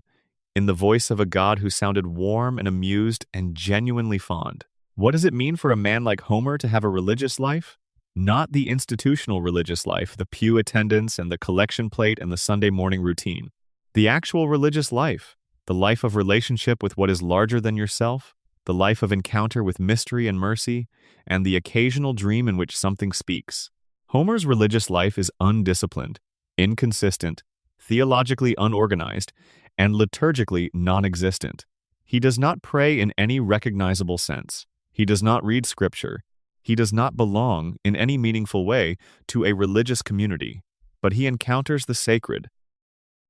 in the voice of a God who sounded warm and amused and genuinely fond. What does it mean for a man like Homer to have a religious life? Not the institutional religious life, the pew attendance and the collection plate and the Sunday morning routine. The actual religious life, the life of relationship with what is larger than yourself, the life of encounter with mystery and mercy, and the occasional dream in which something speaks. Homer's religious life is undisciplined, inconsistent, theologically unorganized, and liturgically non-existent. He does not pray in any recognizable sense. He does not read scripture. He does not belong, in any meaningful way, to a religious community, but he encounters the sacred.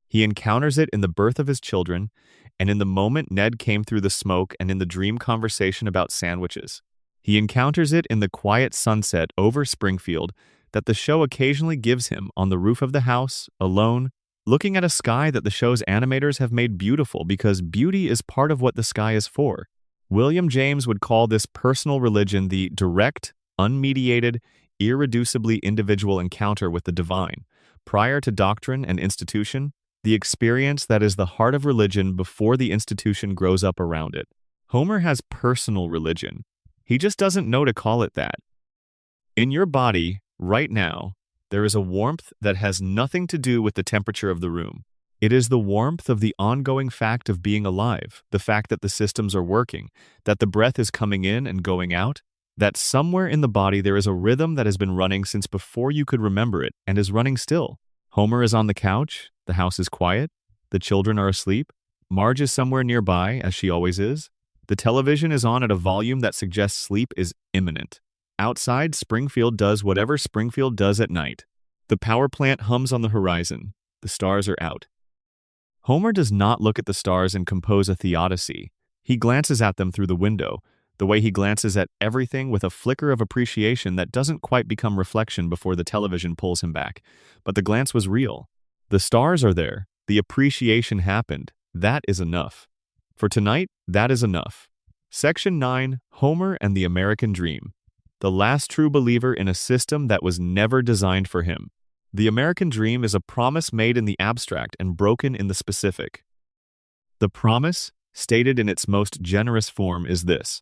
He encounters it in the birth of his children, and in the moment Ned came through the smoke and in the dream conversation about sandwiches. He encounters it in the quiet sunset over Springfield that the show occasionally gives him on the roof of the house, alone, looking at a sky that the show's animators have made beautiful because beauty is part of what the sky is for. William James would call this personal religion the direct, unmediated, irreducibly individual encounter with the divine, prior to doctrine and institution, the experience that is the heart of religion before the institution grows up around it. Homer has personal religion. He just doesn't know to call it that. In your body, right now, there is a warmth that has nothing to do with the temperature of the room. It is the warmth of the ongoing fact of being alive, the fact that the systems are working, that the breath is coming in and going out, that somewhere in the body there is a rhythm that has been running since before you could remember it and is running still. Homer is on the couch, the house is quiet, the children are asleep, Marge is somewhere nearby, as she always is. The television is on at a volume that suggests sleep is imminent. Outside, Springfield does whatever Springfield does at night. The power plant hums on the horizon. The stars are out. Homer does not look at the stars and compose a theodicy. He glances at them through the window, the way he glances at everything with a flicker of appreciation that doesn't quite become reflection before the television pulls him back. But the glance was real. The stars are there. The appreciation happened. That is enough. For tonight, that is enough. Section 9, Homer and the American Dream. The last true believer in a system that was never designed for him. The American dream is a promise made in the abstract and broken in the specific. The promise, stated in its most generous form, is this: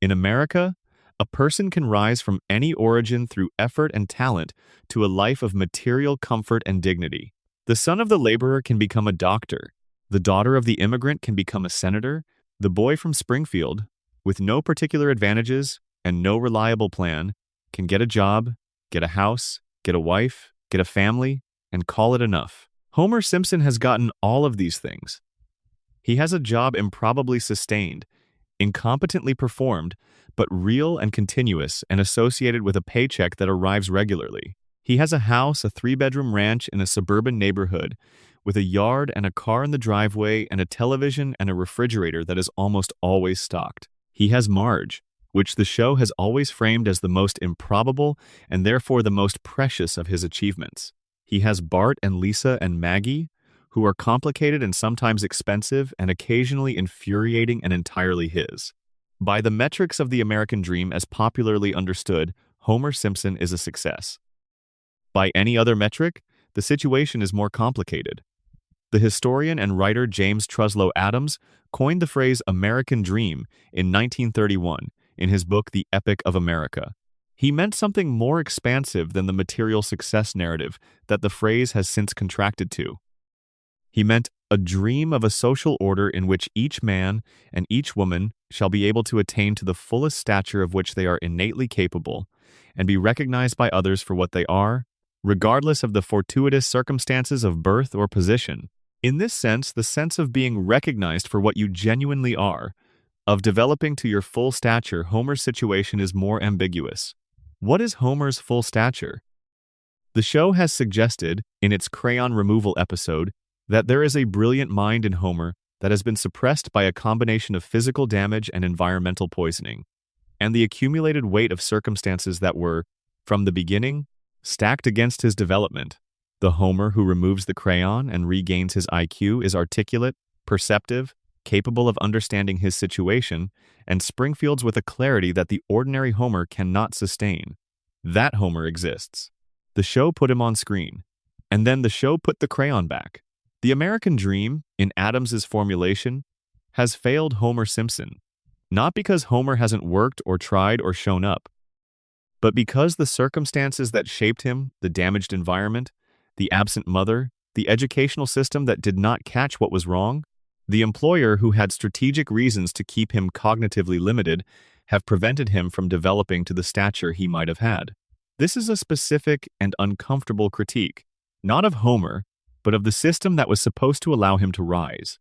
in America, a person can rise from any origin through effort and talent to a life of material comfort and dignity. The son of the laborer can become a doctor. The daughter of the immigrant can become a senator. The boy from Springfield, with no particular advantages and no reliable plan, can get a job, get a house, get a wife, get a family, and call it enough. Homer Simpson has gotten all of these things. He has a job improbably sustained, incompetently performed, but real and continuous and associated with a paycheck that arrives regularly. He has a house, a 3-bedroom ranch in a suburban neighborhood, with a yard and a car in the driveway and a television and a refrigerator that is almost always stocked. He has Marge, which the show has always framed as the most improbable and therefore the most precious of his achievements. He has Bart and Lisa and Maggie, who are complicated and sometimes expensive and occasionally infuriating and entirely his. By the metrics of the American dream as popularly understood, Homer Simpson is a success. By any other metric, the situation is more complicated. The historian and writer James Truslow Adams coined the phrase American Dream in 1931 in his book The Epic of America. He meant something more expansive than the material success narrative that the phrase has since contracted to. He meant a dream of a social order in which each man and each woman shall be able to attain to the fullest stature of which they are innately capable and be recognized by others for what they are, regardless of the fortuitous circumstances of birth or position. In this sense, the sense of being recognized for what you genuinely are, of developing to your full stature, Homer's situation is more ambiguous. What is Homer's full stature? The show has suggested, in its crayon removal episode, that there is a brilliant mind in Homer that has been suppressed by a combination of physical damage and environmental poisoning, and the accumulated weight of circumstances that were, from the beginning, stacked against his development. The Homer who removes the crayon and regains his IQ is articulate, perceptive, capable of understanding his situation, and Springfield's with a clarity that the ordinary Homer cannot sustain. That Homer exists. The show put him on screen, and then the show put the crayon back. The American dream, in Adams's formulation, has failed Homer Simpson, not because Homer hasn't worked or tried or shown up, but because the circumstances that shaped him, the damaged environment, the absent mother, the educational system that did not catch what was wrong, the employer who had strategic reasons to keep him cognitively limited, have prevented him from developing to the stature he might have had. This is a specific and uncomfortable critique, not of Homer, but of the system that was supposed to allow him to rise.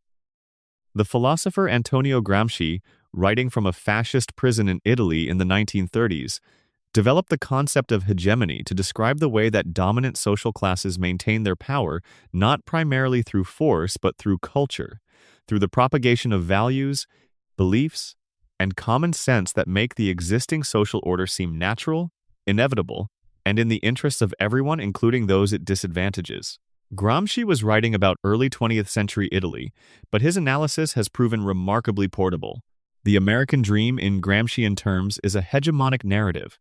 The philosopher Antonio Gramsci, writing from a fascist prison in Italy in the 1930s, developed the concept of hegemony to describe the way that dominant social classes maintain their power not primarily through force but through culture, through the propagation of values, beliefs, and common sense that make the existing social order seem natural, inevitable, and in the interests of everyone, including those it disadvantages. Gramsci was writing about early 20th century Italy, but his analysis has proven remarkably portable. The American dream, in Gramscian terms, is a hegemonic narrative.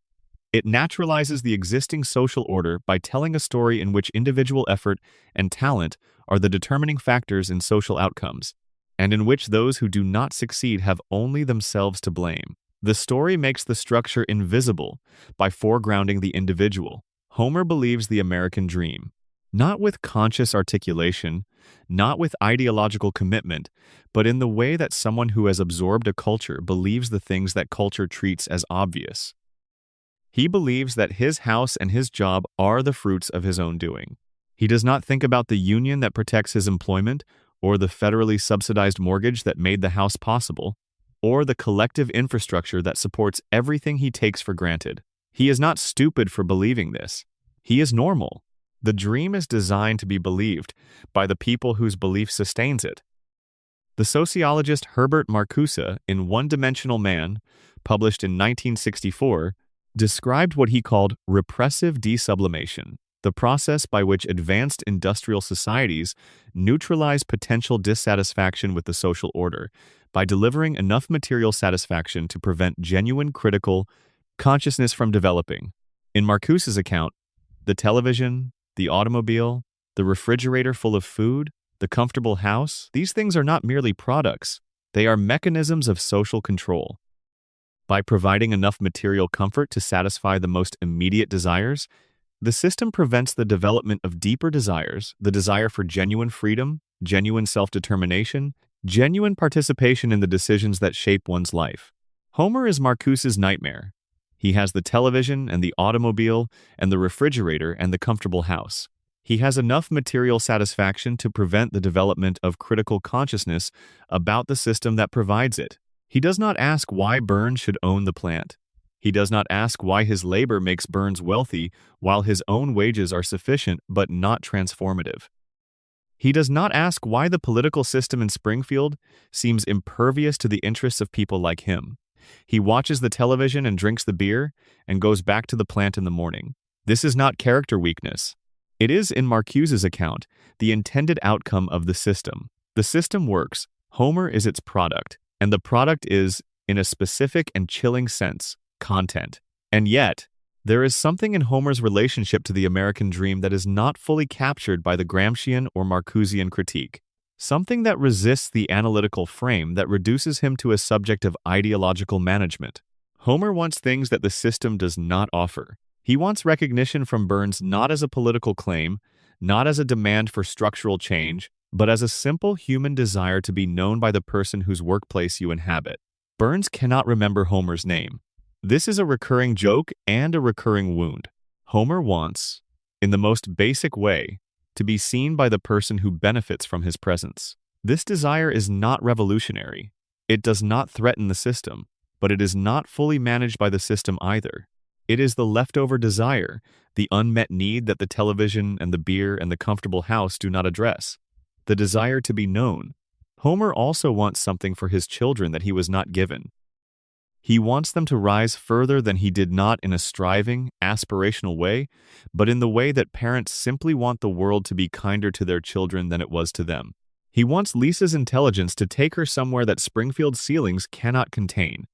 It naturalizes the existing social order by telling a story in which individual effort and talent are the determining factors in social outcomes, and in which those who do not succeed have only themselves to blame. The story makes the structure invisible by foregrounding the individual. Homer believes the American dream, not with conscious articulation, not with ideological commitment, but in the way that someone who has absorbed a culture believes the things that culture treats as obvious. He believes that his house and his job are the fruits of his own doing. He does not think about the union that protects his employment, or the federally subsidized mortgage that made the house possible, or the collective infrastructure that supports everything he takes for granted. He is not stupid for believing this. He is normal. The dream is designed to be believed by the people whose belief sustains it. The sociologist Herbert Marcuse, in One-Dimensional Man, published in 1964, described what he called repressive desublimation, the process by which advanced industrial societies neutralize potential dissatisfaction with the social order by delivering enough material satisfaction to prevent genuine critical consciousness from developing. In Marcuse's account, the television, the automobile, the refrigerator full of food, the comfortable house, these things are not merely products, they are mechanisms of social control. By providing enough material comfort to satisfy the most immediate desires, the system prevents the development of deeper desires, the desire for genuine freedom, genuine self-determination, genuine participation in the decisions that shape one's life. Homer is Marcuse's nightmare. He has the television and the automobile and the refrigerator and the comfortable house. He has enough material satisfaction to prevent the development of critical consciousness about the system that provides it. He does not ask why Burns should own the plant. He does not ask why his labor makes Burns wealthy while his own wages are sufficient but not transformative. He does not ask why the political system in Springfield seems impervious to the interests of people like him. He watches the television and drinks the beer and goes back to the plant in the morning. This is not character weakness. It is, in Marcuse's account, the intended outcome of the system. The system works. Homer is its product. And the product is, in a specific and chilling sense, content. And yet, there is something in Homer's relationship to the American dream that is not fully captured by the Gramscian or Marcusean critique. Something that resists the analytical frame that reduces him to a subject of ideological management. Homer wants things that the system does not offer. He wants recognition from Burns not as a political claim, not as a demand for structural change, but as a simple human desire to be known by the person whose workplace you inhabit. Burns cannot remember Homer's name. This is a recurring joke and a recurring wound. Homer wants, in the most basic way, to be seen by the person who benefits from his presence. This desire is not revolutionary. It does not threaten the system, but it is not fully managed by the system either. It is the leftover desire, the unmet need that the television and the beer and the comfortable house do not address. The desire to be known. Homer also wants something for his children that he was not given. He wants them to rise further than he did, not in a striving, aspirational way, but in the way that parents simply want the world to be kinder to their children than it was to them. He wants Lisa's intelligence to take her somewhere that Springfield's ceilings cannot contain.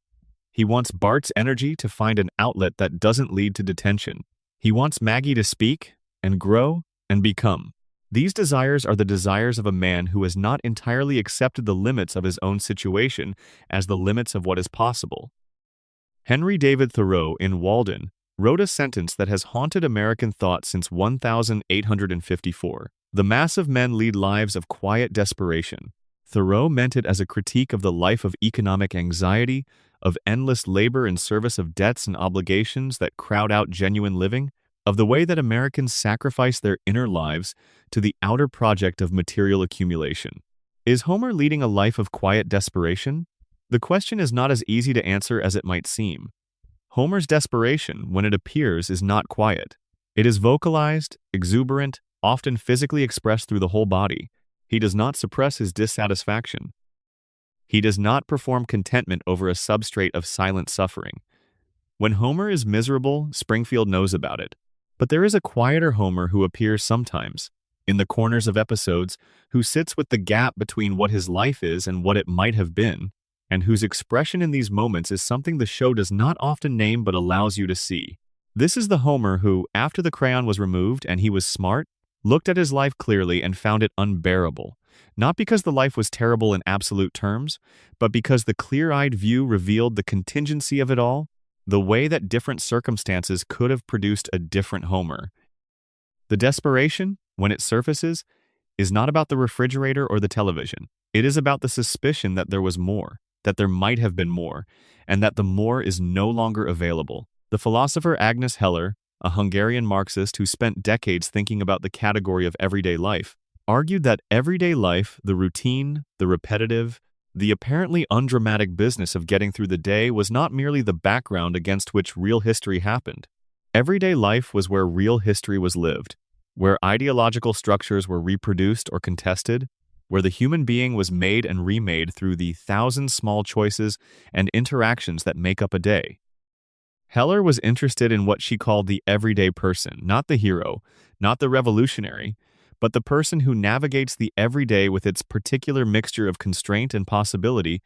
He wants Bart's energy to find an outlet that doesn't lead to detention. He wants Maggie to speak and grow and become. These desires are the desires of a man who has not entirely accepted the limits of his own situation as the limits of what is possible. Henry David Thoreau in Walden wrote a sentence that has haunted American thought since 1854. The mass of men lead lives of quiet desperation. Thoreau meant it as a critique of the life of economic anxiety, of endless labor in service of debts and obligations that crowd out genuine living, of the way that Americans sacrifice their inner lives to the outer project of material accumulation. Is Homer leading a life of quiet desperation? The question is not as easy to answer as it might seem. Homer's desperation, when it appears, is not quiet. It is vocalized, exuberant, often physically expressed through the whole body. He does not suppress his dissatisfaction. He does not perform contentment over a substrate of silent suffering. When Homer is miserable, Springfield knows about it. But there is a quieter Homer who appears sometimes, in the corners of episodes, who sits with the gap between what his life is and what it might have been, and whose expression in these moments is something the show does not often name but allows you to see. This is the Homer who, after the crayon was removed and he was smart, looked at his life clearly and found it unbearable. Not because the life was terrible in absolute terms, but because the clear-eyed view revealed the contingency of it all, the way that different circumstances could have produced a different Homer. The desperation, when it surfaces, is not about the refrigerator or the television. It is about the suspicion that there was more, that there might have been more, and that the more is no longer available. The philosopher Agnes Heller, a Hungarian Marxist who spent decades thinking about the category of everyday life, argued that everyday life, the routine, the repetitive, the apparently undramatic business of getting through the day was not merely the background against which real history happened. Everyday life was where real history was lived, where ideological structures were reproduced or contested, where the human being was made and remade through the thousand small choices and interactions that make up a day. Heller was interested in what she called the everyday person, not the hero, not the revolutionary, but the person who navigates the everyday with its particular mixture of constraint and possibility,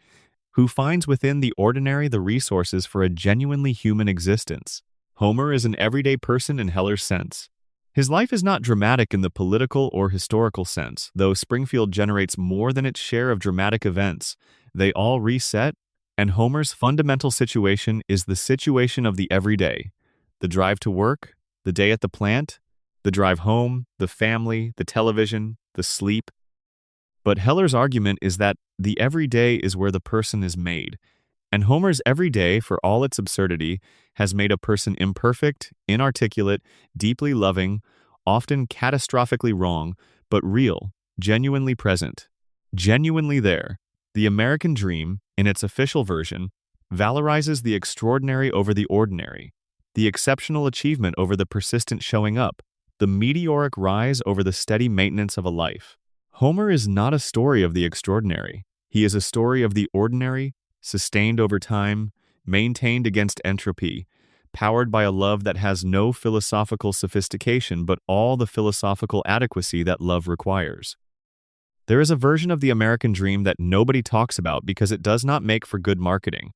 who finds within the ordinary the resources for a genuinely human existence. Homer is an everyday person in Heller's sense. His life is not dramatic in the political or historical sense, though Springfield generates more than its share of dramatic events. They all reset, and Homer's fundamental situation is the situation of the everyday. The drive to work, the day at the plant, the drive home, the family, the television, the sleep. But Heller's argument is that the everyday is where the person is made, and Homer's everyday, for all its absurdity, has made a person imperfect, inarticulate, deeply loving, often catastrophically wrong, but real, genuinely present, genuinely there. The American dream, in its official version, valorizes the extraordinary over the ordinary, the exceptional achievement over the persistent showing up, the meteoric rise over the steady maintenance of a life. Homer is not a story of the extraordinary. He is a story of the ordinary, sustained over time, maintained against entropy, powered by a love that has no philosophical sophistication but all the philosophical adequacy that love requires. There is a version of the American dream that nobody talks about because it does not make for good marketing.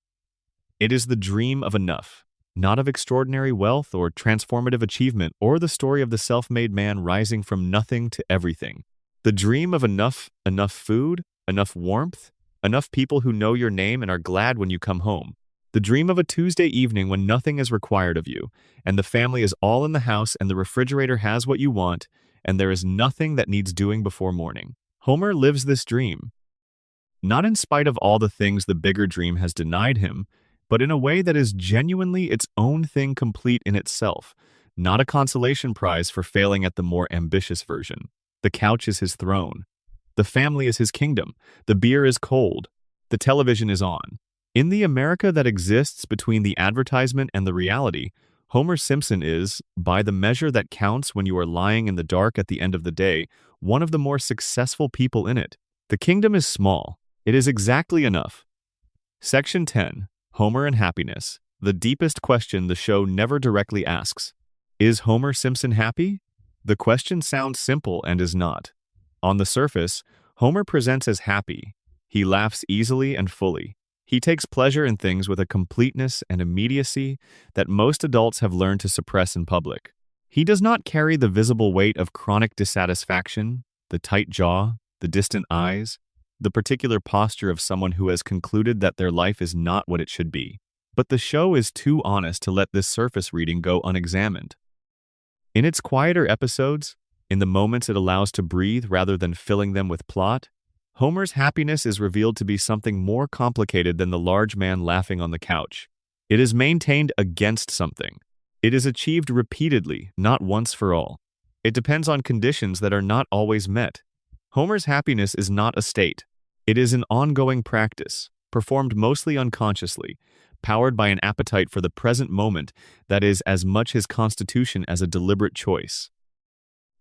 It is the dream of enough, not of extraordinary wealth or transformative achievement or the story of the self-made man rising from nothing to everything. The dream of enough food, enough warmth, enough people who know your name and are glad when you come home. The dream of a Tuesday evening when nothing is required of you, and the family is all in the house and the refrigerator has what you want, and there is nothing that needs doing before morning. Homer lives this dream, not in spite of all the things the bigger dream has denied him, but in a way that is genuinely its own thing complete in itself, not a consolation prize for failing at the more ambitious version. The couch is his throne. The family is his kingdom. The beer is cold. The television is on. In the America that exists between the advertisement and the reality, Homer Simpson is, by the measure that counts when you are lying in the dark at the end of the day, one of the more successful people in it. The kingdom is small. It is exactly enough. Section 10. Homer and Happiness. The deepest question the show never directly asks. Is Homer Simpson happy? The question sounds simple and is not. On the surface, Homer presents as happy. He laughs easily and fully. He takes pleasure in things with a completeness and immediacy that most adults have learned to suppress in public. He does not carry the visible weight of chronic dissatisfaction, the tight jaw, the distant eyes, the particular posture of someone who has concluded that their life is not what it should be. But the show is too honest to let this surface reading go unexamined. In its quieter episodes, in the moments it allows to breathe rather than filling them with plot, Homer's happiness is revealed to be something more complicated than the large man laughing on the couch. It is maintained against something. It is achieved repeatedly, not once for all. It depends on conditions that are not always met. Homer's happiness is not a state. It is an ongoing practice, performed mostly unconsciously, powered by an appetite for the present moment that is as much his constitution as a deliberate choice.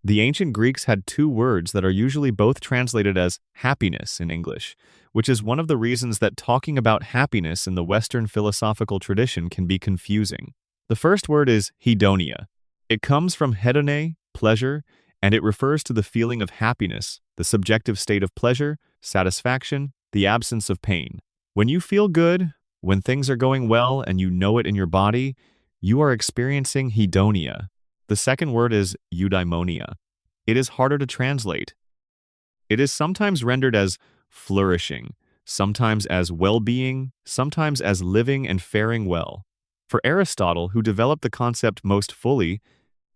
The ancient Greeks had two words that are usually both translated as happiness in English, which is one of the reasons that talking about happiness in the Western philosophical tradition can be confusing. The first word is hedonia. It comes from hedone, pleasure, and it refers to the feeling of happiness, the subjective state of pleasure, satisfaction, the absence of pain. When you feel good, when things are going well and you know it in your body, you are experiencing hedonia. The second word is eudaimonia. It is harder to translate. It is sometimes rendered as flourishing, sometimes as well-being, sometimes as living and faring well. For Aristotle, who developed the concept most fully,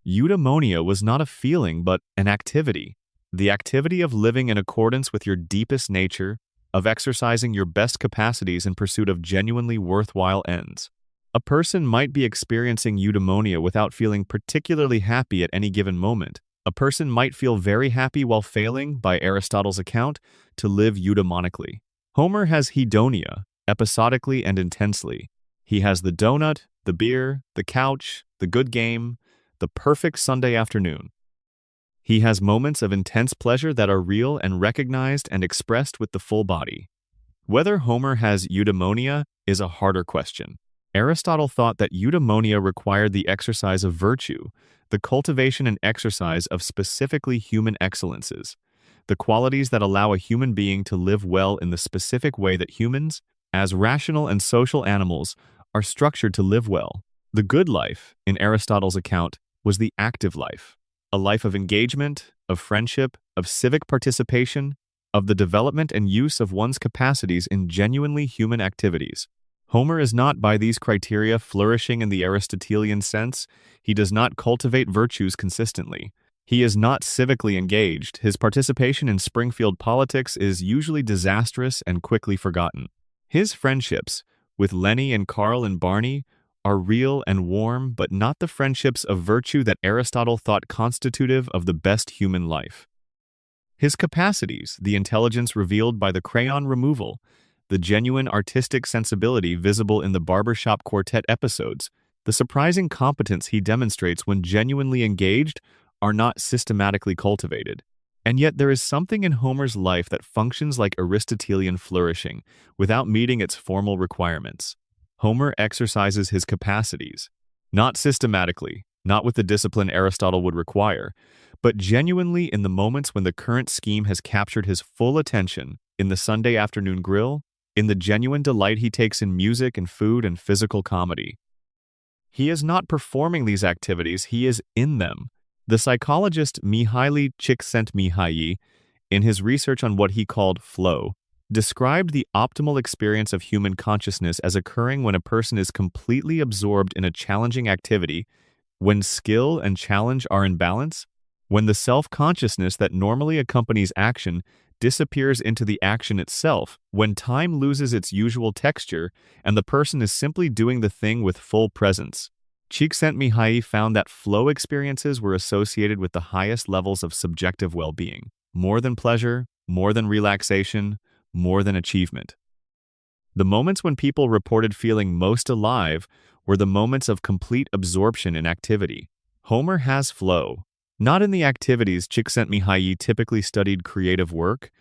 eudaimonia was not a feeling but an activity. The activity of living in accordance with your deepest nature, of exercising your best capacities in pursuit of genuinely worthwhile ends. A person might be experiencing eudaimonia without feeling particularly happy at any given moment. A person might feel very happy while failing, by Aristotle's account, to live eudaimonically. Homer has hedonia, episodically and intensely. He has the donut, the beer, the couch, the good game, the perfect Sunday afternoon. He has moments of intense pleasure that are real and recognized and expressed with the full body. Whether Homer has eudaimonia is a harder question. Aristotle thought that eudaimonia required the exercise of virtue, the cultivation and exercise of specifically human excellences, the qualities that allow a human being to live well in the specific way that humans, as rational and social animals, are structured to live well. The good life, in Aristotle's account, was the active life, a life of engagement, of friendship, of civic participation, of the development and use of one's capacities in genuinely human activities. Homer is not by these criteria flourishing in the Aristotelian sense. He does not cultivate virtues consistently. He is not civically engaged. His participation in Springfield politics is usually disastrous and quickly forgotten. His friendships, with Lenny and Carl and Barney, are real and warm, but not the friendships of virtue that Aristotle thought constitutive of the best human life. His capacities, the intelligence revealed by the crayon removal, the genuine artistic sensibility visible in the barbershop quartet episodes, the surprising competence he demonstrates when genuinely engaged, are not systematically cultivated. And yet there is something in Homer's life that functions like Aristotelian flourishing, without meeting its formal requirements. Homer exercises his capacities, not systematically, not with the discipline Aristotle would require, but genuinely in the moments when the current scheme has captured his full attention, in the Sunday afternoon grill, in the genuine delight he takes in music and food and physical comedy. He is not performing these activities, he is in them. The psychologist Mihaly Csikszentmihalyi, in his research on what he called flow, described the optimal experience of human consciousness as occurring when a person is completely absorbed in a challenging activity, when skill and challenge are in balance, when the self-consciousness that normally accompanies action disappears into the action itself, when time loses its usual texture and the person is simply doing the thing with full presence. Csikszentmihalyi found that flow experiences were associated with the highest levels of subjective well-being, more than pleasure, more than relaxation, more than achievement. The moments when people reported feeling most alive were the moments of complete absorption in activity. Homer has flow. Not in the activities Csikszentmihalyi typically studied: creative work,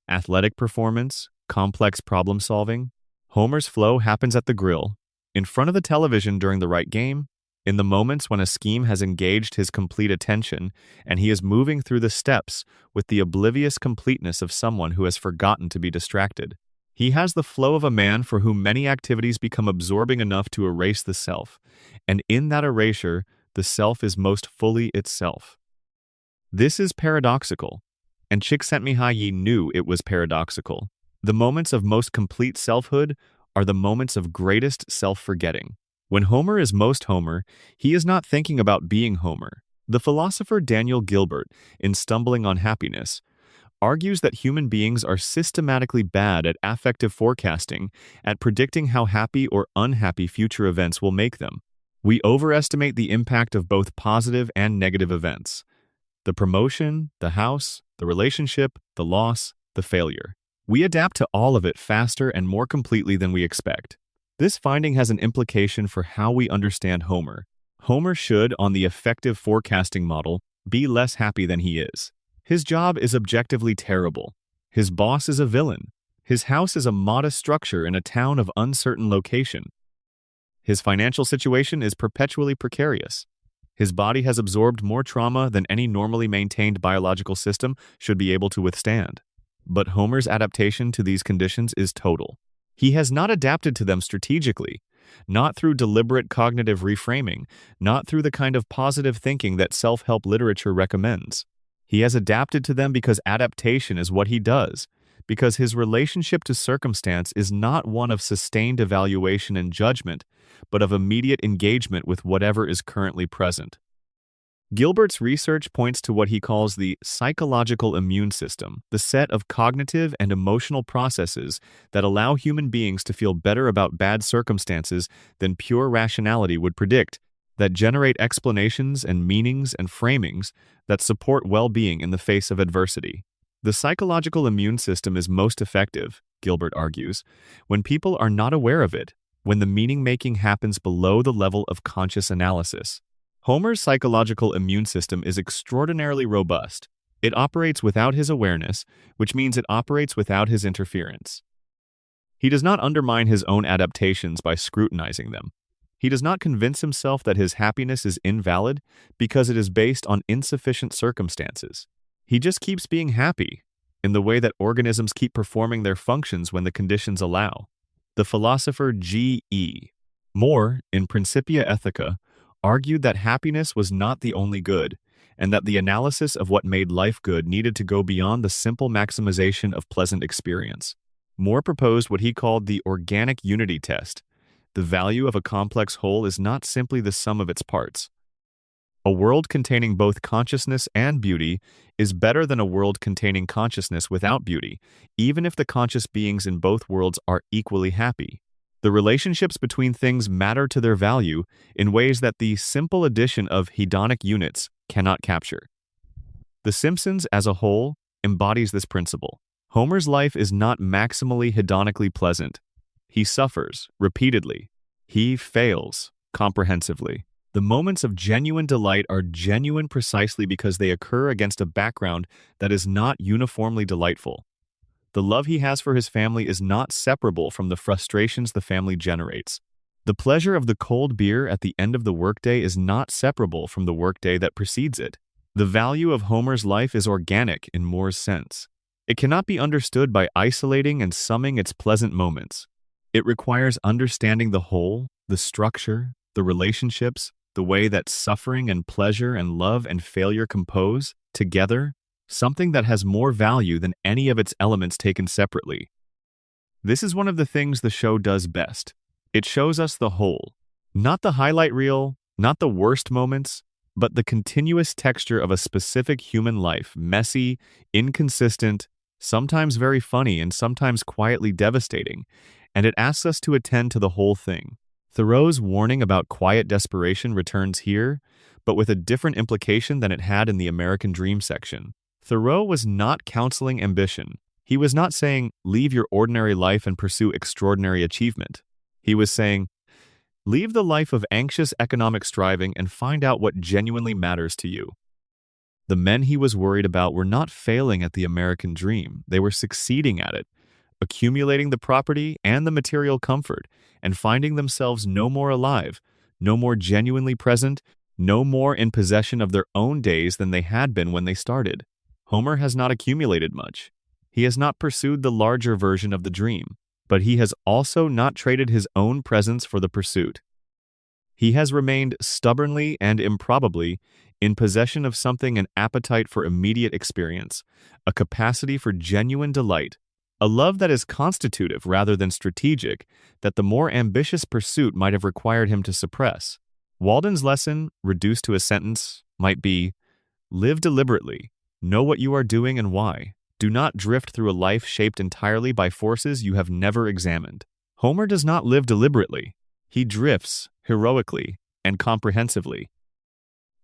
athletic performance, complex problem solving. Homer's flow happens at the grill, in front of the television during the right game, in the moments when a scheme has engaged his complete attention and he is moving through the steps with the oblivious completeness of someone who has forgotten to be distracted. He has the flow of a man for whom many activities become absorbing enough to erase the self, and in that erasure, the self is most fully itself. This is paradoxical, and Csikszentmihalyi knew it was paradoxical. The moments of most complete selfhood are the moments of greatest self-forgetting. When Homer is most Homer, he is not thinking about being Homer. The philosopher Daniel Gilbert, in Stumbling on Happiness, argues that human beings are systematically bad at affective forecasting, at predicting how happy or unhappy future events will make them. We overestimate the impact of both positive and negative events: the promotion, the house, the relationship, the loss, the failure. We adapt to all of it faster and more completely than we expect. This finding has an implication for how we understand Homer. Homer should, on the effective forecasting model, be less happy than he is. His job is objectively terrible. His boss is a villain. His house is a modest structure in a town of uncertain location. His financial situation is perpetually precarious. His body has absorbed more trauma than any normally maintained biological system should be able to withstand. But Homer's adaptation to these conditions is total. He has not adapted to them strategically, not through deliberate cognitive reframing, not through the kind of positive thinking that self-help literature recommends. He has adapted to them because adaptation is what he does, because his relationship to circumstance is not one of sustained evaluation and judgment, but of immediate engagement with whatever is currently present. Gilbert's research points to what he calls the psychological immune system, the set of cognitive and emotional processes that allow human beings to feel better about bad circumstances than pure rationality would predict, that generate explanations and meanings and framings that support well-being in the face of adversity. The psychological immune system is most effective, Gilbert argues, when people are not aware of it, when the meaning-making happens below the level of conscious analysis. Homer's psychological immune system is extraordinarily robust. It operates without his awareness, which means it operates without his interference. He does not undermine his own adaptations by scrutinizing them. He does not convince himself that his happiness is invalid because it is based on insufficient circumstances. He just keeps being happy, in the way that organisms keep performing their functions when the conditions allow. The philosopher G.E. Moore, in Principia Ethica, argued that happiness was not the only good, and that the analysis of what made life good needed to go beyond the simple maximization of pleasant experience. Moore proposed what he called the organic unity test. The value of a complex whole is not simply the sum of its parts. A world containing both consciousness and beauty is better than a world containing consciousness without beauty, even if the conscious beings in both worlds are equally happy. The relationships between things matter to their value in ways that the simple addition of hedonic units cannot capture. The Simpsons as a whole embodies this principle. Homer's life is not maximally hedonically pleasant. He suffers repeatedly. He fails comprehensively. The moments of genuine delight are genuine precisely because they occur against a background that is not uniformly delightful. The love he has for his family is not separable from the frustrations the family generates. The pleasure of the cold beer at the end of the workday is not separable from the workday that precedes it. The value of Homer's life is organic in Moore's sense. It cannot be understood by isolating and summing its pleasant moments. It requires understanding the whole, the structure, the relationships, the way that suffering and pleasure and love and failure compose, together, something that has more value than any of its elements taken separately. This is one of the things the show does best. It shows us the whole. Not the highlight reel, not the worst moments, but the continuous texture of a specific human life, messy, inconsistent, sometimes very funny and sometimes quietly devastating, and it asks us to attend to the whole thing. Thoreau's warning about quiet desperation returns here, but with a different implication than it had in the American Dream section. Thoreau was not counseling ambition. He was not saying, leave your ordinary life and pursue extraordinary achievement. He was saying, leave the life of anxious economic striving and find out what genuinely matters to you. The men he was worried about were not failing at the American dream. They were succeeding at it, accumulating the property and the material comfort, and finding themselves no more alive, no more genuinely present, no more in possession of their own days than they had been when they started. Homer has not accumulated much. He has not pursued the larger version of the dream, but he has also not traded his own presence for the pursuit. He has remained stubbornly and improbably in possession of something, an appetite for immediate experience, a capacity for genuine delight, a love that is constitutive rather than strategic, that the more ambitious pursuit might have required him to suppress. Walden's lesson, reduced to a sentence, might be, live deliberately, know what you are doing and why. Do not drift through a life shaped entirely by forces you have never examined. Homer does not live deliberately. He drifts, heroically and comprehensively.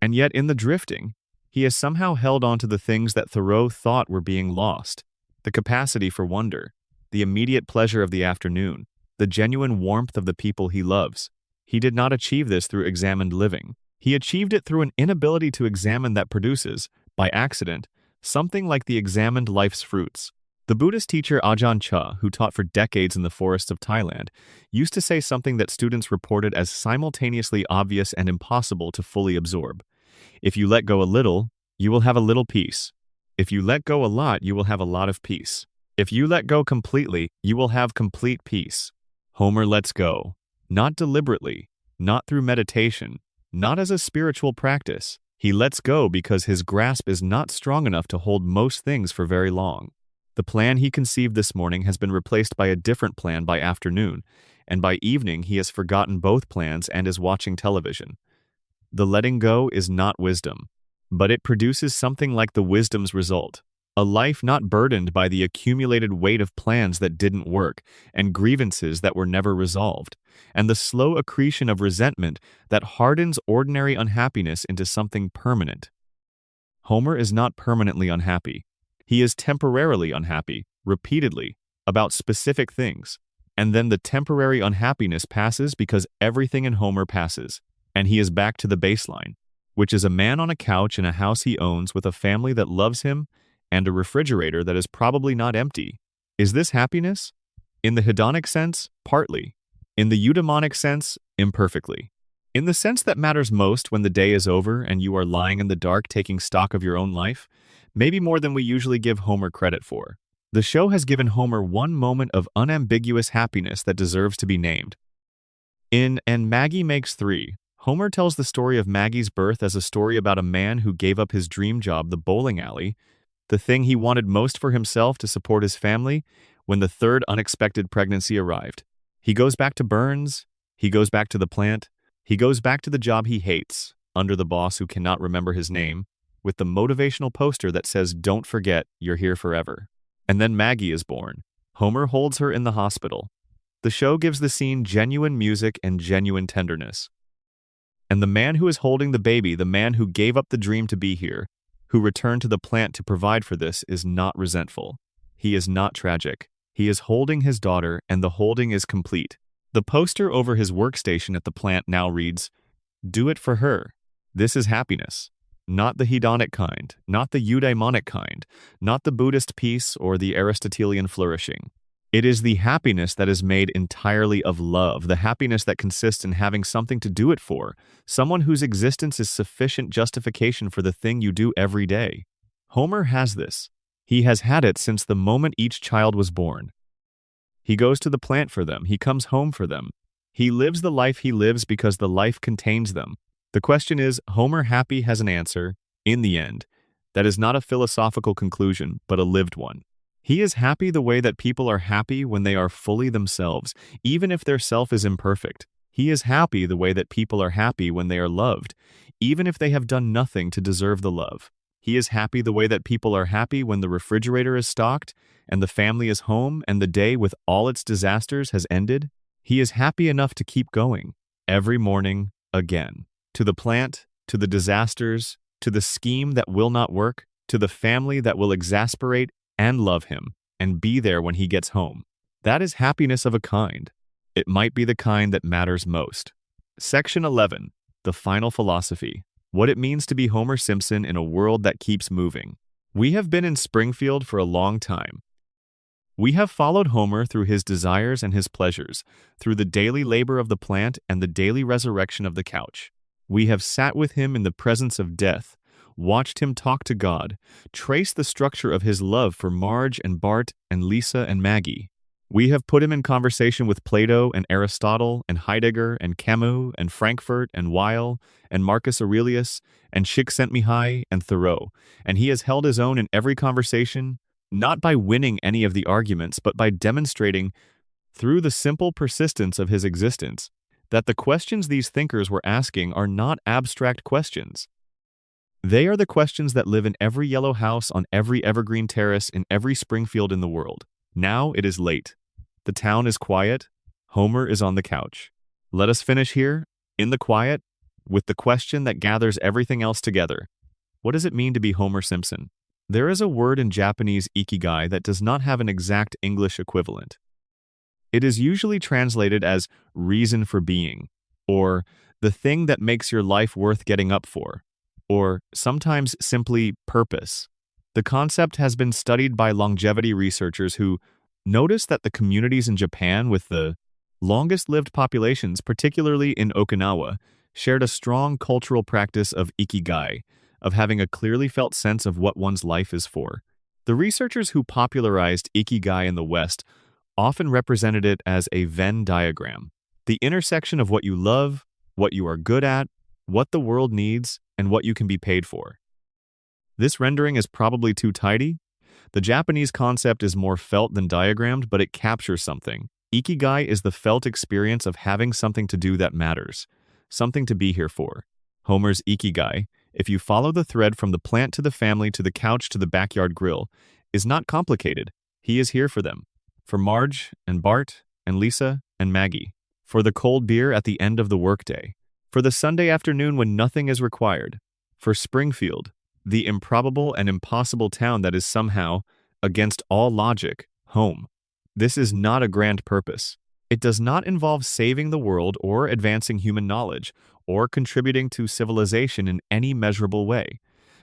And yet in the drifting, he has somehow held on to the things that Thoreau thought were being lost: the capacity for wonder, the immediate pleasure of the afternoon, the genuine warmth of the people he loves. He did not achieve this through examined living. He achieved it through an inability to examine that produces, by accident, something like the examined life's fruits. The Buddhist teacher Ajahn Chah, who taught for decades in the forests of Thailand, used to say something that students reported as simultaneously obvious and impossible to fully absorb. If you let go a little, you will have a little peace. If you let go a lot, you will have a lot of peace. If you let go completely, you will have complete peace. Homer lets go, not deliberately, not through meditation, not as a spiritual practice. He lets go because his grasp is not strong enough to hold most things for very long. The plan he conceived this morning has been replaced by a different plan by afternoon, and by evening he has forgotten both plans and is watching television. The letting go is not wisdom, but it produces something like the wisdom's result: a life not burdened by the accumulated weight of plans that didn't work and grievances that were never resolved, and the slow accretion of resentment that hardens ordinary unhappiness into something permanent. Homer is not permanently unhappy. He is temporarily unhappy, repeatedly, about specific things, and then the temporary unhappiness passes because everything in Homer passes, and he is back to the baseline, which is a man on a couch in a house he owns with a family that loves him and a refrigerator that is probably not empty. Is this happiness? In the hedonic sense, partly. In the eudaimonic sense, imperfectly. In the sense that matters most when the day is over and you are lying in the dark taking stock of your own life, maybe more than we usually give Homer credit for. The show has given Homer one moment of unambiguous happiness that deserves to be named. In And Maggie Makes Three, Homer tells the story of Maggie's birth as a story about a man who gave up his dream job, the bowling alley, the thing he wanted most for himself to support his family, when the third unexpected pregnancy arrived. He goes back to Burns, he goes back to the plant, he goes back to the job he hates, under the boss who cannot remember his name, with the motivational poster that says, "Don't forget, you're here forever." And then Maggie is born. Homer holds her in the hospital. The show gives the scene genuine music and genuine tenderness. And the man who is holding the baby, the man who gave up the dream to be here, who returned to the plant to provide for this, is not resentful. He is not tragic. He is holding his daughter, and the holding is complete. The poster over his workstation at the plant now reads, "Do it for her. This is happiness. Not the hedonic kind, not the eudaimonic kind, not the Buddhist peace or the Aristotelian flourishing. It is the happiness that is made entirely of love, the happiness that consists in having something to do it for, someone whose existence is sufficient justification for the thing you do every day." Homer has this. He has had it since the moment each child was born. He goes to the plant for them. He comes home for them. He lives the life he lives because the life contains them. The question is, Homer happy has an answer, in the end. That is not a philosophical conclusion, but a lived one. He is happy the way that people are happy when they are fully themselves, even if their self is imperfect. He is happy the way that people are happy when they are loved, even if they have done nothing to deserve the love. He is happy the way that people are happy when the refrigerator is stocked, and the family is home, and the day with all its disasters has ended. He is happy enough to keep going, every morning, again. To the plant, to the disasters, to the scheme that will not work, to the family that will exasperate and love him. and be there when he gets home. That is happiness of a kind. It might be the kind that matters most. Section 11. The Final Philosophy. What it means to be Homer Simpson in a world that keeps moving. We have been in Springfield for a long time. We have followed Homer through his desires and his pleasures, through the daily labor of the plant and the daily resurrection of the couch. We have sat with him in the presence of death, watched him talk to God, traced the structure of his love for Marge and Bart and Lisa and Maggie. We have put him in conversation with Plato and Aristotle and Heidegger and Camus and Frankfurt and Weil and Marcus Aurelius and Csikszentmihalyi and Thoreau, and he has held his own in every conversation, not by winning any of the arguments, but by demonstrating, through the simple persistence of his existence, that the questions these thinkers were asking are not abstract questions. They are the questions that live in every yellow house on every evergreen terrace in every Springfield in the world. Now it is late. The town is quiet. Homer is on the couch. Let us finish here, in the quiet, with the question that gathers everything else together. What does it mean to be Homer Simpson? There is a word in Japanese ikigai that does not have an exact English equivalent. It is usually translated as reason for being, or the thing that makes your life worth getting up for, or sometimes simply purpose. The concept has been studied by longevity researchers who notice that the communities in Japan with the longest-lived populations, particularly in Okinawa, shared a strong cultural practice of ikigai, of having a clearly felt sense of what one's life is for. The researchers who popularized ikigai in the West often represented it as a Venn diagram, the intersection of what you love, what you are good at, what the world needs, and what you can be paid for. This rendering is probably too tidy. The Japanese concept is more felt than diagrammed, but it captures something. Ikigai is the felt experience of having something to do that matters, something to be here for. Homer's ikigai, if you follow the thread from the plant to the family to the couch to the backyard grill, is not complicated. He is here for them. For Marge and Bart and Lisa and Maggie. For the cold beer at the end of the workday. For the Sunday afternoon when nothing is required. For Springfield, the improbable and impossible town that is somehow, against all logic, home. This is not a grand purpose. It does not involve saving the world or advancing human knowledge or contributing to civilization in any measurable way.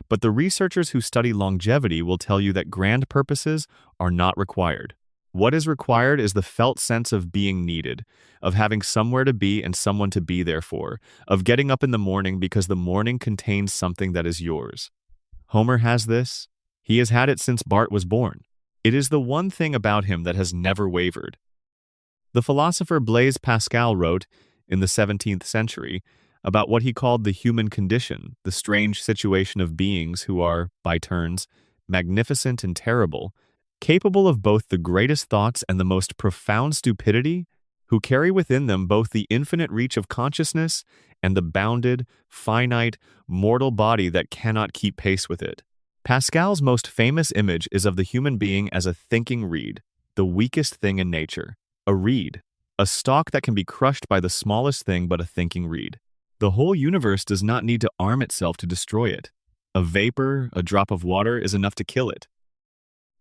But the researchers who study longevity will tell you that grand purposes are not required. What is required is the felt sense of being needed, of having somewhere to be and someone to be there for, of getting up in the morning because the morning contains something that is yours. Homer has this. He has had it since Bart was born. It is the one thing about him that has never wavered. The philosopher Blaise Pascal wrote, in the 17th century, about what he called the human condition, the strange situation of beings who are, by turns, magnificent and terrible, capable of both the greatest thoughts and the most profound stupidity, who carry within them both the infinite reach of consciousness and the bounded, finite, mortal body that cannot keep pace with it. Pascal's most famous image is of the human being as a thinking reed, the weakest thing in nature. A reed, a stalk that can be crushed by the smallest thing but a thinking reed. The whole universe does not need to arm itself to destroy it. A vapor, a drop of water is enough to kill it.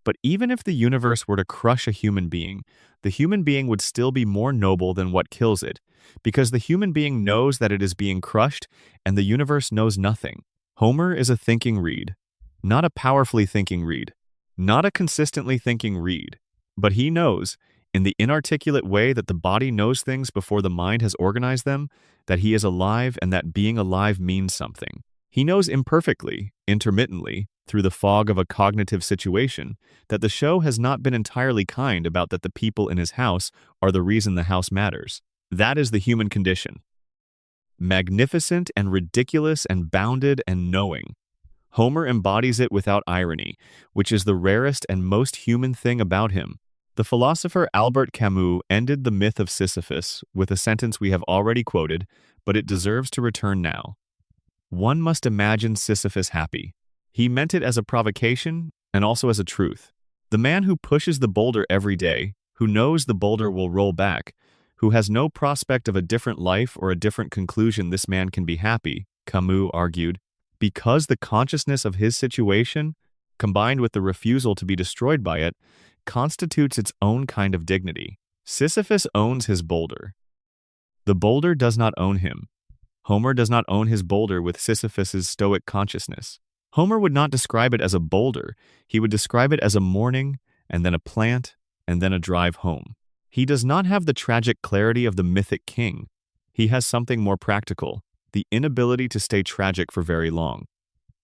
But even if the universe were to crush a human being, the human being would still be more noble than what kills it, because the human being knows that it is being crushed and the universe knows nothing. Homer is a thinking reed, not a powerfully thinking reed, not a consistently thinking reed, but he knows, in the inarticulate way that the body knows things before the mind has organized them, that he is alive and that being alive means something. He knows imperfectly, intermittently, through the fog of a cognitive situation, that the show has not been entirely kind about that the people in his house are the reason the house matters. That is the human condition. Magnificent and ridiculous and bounded and knowing. Homer embodies it without irony, which is the rarest and most human thing about him. The philosopher Albert Camus ended the myth of Sisyphus with a sentence we have already quoted, but it deserves to return now. One must imagine Sisyphus happy. He meant it as a provocation and also as a truth. The man who pushes the boulder every day, who knows the boulder will roll back, who has no prospect of a different life or a different conclusion, this man can be happy, Camus argued, because the consciousness of his situation, combined with the refusal to be destroyed by it, constitutes its own kind of dignity. Sisyphus owns his boulder. The boulder does not own him. Homer does not own his boulder with Sisyphus's stoic consciousness. Homer would not describe it as a boulder, he would describe it as a morning, and then a plant, and then a drive home. He does not have the tragic clarity of the mythic king. He has something more practical, the inability to stay tragic for very long.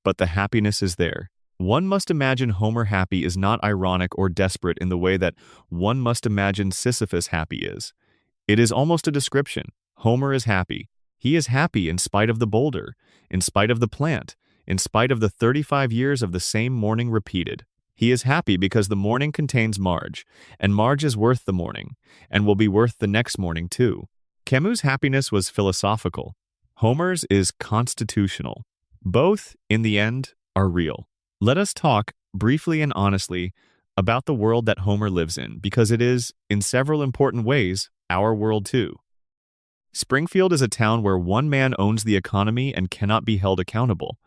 But the happiness is there. One must imagine Homer happy is not ironic or desperate in the way that one must imagine Sisyphus happy is. It is almost a description. Homer is happy. He is happy in spite of the boulder, in spite of the plant, in spite of the 35 years of the same morning repeated. He is happy because the morning contains Marge, and Marge is worth the morning, and will be worth the next morning too. Camus' happiness was philosophical. Homer's is constitutional. Both, in the end, are real. Let us talk, briefly and honestly, about the world that Homer lives in, because it is, in several important ways, our world too. Springfield is a town where one man owns the economy and cannot be held accountable,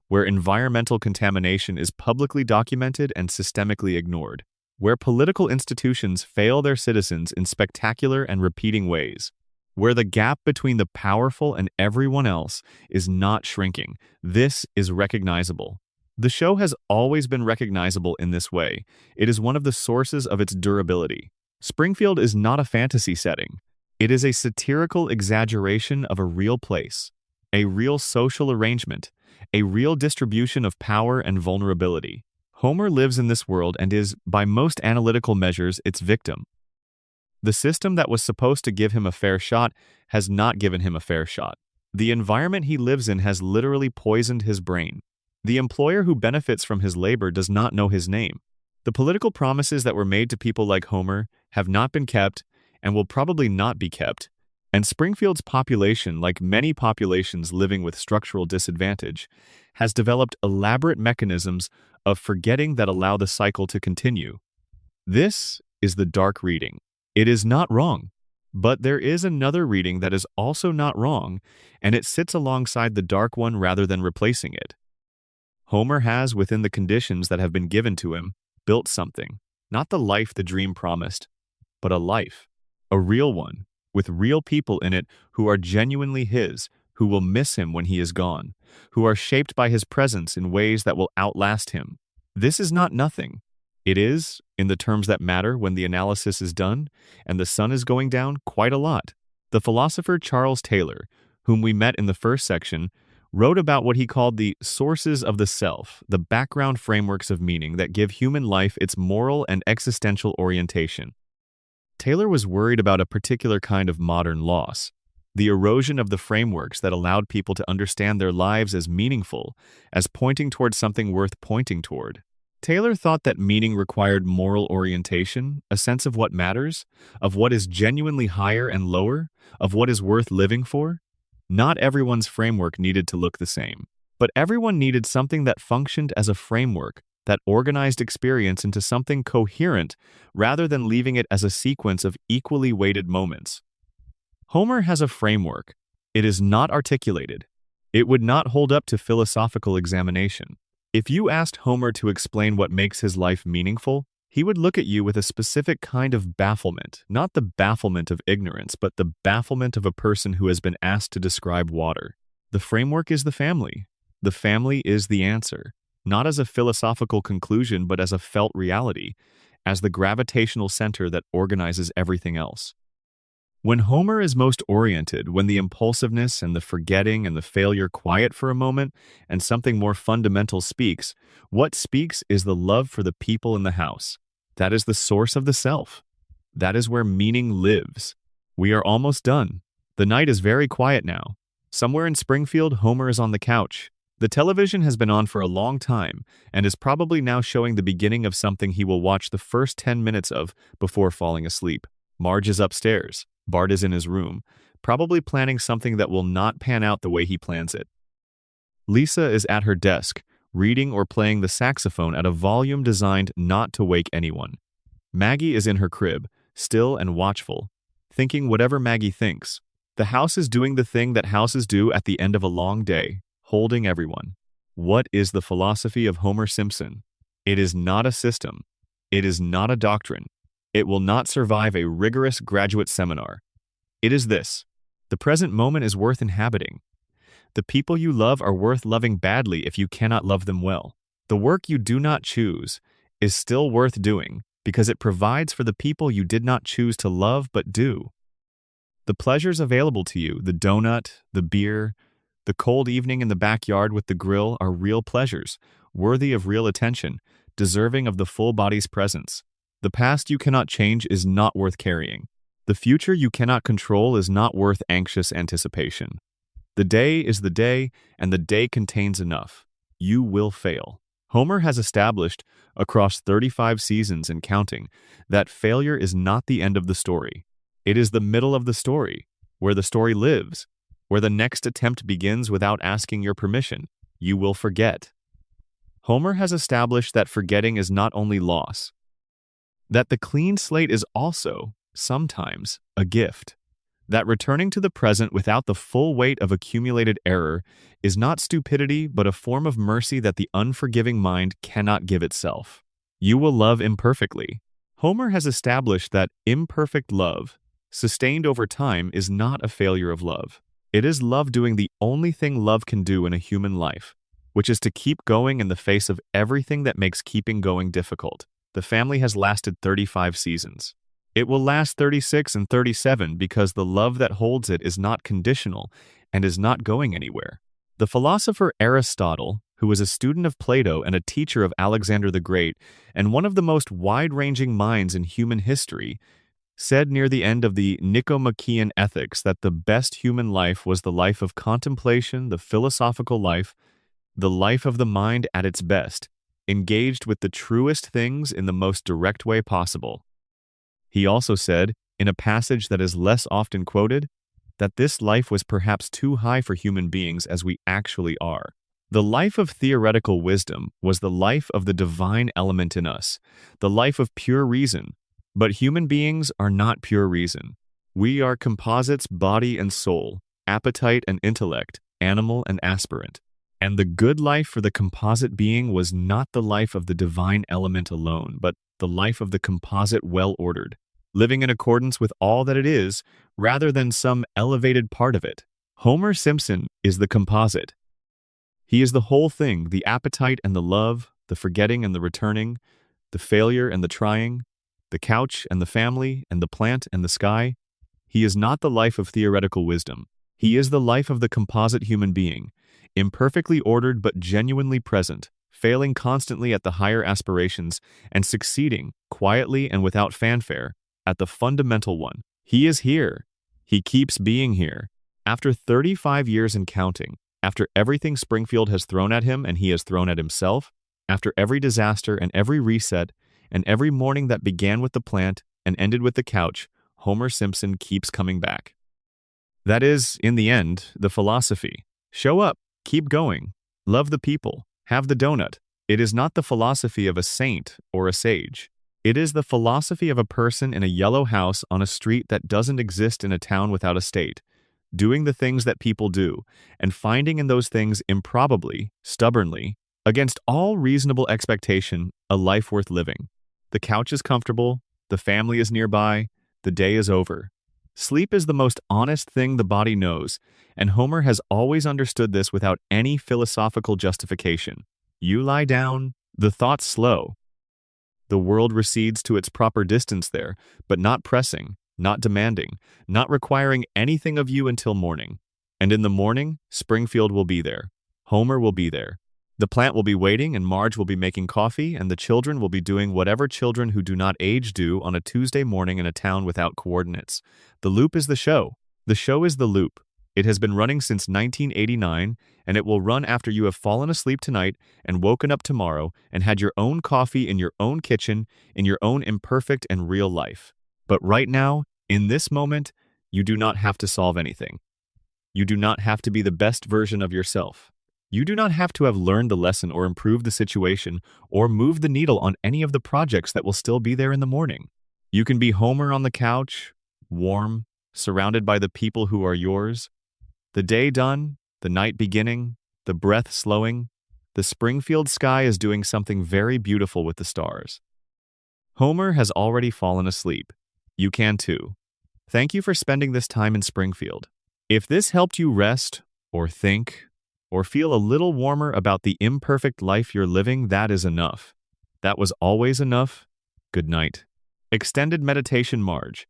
where environmental contamination is publicly documented and systemically ignored, where political institutions fail their citizens in spectacular and repeating ways, where the gap between the powerful and everyone else is not shrinking. This is recognizable. The show has always been recognizable in this way. It is one of the sources of its durability. Springfield is not a fantasy setting. It is a satirical exaggeration of a real place, a real social arrangement, a real distribution of power and vulnerability. Homer lives in this world and is, by most analytical measures, its victim. The system that was supposed to give him a fair shot has not given him a fair shot. The environment he lives in has literally poisoned his brain. The employer who benefits from his labor does not know his name. The political promises that were made to people like Homer have not been kept and will probably not be kept. And Springfield's population, like many populations living with structural disadvantage, has developed elaborate mechanisms of forgetting that allow the cycle to continue. This is the dark reading. It is not wrong, but there is another reading that is also not wrong, and it sits alongside the dark one rather than replacing it. Homer has, within the conditions that have been given to him, built something, not the life the dream promised, but a life, a real one, with real people in it who are genuinely his, who will miss him when he is gone, who are shaped by his presence in ways that will outlast him. This is not nothing. It is, in the terms that matter when the analysis is done, and the sun is going down, quite a lot. The philosopher Charles Taylor, whom we met in the first section, wrote about what he called the sources of the self, the background frameworks of meaning that give human life its moral and existential orientation. Taylor was worried about a particular kind of modern loss, the erosion of the frameworks that allowed people to understand their lives as meaningful, as pointing toward something worth pointing toward. Taylor thought that meaning required moral orientation, a sense of what matters, of what is genuinely higher and lower, of what is worth living for. Not everyone's framework needed to look the same, but everyone needed something that functioned as a framework, that organized experience into something coherent rather than leaving it as a sequence of equally weighted moments. Homer has a framework. It is not articulated. It would not hold up to philosophical examination. If you asked Homer to explain what makes his life meaningful, he would look at you with a specific kind of bafflement, not the bafflement of ignorance, but the bafflement of a person who has been asked to describe water. The framework is the family. The family is the answer, not as a philosophical conclusion, but as a felt reality, as the gravitational center that organizes everything else. When Homer is most oriented, when the impulsiveness and the forgetting and the failure quiet for a moment, and something more fundamental speaks, what speaks is the love for the people in the house. That is the source of the self. That is where meaning lives. We are almost done. The night is very quiet now. Somewhere in Springfield, Homer is on the couch. The television has been on for a long time, and is probably now showing the beginning of something he will watch the first 10 minutes of before falling asleep. Marge is upstairs. Bart is in his room, probably planning something that will not pan out the way he plans it. Lisa is at her desk, reading or playing the saxophone at a volume designed not to wake anyone. Maggie is in her crib, still and watchful, thinking whatever Maggie thinks. The house is doing the thing that houses do at the end of a long day, holding everyone. What is the philosophy of Homer Simpson? It is not a system. It is not a doctrine. It will not survive a rigorous graduate seminar. It is this: the present moment is worth inhabiting. The people you love are worth loving badly if you cannot love them well. The work you do not choose is still worth doing because it provides for the people you did not choose to love but do. The pleasures available to you, the donut, the beer, the cold evening in the backyard with the grill, are real pleasures, worthy of real attention, deserving of the full body's presence. The past you cannot change is not worth carrying. The future you cannot control is not worth anxious anticipation. The day is the day, and the day contains enough. You will fail. Homer has established, across 35 seasons and counting, that failure is not the end of the story. It is the middle of the story, where the story lives, where the next attempt begins without asking your permission. You will forget. Homer has established that forgetting is not only loss, that the clean slate is also, sometimes, a gift. That returning to the present without the full weight of accumulated error is not stupidity but a form of mercy that the unforgiving mind cannot give itself. You will love imperfectly. Homer has established that imperfect love, sustained over time, is not a failure of love. It is love doing the only thing love can do in a human life, which is to keep going in the face of everything that makes keeping going difficult. The family has lasted 35 seasons. It will last 36 and 37 because the love that holds it is not conditional and is not going anywhere. The philosopher Aristotle, who was a student of Plato and a teacher of Alexander the Great, and one of the most wide-ranging minds in human history, said near the end of the Nicomachean Ethics that the best human life was the life of contemplation, the philosophical life, the life of the mind at its best, engaged with the truest things in the most direct way possible. He also said, in a passage that is less often quoted, that this life was perhaps too high for human beings as we actually are. The life of theoretical wisdom was the life of the divine element in us, the life of pure reason. But human beings are not pure reason. We are composites, body and soul, appetite and intellect, animal and aspirant. And the good life for the composite being was not the life of the divine element alone, but the life of the composite well-ordered, living in accordance with all that it is, rather than some elevated part of it. Homer Simpson is the composite. He is the whole thing, the appetite and the love, the forgetting and the returning, the failure and the trying, the couch and the family and the plant and the sky. He is not the life of theoretical wisdom. He is the life of the composite human being, imperfectly ordered but genuinely present, failing constantly at the higher aspirations and succeeding, quietly and without fanfare, at the fundamental one. He is here. He keeps being here. After 35 years and counting, after everything Springfield has thrown at him and he has thrown at himself, after every disaster and every reset, and every morning that began with the plant and ended with the couch, Homer Simpson keeps coming back. That is, in the end, the philosophy. Show up, keep going, love the people, have the donut. It is not the philosophy of a saint or a sage. It is the philosophy of a person in a yellow house on a street that doesn't exist in a town without a state, doing the things that people do, and finding in those things improbably, stubbornly, against all reasonable expectation, a life worth living. The couch is comfortable, the family is nearby, the day is over. Sleep is the most honest thing the body knows, and Homer has always understood this without any philosophical justification. You lie down, the thoughts slow. The world recedes to its proper distance there, but not pressing, not demanding, not requiring anything of you until morning. And in the morning, Springfield will be there. Homer will be there. The plant will be waiting, and Marge will be making coffee, and the children will be doing whatever children who do not age do on a Tuesday morning in a town without coordinates. The loop is the show. The show is the loop. It has been running since 1989, and it will run after you have fallen asleep tonight and woken up tomorrow and had your own coffee in your own kitchen, in your own imperfect and real life. But right now, in this moment, you do not have to solve anything. You do not have to be the best version of yourself. You do not have to have learned the lesson or improved the situation or moved the needle on any of the projects that will still be there in the morning. You can be Homer on the couch, warm, surrounded by the people who are yours. The day done, the night beginning, the breath slowing, the Springfield sky is doing something very beautiful with the stars. Homer has already fallen asleep. You can too. Thank you for spending this time in Springfield. If this helped you rest, or think, or feel a little warmer about the imperfect life you're living, that is enough. That was always enough. Good night. Extended meditation, Marge.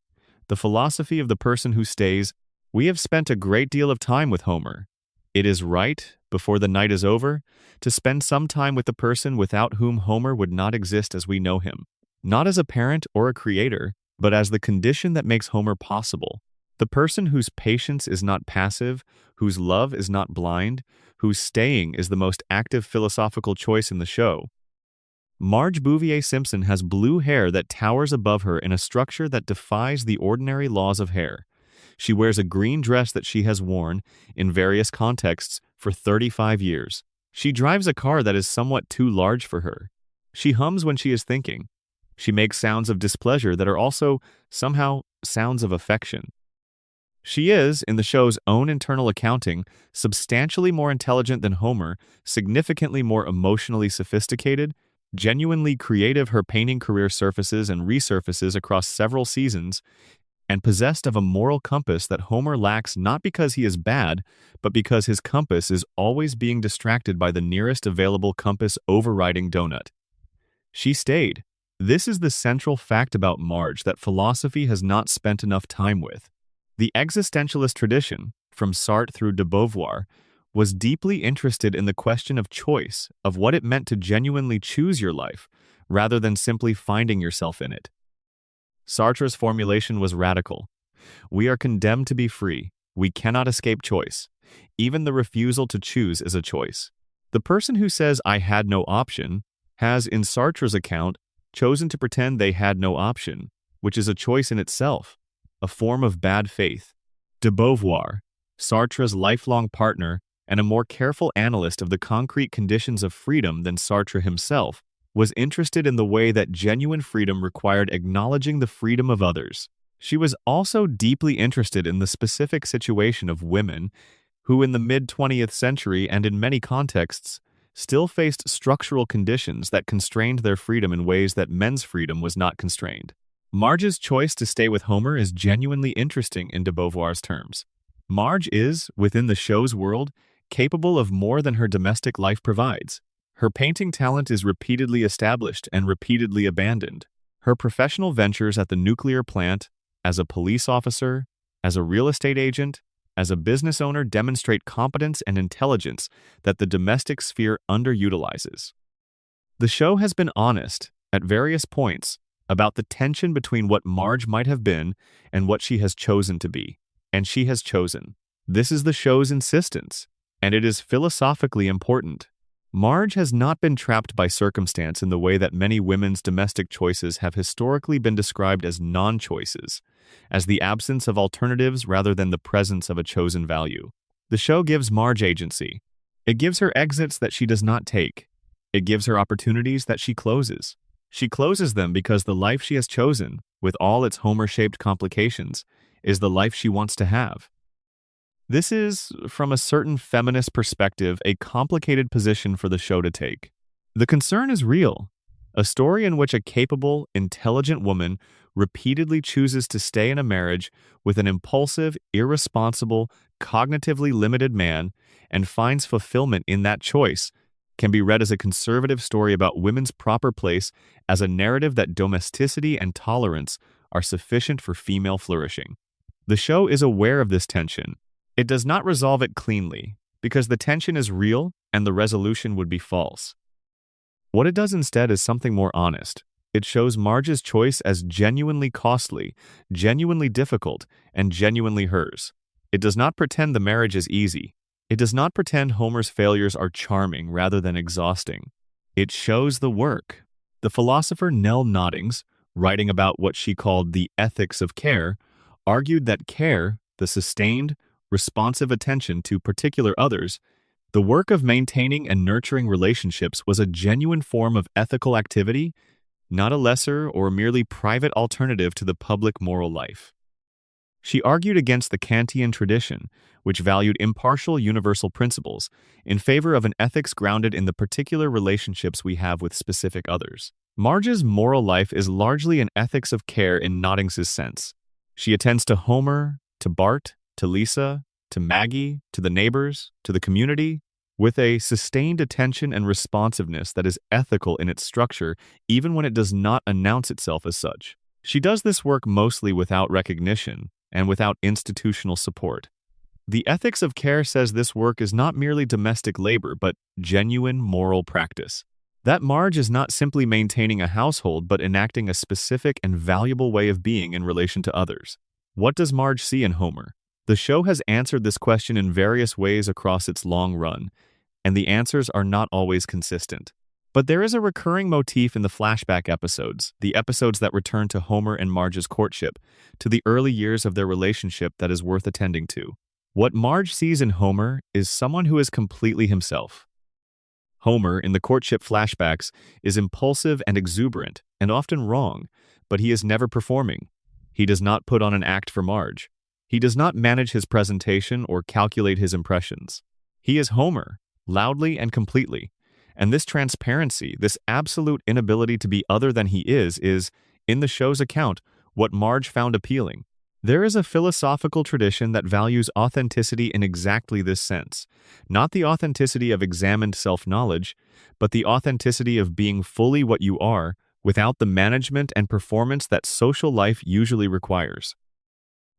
The philosophy of the person who stays. We have spent a great deal of time with Homer. It is right, before the night is over, to spend some time with the person without whom Homer would not exist as we know him. Not as a parent or a creator, but as the condition that makes Homer possible. The person whose patience is not passive, whose love is not blind, whose staying is the most active philosophical choice in the show. Marge Bouvier Simpson has blue hair that towers above her in a structure that defies the ordinary laws of hair. She wears a green dress that she has worn, in various contexts, for 35 years. She drives a car that is somewhat too large for her. She hums when she is thinking. She makes sounds of displeasure that are also, somehow, sounds of affection. She is, in the show's own internal accounting, substantially more intelligent than Homer, significantly more emotionally sophisticated, genuinely creative. Her painting career surfaces and resurfaces across several seasons, and possessed of a moral compass that Homer lacks, not because he is bad, but because his compass is always being distracted by the nearest available compass overriding donut. She stayed. This is the central fact about Marge that philosophy has not spent enough time with. The existentialist tradition, from Sartre through de Beauvoir, was deeply interested in the question of choice, of what it meant to genuinely choose your life, rather than simply finding yourself in it. Sartre's formulation was radical. We are condemned to be free. We cannot escape choice. Even the refusal to choose is a choice. The person who says, "I had no option," has, in Sartre's account, chosen to pretend they had no option, which is a choice in itself, a form of bad faith. De Beauvoir, Sartre's lifelong partner and a more careful analyst of the concrete conditions of freedom than Sartre himself, was interested in the way that genuine freedom required acknowledging the freedom of others. She was also deeply interested in the specific situation of women who, in the mid-20th century and in many contexts, still faced structural conditions that constrained their freedom in ways that men's freedom was not constrained. Marge's choice to stay with Homer is genuinely interesting in de Beauvoir's terms. Marge is, within the show's world, capable of more than her domestic life provides. Her painting talent is repeatedly established and repeatedly abandoned. Her professional ventures at the nuclear plant, as a police officer, as a real estate agent, as a business owner demonstrate competence and intelligence that the domestic sphere underutilizes. The show has been honest, at various points, about the tension between what Marge might have been and what she has chosen to be. And she has chosen. This is the show's insistence, and it is philosophically important. Marge has not been trapped by circumstance in the way that many women's domestic choices have historically been described as non-choices, as the absence of alternatives rather than the presence of a chosen value. The show gives Marge agency. It gives her exits that she does not take. It gives her opportunities that she closes. She closes them because the life she has chosen, with all its Homer-shaped complications, is the life she wants to have. This is, from a certain feminist perspective, a complicated position for the show to take. The concern is real. A story in which a capable, intelligent woman repeatedly chooses to stay in a marriage with an impulsive, irresponsible, cognitively limited man and finds fulfillment in that choice can be read as a conservative story about women's proper place as a narrative that domesticity and tolerance are sufficient for female flourishing. The show is aware of this tension. It does not resolve it cleanly, because the tension is real and the resolution would be false. What it does instead is something more honest. It shows Marge's choice as genuinely costly, genuinely difficult, and genuinely hers. It does not pretend the marriage is easy. It does not pretend Homer's failures are charming rather than exhausting. It shows the work. The philosopher Nell Noddings, writing about what she called the ethics of care, argued that care, the sustained, responsive attention to particular others, the work of maintaining and nurturing relationships was a genuine form of ethical activity, not a lesser or merely private alternative to the public moral life. She argued against the Kantian tradition, which valued impartial universal principles, in favor of an ethics grounded in the particular relationships we have with specific others. Marge's moral life is largely an ethics of care in Nottings's sense. She attends to Homer, to Bart, to Lisa, to Maggie, to the neighbors, to the community, with a sustained attention and responsiveness that is ethical in its structure, even when it does not announce itself as such. She does this work mostly without recognition and without institutional support. The ethics of care says this work is not merely domestic labor, but genuine moral practice. That Marge is not simply maintaining a household, but enacting a specific and valuable way of being in relation to others. What does Marge see in Homer? The show has answered this question in various ways across its long run, and the answers are not always consistent. But there is a recurring motif in the flashback episodes, the episodes that return to Homer and Marge's courtship, to the early years of their relationship that is worth attending to. What Marge sees in Homer is someone who is completely himself. Homer, in the courtship flashbacks, is impulsive and exuberant, and often wrong, but he is never performing. He does not put on an act for Marge. He does not manage his presentation or calculate his impressions. He is Homer, loudly and completely. And this transparency, this absolute inability to be other than he is, in the show's account, what Marge found appealing. There is a philosophical tradition that values authenticity in exactly this sense, not the authenticity of examined self-knowledge, but the authenticity of being fully what you are without the management and performance that social life usually requires.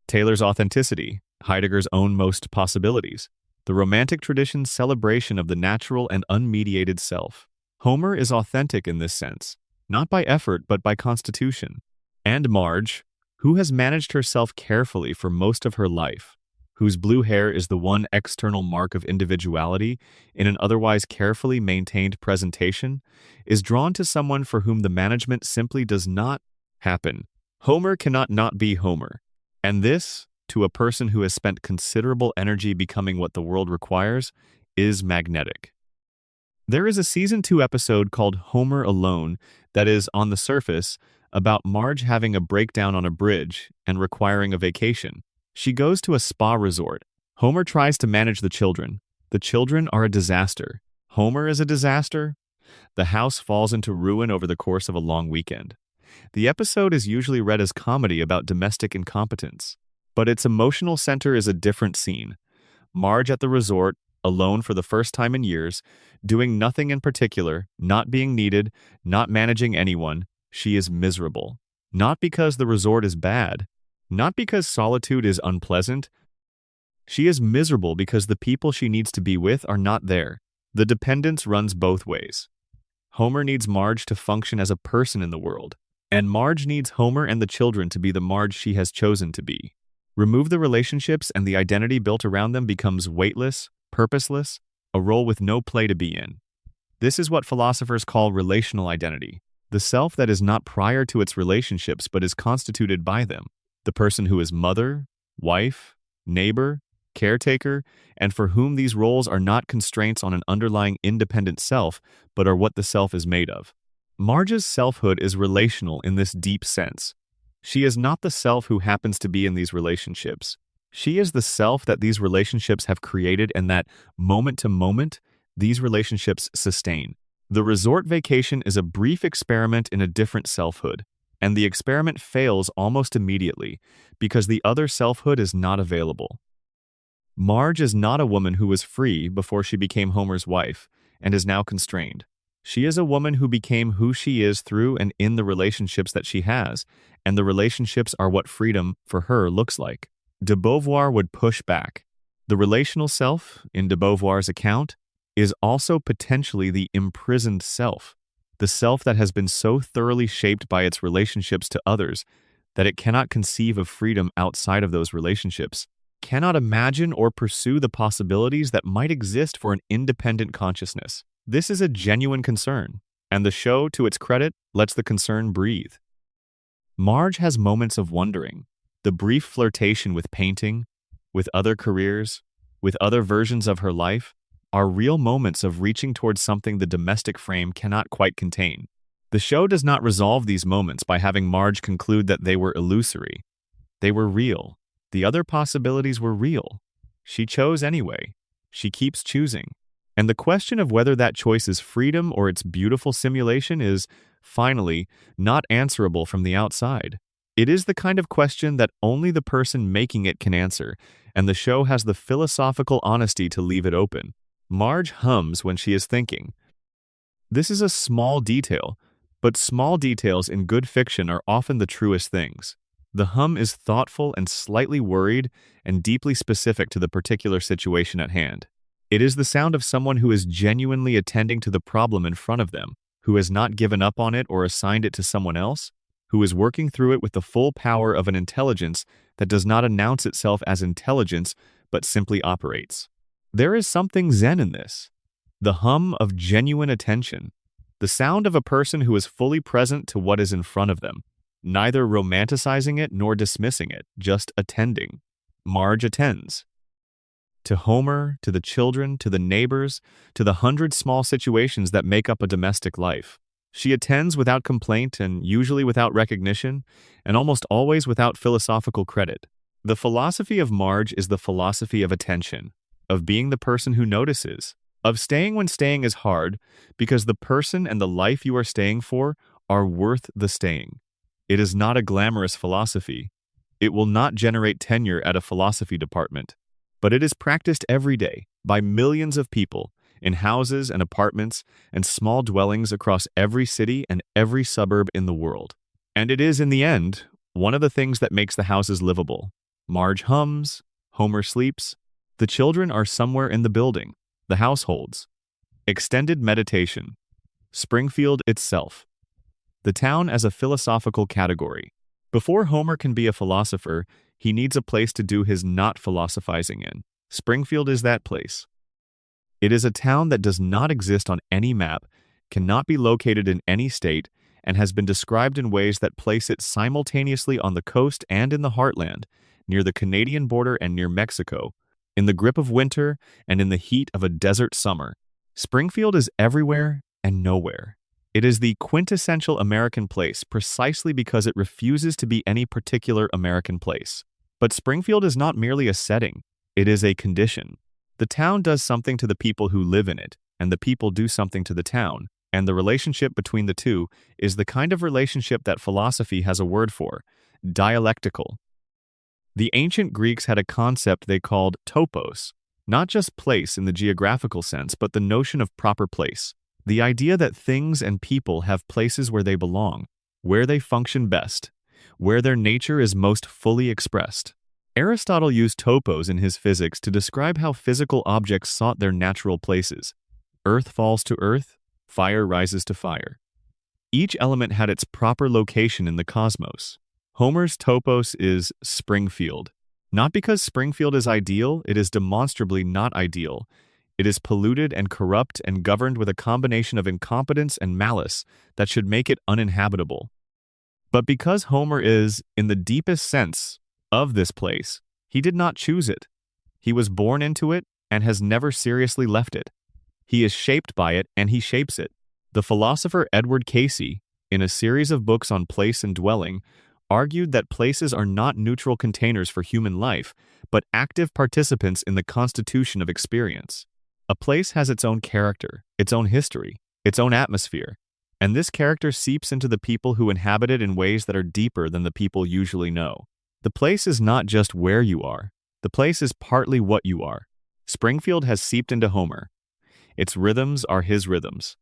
Taylor's authenticity, Heidegger's own most possibilities, the Romantic tradition's celebration of the natural and unmediated self. Homer is authentic in this sense, not by effort but by constitution. And Marge, who has managed herself carefully for most of her life, whose blue hair is the one external mark of individuality in an otherwise carefully maintained presentation, is drawn to someone for whom the management simply does not happen. Homer cannot not be Homer. And this, to a person who has spent considerable energy becoming what the world requires, is magnetic. There is a Season 2 episode called Homer Alone that is, on the surface, about Marge having a breakdown on a bridge and requiring a vacation. She goes to a spa resort. Homer tries to manage the children. The children are a disaster. Homer is a disaster. The house falls into ruin over the course of a long weekend. The episode is usually read as comedy about domestic incompetence, but its emotional center is a different scene. Marge at the resort, alone for the first time in years, doing nothing in particular, not being needed, not managing anyone. She is miserable. Not because the resort is bad, not because solitude is unpleasant. She is miserable because the people she needs to be with are not there. The dependence runs both ways. Homer needs Marge to function as a person in the world, and Marge needs Homer and the children to be the Marge she has chosen to be. Remove the relationships and the identity built around them becomes weightless, purposeless, a role with no play to be in. This is what philosophers call relational identity. The self that is not prior to its relationships but is constituted by them. The person who is mother, wife, neighbor, caretaker, and for whom these roles are not constraints on an underlying independent self, but are what the self is made of. Marge's selfhood is relational in this deep sense. She is not the self who happens to be in these relationships. She is the self that these relationships have created and that, moment to moment, these relationships sustain. The resort vacation is a brief experiment in a different selfhood, and the experiment fails almost immediately because the other selfhood is not available. Marge is not a woman who was free before she became Homer's wife and is now constrained. She is a woman who became who she is through and in the relationships that she has, and the relationships are what freedom for her looks like. De Beauvoir would push back. The relational self, in de Beauvoir's account, is also potentially the imprisoned self, the self that has been so thoroughly shaped by its relationships to others that it cannot conceive of freedom outside of those relationships, cannot imagine or pursue the possibilities that might exist for an independent consciousness. This is a genuine concern, and the show, to its credit, lets the concern breathe. Marge has moments of wondering, the brief flirtation with painting, with other careers, with other versions of her life, are real moments of reaching towards something the domestic frame cannot quite contain. The show does not resolve these moments by having Marge conclude that they were illusory. They were real. The other possibilities were real. She chose anyway. She keeps choosing. And the question of whether that choice is freedom or its beautiful simulation is Finally, not answerable from the outside. It is the kind of question that only the person making it can answer, and the show has the philosophical honesty to leave it open. Marge hums when she is thinking. This is a small detail, but small details in good fiction are often the truest things. The hum is thoughtful and slightly worried and deeply specific to the particular situation at hand. It is the sound of someone who is genuinely attending to the problem in front of them, who has not given up on it or assigned it to someone else, who is working through it with the full power of an intelligence that does not announce itself as intelligence but simply operates. There is something zen in this. The hum of genuine attention. The sound of a person who is fully present to what is in front of them, neither romanticizing it nor dismissing it, just attending. Marge attends. To Homer, to the children, to the neighbors, to the 100 small situations that make up a domestic life. She attends without complaint and usually without recognition, and almost always without philosophical credit. The philosophy of Marge is the philosophy of attention, of being the person who notices, of staying when staying is hard, because the person and the life you are staying for are worth the staying. It is not a glamorous philosophy. It will not generate tenure at a philosophy department, but it is practiced every day by millions of people in houses and apartments and small dwellings across every city and every suburb in the world. And it is, in the end, one of the things that makes the houses livable. Marge hums, Homer sleeps, the children are somewhere in the building, the households. Extended meditation. Springfield itself. The town as a philosophical category. Before Homer can be a philosopher, he needs a place to do his not philosophizing in. Springfield is that place. It is a town that does not exist on any map, cannot be located in any state, and has been described in ways that place it simultaneously on the coast and in the heartland, near the Canadian border and near Mexico, in the grip of winter and in the heat of a desert summer. Springfield is everywhere and nowhere. It is the quintessential American place precisely because it refuses to be any particular American place. But Springfield is not merely a setting, it is a condition. The town does something to the people who live in it, and the people do something to the town, and the relationship between the two is the kind of relationship that philosophy has a word for: dialectical. The ancient Greeks had a concept they called topos, not just place in the geographical sense, but the notion of proper place. The idea that things and people have places where they belong, where they function best, where their nature is most fully expressed. Aristotle used topos in his physics to describe how physical objects sought their natural places. Earth falls to earth, fire rises to fire. Each element had its proper location in the cosmos. Homer's topos is Springfield. Not because Springfield is ideal, it is demonstrably not ideal. It is polluted and corrupt and governed with a combination of incompetence and malice that should make it uninhabitable. But because Homer is, in the deepest sense, of this place, he did not choose it. He was born into it and has never seriously left it. He is shaped by it and he shapes it. The philosopher Edward Casey, in a series of books on place and dwelling, argued that places are not neutral containers for human life, but active participants in the constitution of experience. A place has its own character, its own history, its own atmosphere, and this character seeps into the people who inhabit it in ways that are deeper than the people usually know. The place is not just where you are. The place is partly what you are. Springfield has seeped into Homer. Its rhythms are his rhythms.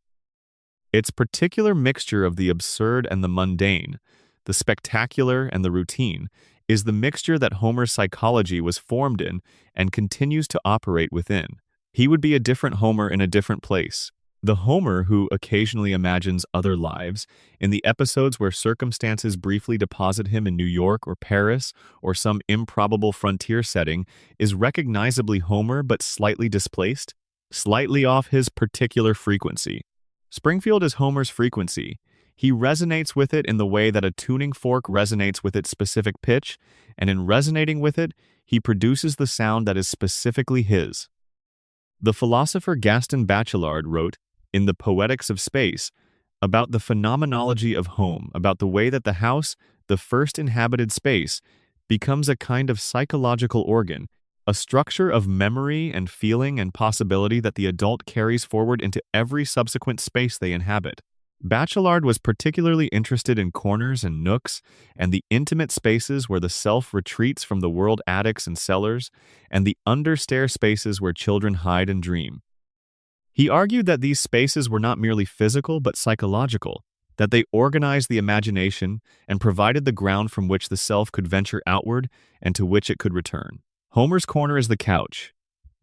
Its particular mixture of the absurd and the mundane, the spectacular and the routine, is the mixture that Homer's psychology was formed in and continues to operate within. He would be a different Homer in a different place. The Homer who occasionally imagines other lives, in the episodes where circumstances briefly deposit him in New York or Paris or some improbable frontier setting, is recognizably Homer but slightly displaced, slightly off his particular frequency. Springfield is Homer's frequency. He resonates with it in the way that a tuning fork resonates with its specific pitch, and in resonating with it, he produces the sound that is specifically his. The philosopher Gaston Bachelard wrote, in The Poetics of Space, about the phenomenology of home, about the way that the house, the first inhabited space, becomes a kind of psychological organ, a structure of memory and feeling and possibility that the adult carries forward into every subsequent space they inhabit. Bachelard was particularly interested in corners and nooks and the intimate spaces where the self retreats from the world attics and cellars and the understair spaces where children hide and dream. He argued that these spaces were not merely physical but psychological, that they organized the imagination and provided the ground from which the self could venture outward and to which it could return. Homer's corner is the couch.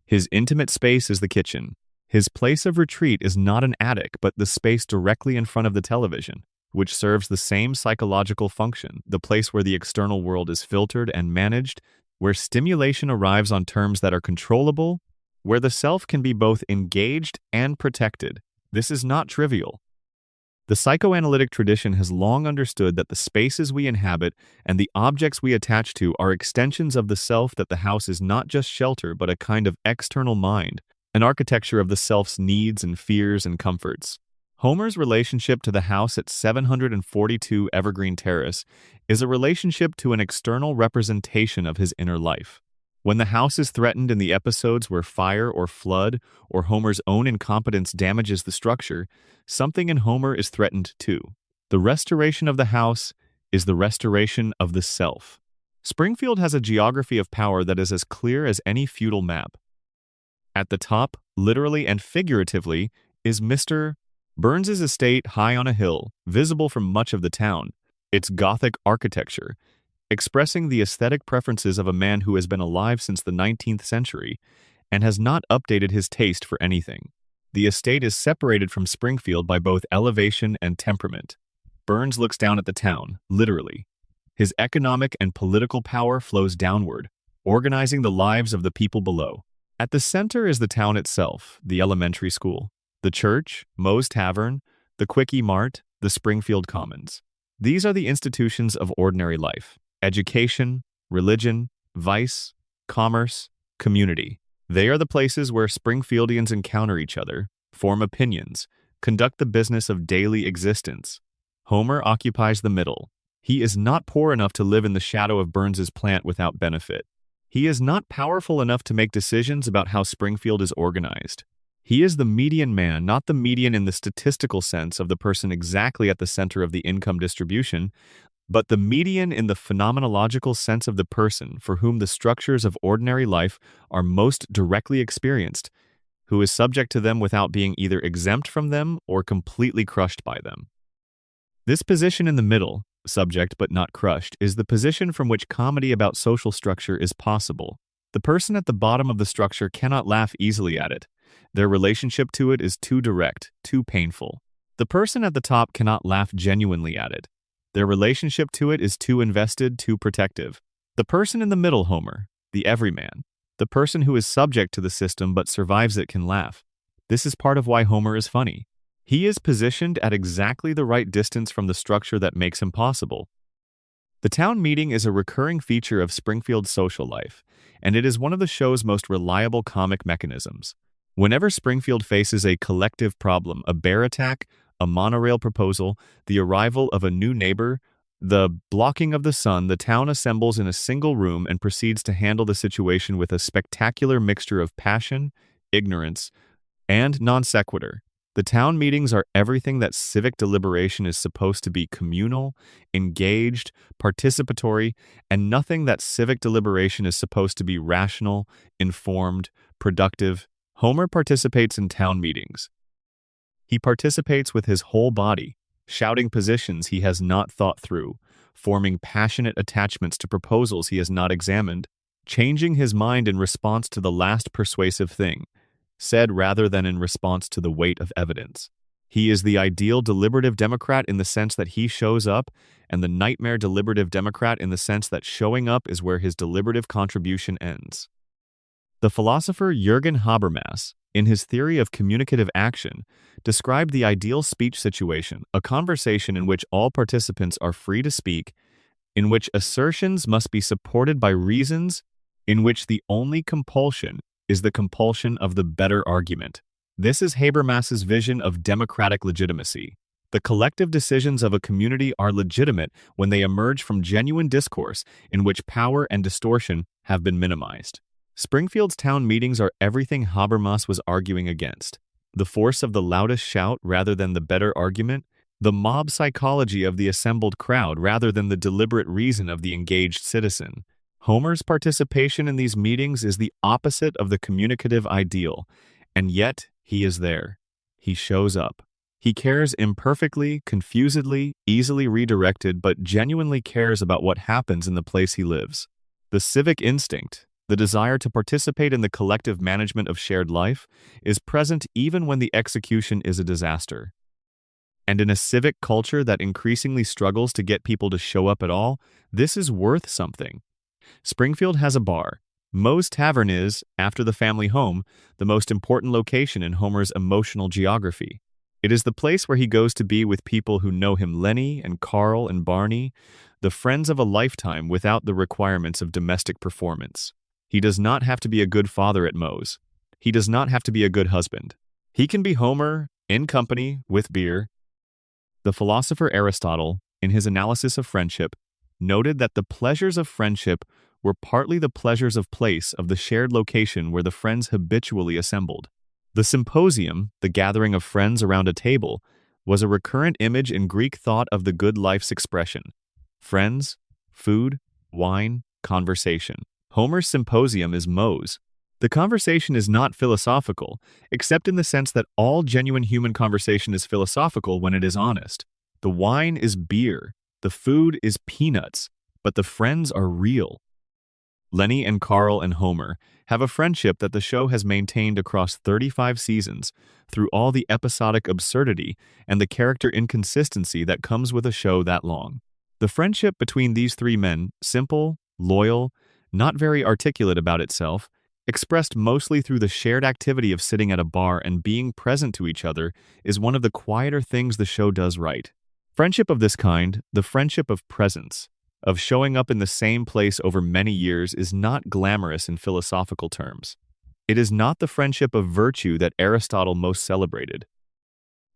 His intimate space is the kitchen. His place of retreat is not an attic, but the space directly in front of the television, which serves the same psychological function, the place where the external world is filtered and managed, where stimulation arrives on terms that are controllable, where the self can be both engaged and protected. This is not trivial. The psychoanalytic tradition has long understood that the spaces we inhabit and the objects we attach to are extensions of the self, that the house is not just shelter but a kind of external mind, an architecture of the self's needs and fears and comforts. Homer's relationship to the house at 742 Evergreen Terrace is a relationship to an external representation of his inner life. When the house is threatened in the episodes where fire or flood or Homer's own incompetence damages the structure, something in Homer is threatened too. The restoration of the house is the restoration of the self. Springfield has a geography of power that is as clear as any feudal map. At the top, literally and figuratively, is Mr. Burns's estate high on a hill, visible from much of the town, its Gothic architecture, expressing the aesthetic preferences of a man who has been alive since the 19th century and has not updated his taste for anything. The estate is separated from Springfield by both elevation and temperament. Burns looks down at the town, literally. His economic and political power flows downward, organizing the lives of the people below. At the center is the town itself, the elementary school, the church, Moe's Tavern, the Quickie Mart, the Springfield Commons. These are the institutions of ordinary life: education, religion, vice, commerce, community. They are the places where Springfieldians encounter each other, form opinions, conduct the business of daily existence. Homer occupies the middle. He is not poor enough to live in the shadow of Burns's plant without benefit. He is not powerful enough to make decisions about how Springfield is organized. He is the median man, not the median in the statistical sense of the person exactly at the center of the income distribution, but the median in the phenomenological sense of the person for whom the structures of ordinary life are most directly experienced, who is subject to them without being either exempt from them or completely crushed by them. This position in the middle, subject but not crushed, is the position from which comedy about social structure is possible. The person at the bottom of the structure cannot laugh easily at it. Their relationship to it is too direct, too painful. The person at the top cannot laugh genuinely at it. Their relationship to it is too invested, too protective. The person in the middle, Homer, the everyman, the person who is subject to the system but survives it, can laugh. This is part of why Homer is funny. He is positioned at exactly the right distance from the structure that makes him possible. The town meeting is a recurring feature of Springfield's social life, and it is one of the show's most reliable comic mechanisms. Whenever Springfield faces a collective problem, a bear attack, a monorail proposal, the arrival of a new neighbor, the blocking of the sun, the town assembles in a single room and proceeds to handle the situation with a spectacular mixture of passion, ignorance, and non sequitur. The town meetings are everything that civic deliberation is supposed to be: communal, engaged, participatory, and nothing that civic deliberation is supposed to be rational, informed, productive. Homer participates in town meetings. He participates with his whole body, shouting positions he has not thought through, forming passionate attachments to proposals he has not examined, changing his mind in response to the last persuasive thing said rather than in response to the weight of evidence. He is the ideal deliberative Democrat in the sense that he shows up, and the nightmare deliberative Democrat in the sense that showing up is where his deliberative contribution ends. The philosopher Jürgen Habermas, in his theory of communicative action, described the ideal speech situation, a conversation in which all participants are free to speak, in which assertions must be supported by reasons, in which the only compulsion is the compulsion of the better argument. This is Habermas's vision of democratic legitimacy. The collective decisions of a community are legitimate when they emerge from genuine discourse in which power and distortion have been minimized. Springfield's town meetings are everything Habermas was arguing against. The force of the loudest shout rather than the better argument the mob psychology of the assembled crowd rather than the deliberate reason of the engaged citizen. Homer's participation in these meetings is the opposite of the communicative ideal, and yet he is there. He shows up. He cares imperfectly, confusedly, easily redirected, but genuinely cares about what happens in the place he lives. The civic instinct, the desire to participate in the collective management of shared life, is present even when the execution is a disaster. And in a civic culture that increasingly struggles to get people to show up at all, this is worth something. Springfield has a bar. Moe's Tavern is, after the family home, the most important location in Homer's emotional geography. It is the place where he goes to be with people who know him, Lenny and Carl and Barney, the friends of a lifetime without the requirements of domestic performance. He does not have to be a good father at Moe's. He does not have to be a good husband. He can be Homer, in company, with beer. The philosopher Aristotle, in his analysis of friendship, noted that the pleasures of friendship were partly the pleasures of place of the shared location where the friends habitually assembled. The symposium, the gathering of friends around a table, was a recurrent image in Greek thought of the good life's expression. Friends, food, wine, conversation. Homer's symposium is Moe's. The conversation is not philosophical, except in the sense that all genuine human conversation is philosophical when it is honest. The wine is beer, the food is peanuts, but the friends are real. Lenny and Carl and Homer have a friendship that the show has maintained across 35 seasons, through all the episodic absurdity and the character inconsistency that comes with a show that long. The friendship between these three men, simple, loyal, not very articulate about itself, expressed mostly through the shared activity of sitting at a bar and being present to each other, is one of the quieter things the show does right. Friendship of this kind, the friendship of presence, of showing up in the same place over many years, is not glamorous in philosophical terms. It is not the friendship of virtue that Aristotle most celebrated.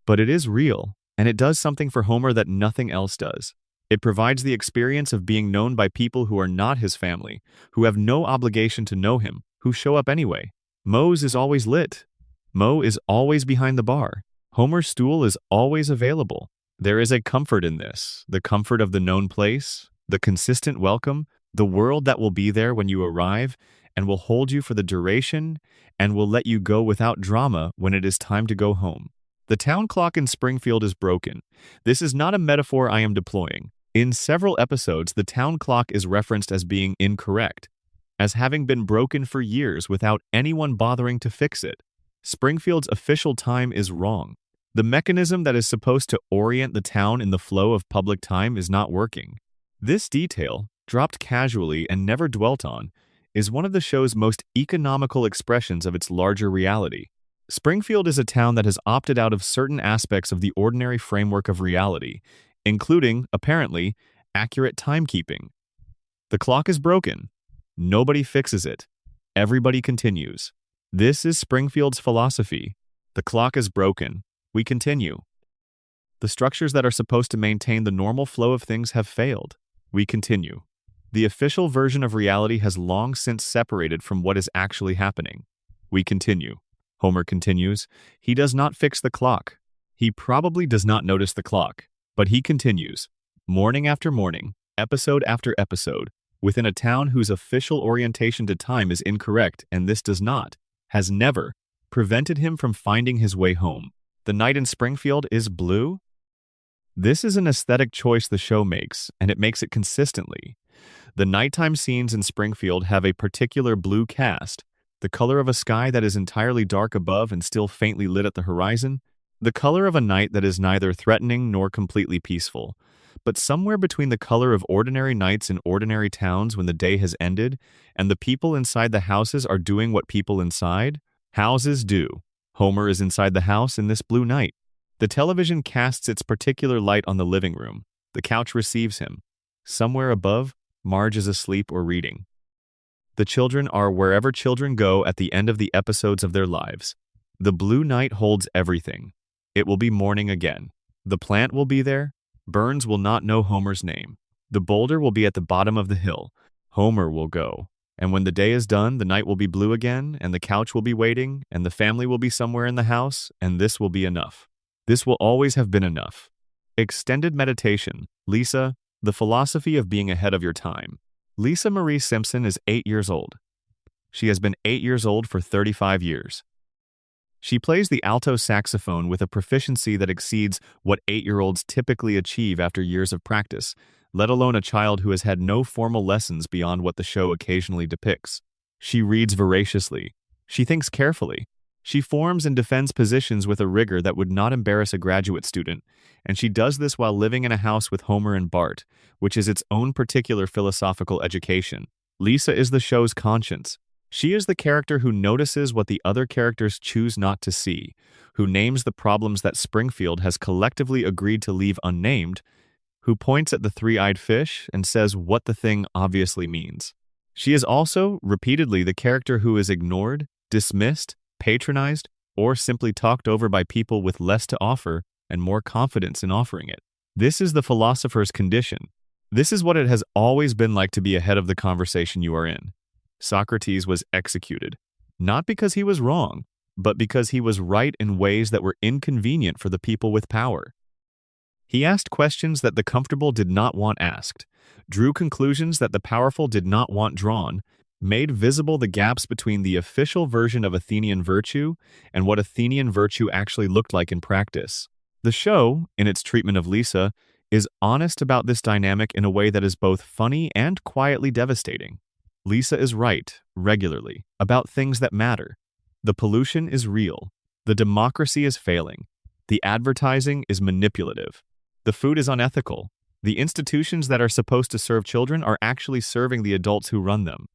But it is real, and it does something for Homer that nothing else does. It provides the experience of being known by people who are not his family, who have no obligation to know him, who show up anyway. Moe's is always lit. Moe is always behind the bar. Homer's stool is always available. There is a comfort in this, the comfort of the known place, the consistent welcome, the world that will be there when you arrive and will hold you for the duration and will let you go without drama when it is time to go home. The town clock in Springfield is broken. This is not a metaphor I am deploying. In several episodes, the town clock is referenced as being incorrect, as having been broken for years without anyone bothering to fix it. Springfield's official time is wrong. The mechanism that is supposed to orient the town in the flow of public time is not working. This detail, dropped casually and never dwelt on, is one of the show's most economical expressions of its larger reality. Springfield is a town that has opted out of certain aspects of the ordinary framework of reality, including, apparently, accurate timekeeping. The clock is broken. Nobody fixes it. Everybody continues. This is Springfield's philosophy. The clock is broken. We continue. The structures that are supposed to maintain the normal flow of things have failed. We continue. The official version of reality has long since separated from what is actually happening. We continue. Homer continues. He does not fix the clock. He probably does not notice the clock, but he continues. Morning after morning, episode after episode, within a town whose official orientation to time is incorrect, and this does not, has never, prevented him from finding his way home. The night in Springfield is blue? This is an aesthetic choice the show makes, and it makes it consistently. The nighttime scenes in Springfield have a particular blue cast, the color of a sky that is entirely dark above and still faintly lit at the horizon, the color of a night that is neither threatening nor completely peaceful, but somewhere between the color of ordinary nights in ordinary towns when the day has ended, and the people inside the houses are doing what people inside houses do. Homer is inside the house in this blue night. The television casts its particular light on the living room. The couch receives him. Somewhere above, Marge is asleep or reading. The children are wherever children go at the end of the episodes of their lives. The blue night holds everything. It will be morning again. The plant will be there. Burns will not know Homer's name. The boulder will be at the bottom of the hill. Homer will go. And when the day is done, the night will be blue again, and the couch will be waiting, and the family will be somewhere in the house, and this will be enough. This will always have been enough. Extended meditation. Lisa, the philosophy of being ahead of your time. Lisa Marie Simpson is 8 years old. She has been 8 years old for 35 years. She plays the alto saxophone with a proficiency that exceeds what 8-year-olds typically achieve after years of practice, let alone a child who has had no formal lessons beyond what the show occasionally depicts. She reads voraciously. She thinks carefully. She forms and defends positions with a rigor that would not embarrass a graduate student, and she does this while living in a house with Homer and Bart, which is its own particular philosophical education. Lisa is the show's conscience. She is the character who notices what the other characters choose not to see, who names the problems that Springfield has collectively agreed to leave unnamed, who points at the three-eyed fish and says what the thing obviously means. She is also, repeatedly, the character who is ignored, dismissed, patronized, or simply talked over by people with less to offer and more confidence in offering it. This is the philosopher's condition. This is what it has always been like to be ahead of the conversation you are in. Socrates was executed, not because he was wrong, but because he was right in ways that were inconvenient for the people with power. He asked questions that the comfortable did not want asked, drew conclusions that the powerful did not want drawn, made visible the gaps between the official version of Athenian virtue and what Athenian virtue actually looked like in practice. The show, in its treatment of Lisa, is honest about this dynamic in a way that is both funny and quietly devastating. Lisa is right, regularly, about things that matter. The pollution is real. The democracy is failing. The advertising is manipulative. The food is unethical. The institutions that are supposed to serve children are actually serving the adults who run them.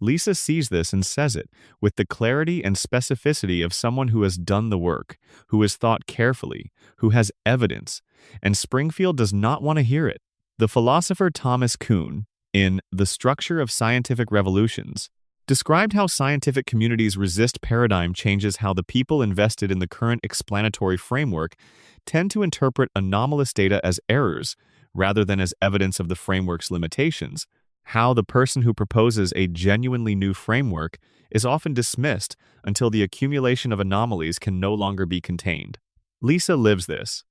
Lisa sees this and says it with the clarity and specificity of someone who has done the work, who has thought carefully, who has evidence, and Springfield does not want to hear it. The philosopher Thomas Kuhn, in The Structure of Scientific Revolutions, described how scientific communities resist paradigm changes, how the people invested in the current explanatory framework tend to interpret anomalous data as errors rather than as evidence of the framework's limitations, how the person who proposes a genuinely new framework is often dismissed until the accumulation of anomalies can no longer be contained. Lisa lives this.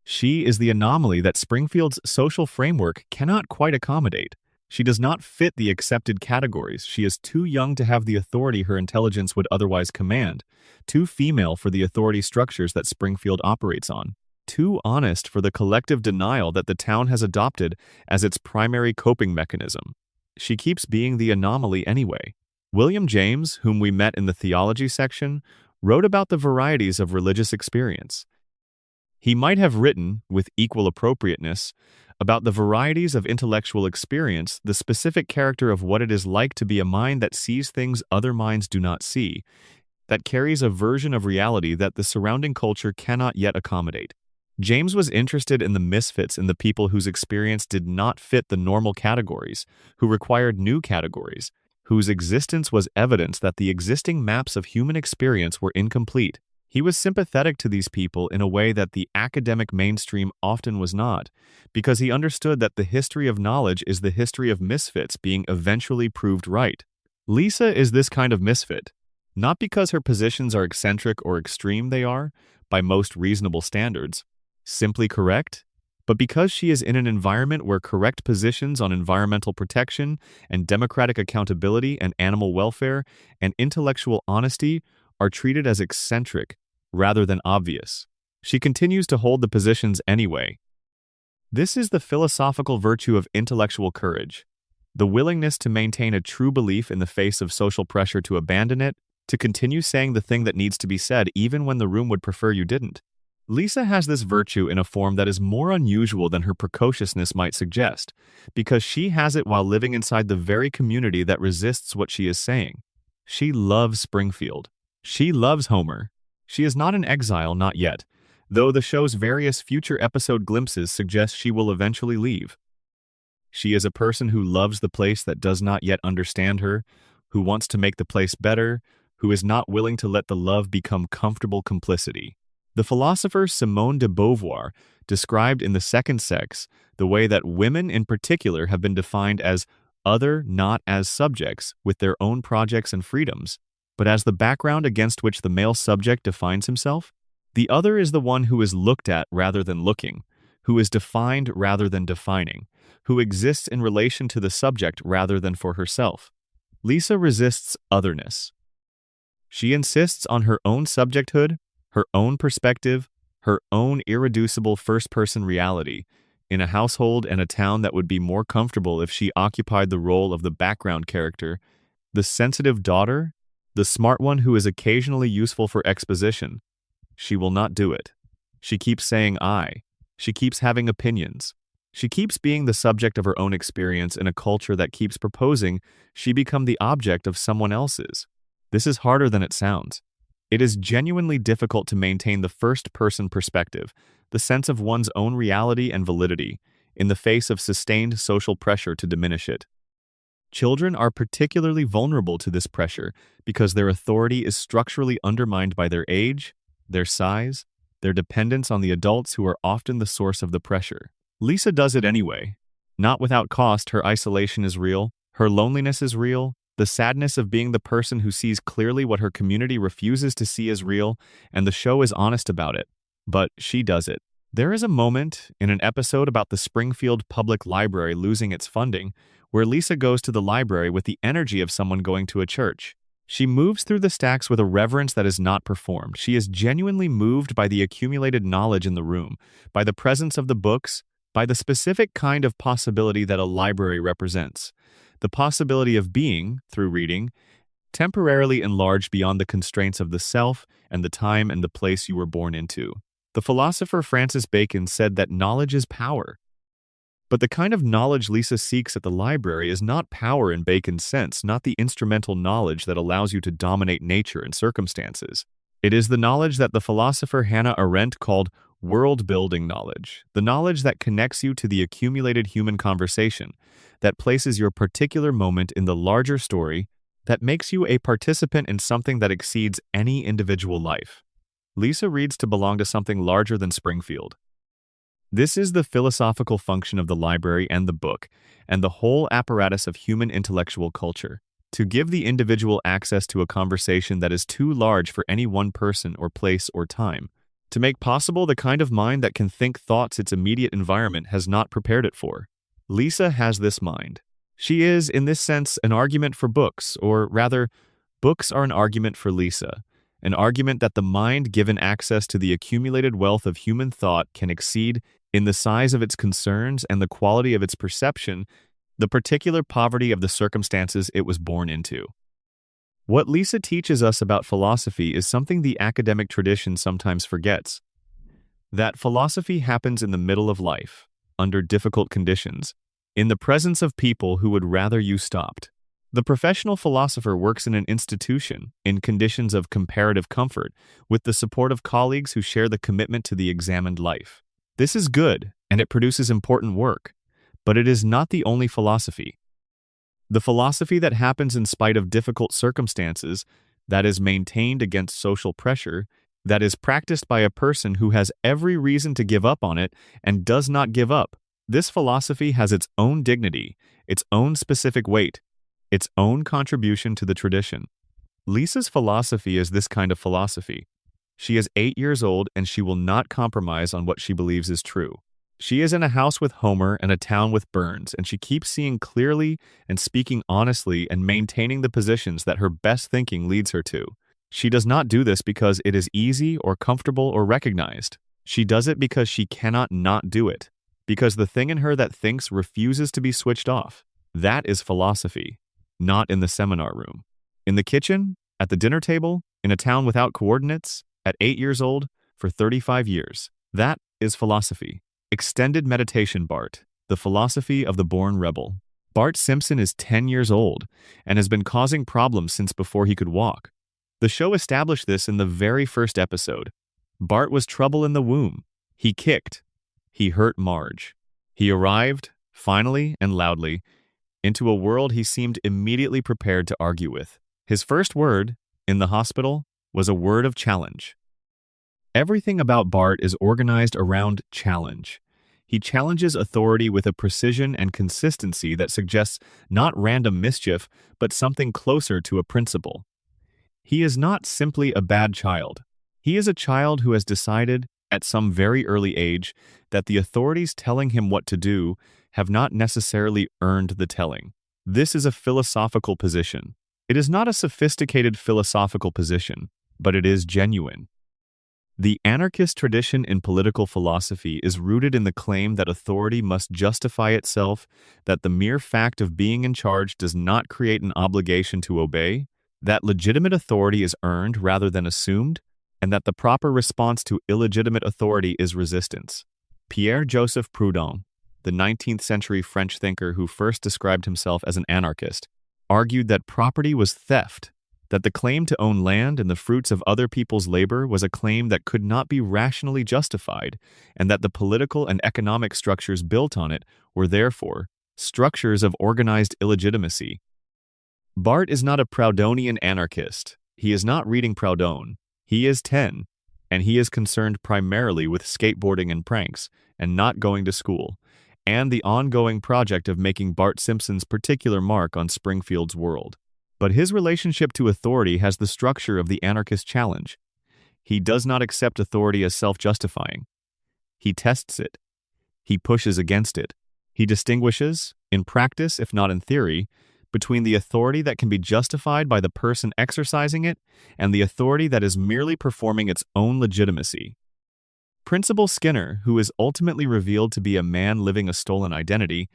She is the anomaly that Springfield's social framework cannot quite accommodate. She does not fit the accepted categories. She is too young to have the authority her intelligence would otherwise command, too female for the authority structures that Springfield operates on, too honest for the collective denial that the town has adopted as its primary coping mechanism. She keeps being the anomaly anyway. William James, whom we met in the theology section, wrote about the varieties of religious experience. He might have written, with equal appropriateness, about the varieties of intellectual experience, the specific character of what it is like to be a mind that sees things other minds do not see, that carries a version of reality that the surrounding culture cannot yet accommodate. James was interested in the misfits in the people whose experience did not fit the normal categories, who required new categories, whose existence was evidence that the existing maps of human experience were incomplete. He was sympathetic to these people in a way that the academic mainstream often was not, because he understood that the history of knowledge is the history of misfits being eventually proved right. Lisa is this kind of misfit, not because her positions are eccentric or extreme, they are, by most reasonable standards, simply correct, but because she is in an environment where correct positions on environmental protection and democratic accountability and animal welfare and intellectual honesty are treated as eccentric rather than obvious. She continues to hold the positions anyway. This is the philosophical virtue of intellectual courage, the willingness to maintain a true belief in the face of social pressure to abandon it, to continue saying the thing that needs to be said even when the room would prefer you didn't. Lisa has this virtue in a form that is more unusual than her precociousness might suggest, because she has it while living inside the very community that resists what she is saying. She loves Springfield. She loves Homer. She is not in exile, not yet, though the show's various future episode glimpses suggest she will eventually leave. She is a person who loves the place that does not yet understand her, who wants to make the place better, who is not willing to let the love become comfortable complicity. The philosopher Simone de Beauvoir described in The Second Sex the way that women in particular have been defined as other, not as subjects with their own projects and freedoms, but as the background against which the male subject defines himself. The other is the one who is looked at rather than looking, who is defined rather than defining, who exists in relation to the subject rather than for herself. Lisa resists otherness. She insists on her own subjecthood, her own perspective, her own irreducible first-person reality, in a household and a town that would be more comfortable if she occupied the role of the background character, the sensitive daughter, the smart one who is occasionally useful for exposition. She will not do it. She keeps saying I. She keeps having opinions. She keeps being the subject of her own experience in a culture that keeps proposing she become the object of someone else's. This is harder than it sounds. It is genuinely difficult to maintain the first-person perspective, the sense of one's own reality and validity, in the face of sustained social pressure to diminish it. Children are particularly vulnerable to this pressure because their authority is structurally undermined by their age, their size, their dependence on the adults who are often the source of the pressure. Lisa does it anyway. Not without cost. Her isolation is real, her loneliness is real, the sadness of being the person who sees clearly what her community refuses to see is real, and the show is honest about it. But she does it. There is a moment in an episode about the Springfield Public Library losing its funding where Lisa goes to the library with the energy of someone going to a church. She moves through the stacks with a reverence that is not performed. She is genuinely moved by the accumulated knowledge in the room, by the presence of the books, by the specific kind of possibility that a library represents. The possibility of being, through reading, temporarily enlarged beyond the constraints of the self and the time and the place you were born into. The philosopher Francis Bacon said that knowledge is power. But the kind of knowledge Lisa seeks at the library is not power in Bacon's sense, not the instrumental knowledge that allows you to dominate nature and circumstances. It is the knowledge that the philosopher Hannah Arendt called world-building knowledge, the knowledge that connects you to the accumulated human conversation, that places your particular moment in the larger story, that makes you a participant in something that exceeds any individual life. Lisa reads to belong to something larger than Springfield. This is the philosophical function of the library and the book, and the whole apparatus of human intellectual culture, to give the individual access to a conversation that is too large for any one person or place or time, to make possible the kind of mind that can think thoughts its immediate environment has not prepared it for. Lisa has this mind. She is, in this sense, an argument for books, or rather, books are an argument for Lisa. An argument that the mind given access to the accumulated wealth of human thought can exceed, in the size of its concerns and the quality of its perception, the particular poverty of the circumstances it was born into. What Lisa teaches us about philosophy is something the academic tradition sometimes forgets. That philosophy happens in the middle of life, under difficult conditions, in the presence of people who would rather you stopped. The professional philosopher works in an institution, in conditions of comparative comfort, with the support of colleagues who share the commitment to the examined life. This is good, and it produces important work, but it is not the only philosophy. The philosophy that happens in spite of difficult circumstances, that is maintained against social pressure, that is practiced by a person who has every reason to give up on it and does not give up. This philosophy has its own dignity, its own specific weight, its own contribution to the tradition. Lisa's philosophy is this kind of philosophy. She is 8 years old and she will not compromise on what she believes is true. She is in a house with Homer and a town with Burns, and she keeps seeing clearly and speaking honestly and maintaining the positions that her best thinking leads her to. She does not do this because it is easy or comfortable or recognized. She does it because she cannot not do it, because the thing in her that thinks refuses to be switched off. That is philosophy, not in the seminar room. In the kitchen, at the dinner table, in a town without coordinates, at 8 years old, for 35 years. That is philosophy. Extended meditation. Bart, the philosophy of the born rebel. Bart Simpson is 10 years old and has been causing problems since before he could walk. The show established this in the very first episode. Bart was trouble in the womb. He kicked. He hurt Marge. He arrived, finally and loudly, into a world he seemed immediately prepared to argue with. His first word, in the hospital, was a word of challenge. Everything about Bart is organized around challenge. He challenges authority with a precision and consistency that suggests not random mischief, but something closer to a principle. He is not simply a bad child. He is a child who has decided, at some very early age, that the authorities telling him what to do have not necessarily earned the telling. This is a philosophical position. It is not a sophisticated philosophical position, but it is genuine. The anarchist tradition in political philosophy is rooted in the claim that authority must justify itself, that the mere fact of being in charge does not create an obligation to obey, that legitimate authority is earned rather than assumed, and that the proper response to illegitimate authority is resistance. Pierre-Joseph Proudhon, the 19th century French thinker who first described himself as an anarchist, argued that property was theft, that the claim to own land and the fruits of other people's labor was a claim that could not be rationally justified, and that the political and economic structures built on it were therefore structures of organized illegitimacy. Barth is not a Proudhonian anarchist. He is not reading Proudhon. He is 10, and he is concerned primarily with skateboarding and pranks, and not going to school, and the ongoing project of making Bart Simpson's particular mark on Springfield's world. But his relationship to authority has the structure of the anarchist challenge. He does not accept authority as self-justifying. He tests it. He pushes against it. He distinguishes, in practice if not in theory, between the authority that can be justified by the person exercising it and the authority that is merely performing its own legitimacy. Principal Skinner, who is ultimately revealed to be a man living a stolen identity,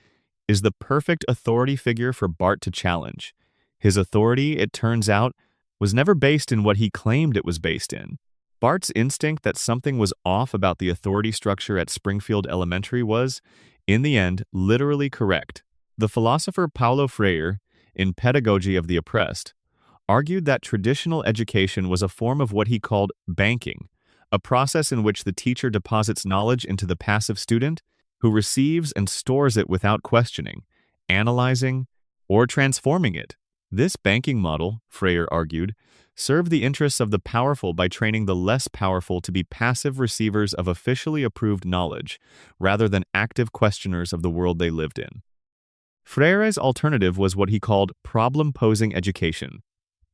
is the perfect authority figure for Bart to challenge. His authority, it turns out, was never based in what he claimed it was based in. Bart's instinct that something was off about the authority structure at Springfield Elementary was, in the end, literally correct. The philosopher Paulo Freire, in Pedagogy of the Oppressed, argued that traditional education was a form of what he called banking, a process in which the teacher deposits knowledge into the passive student, who receives and stores it without questioning, analyzing, or transforming it. This banking model, Freire argued, served the interests of the powerful by training the less powerful to be passive receivers of officially approved knowledge, rather than active questioners of the world they lived in. Freire's alternative was what he called problem-posing education,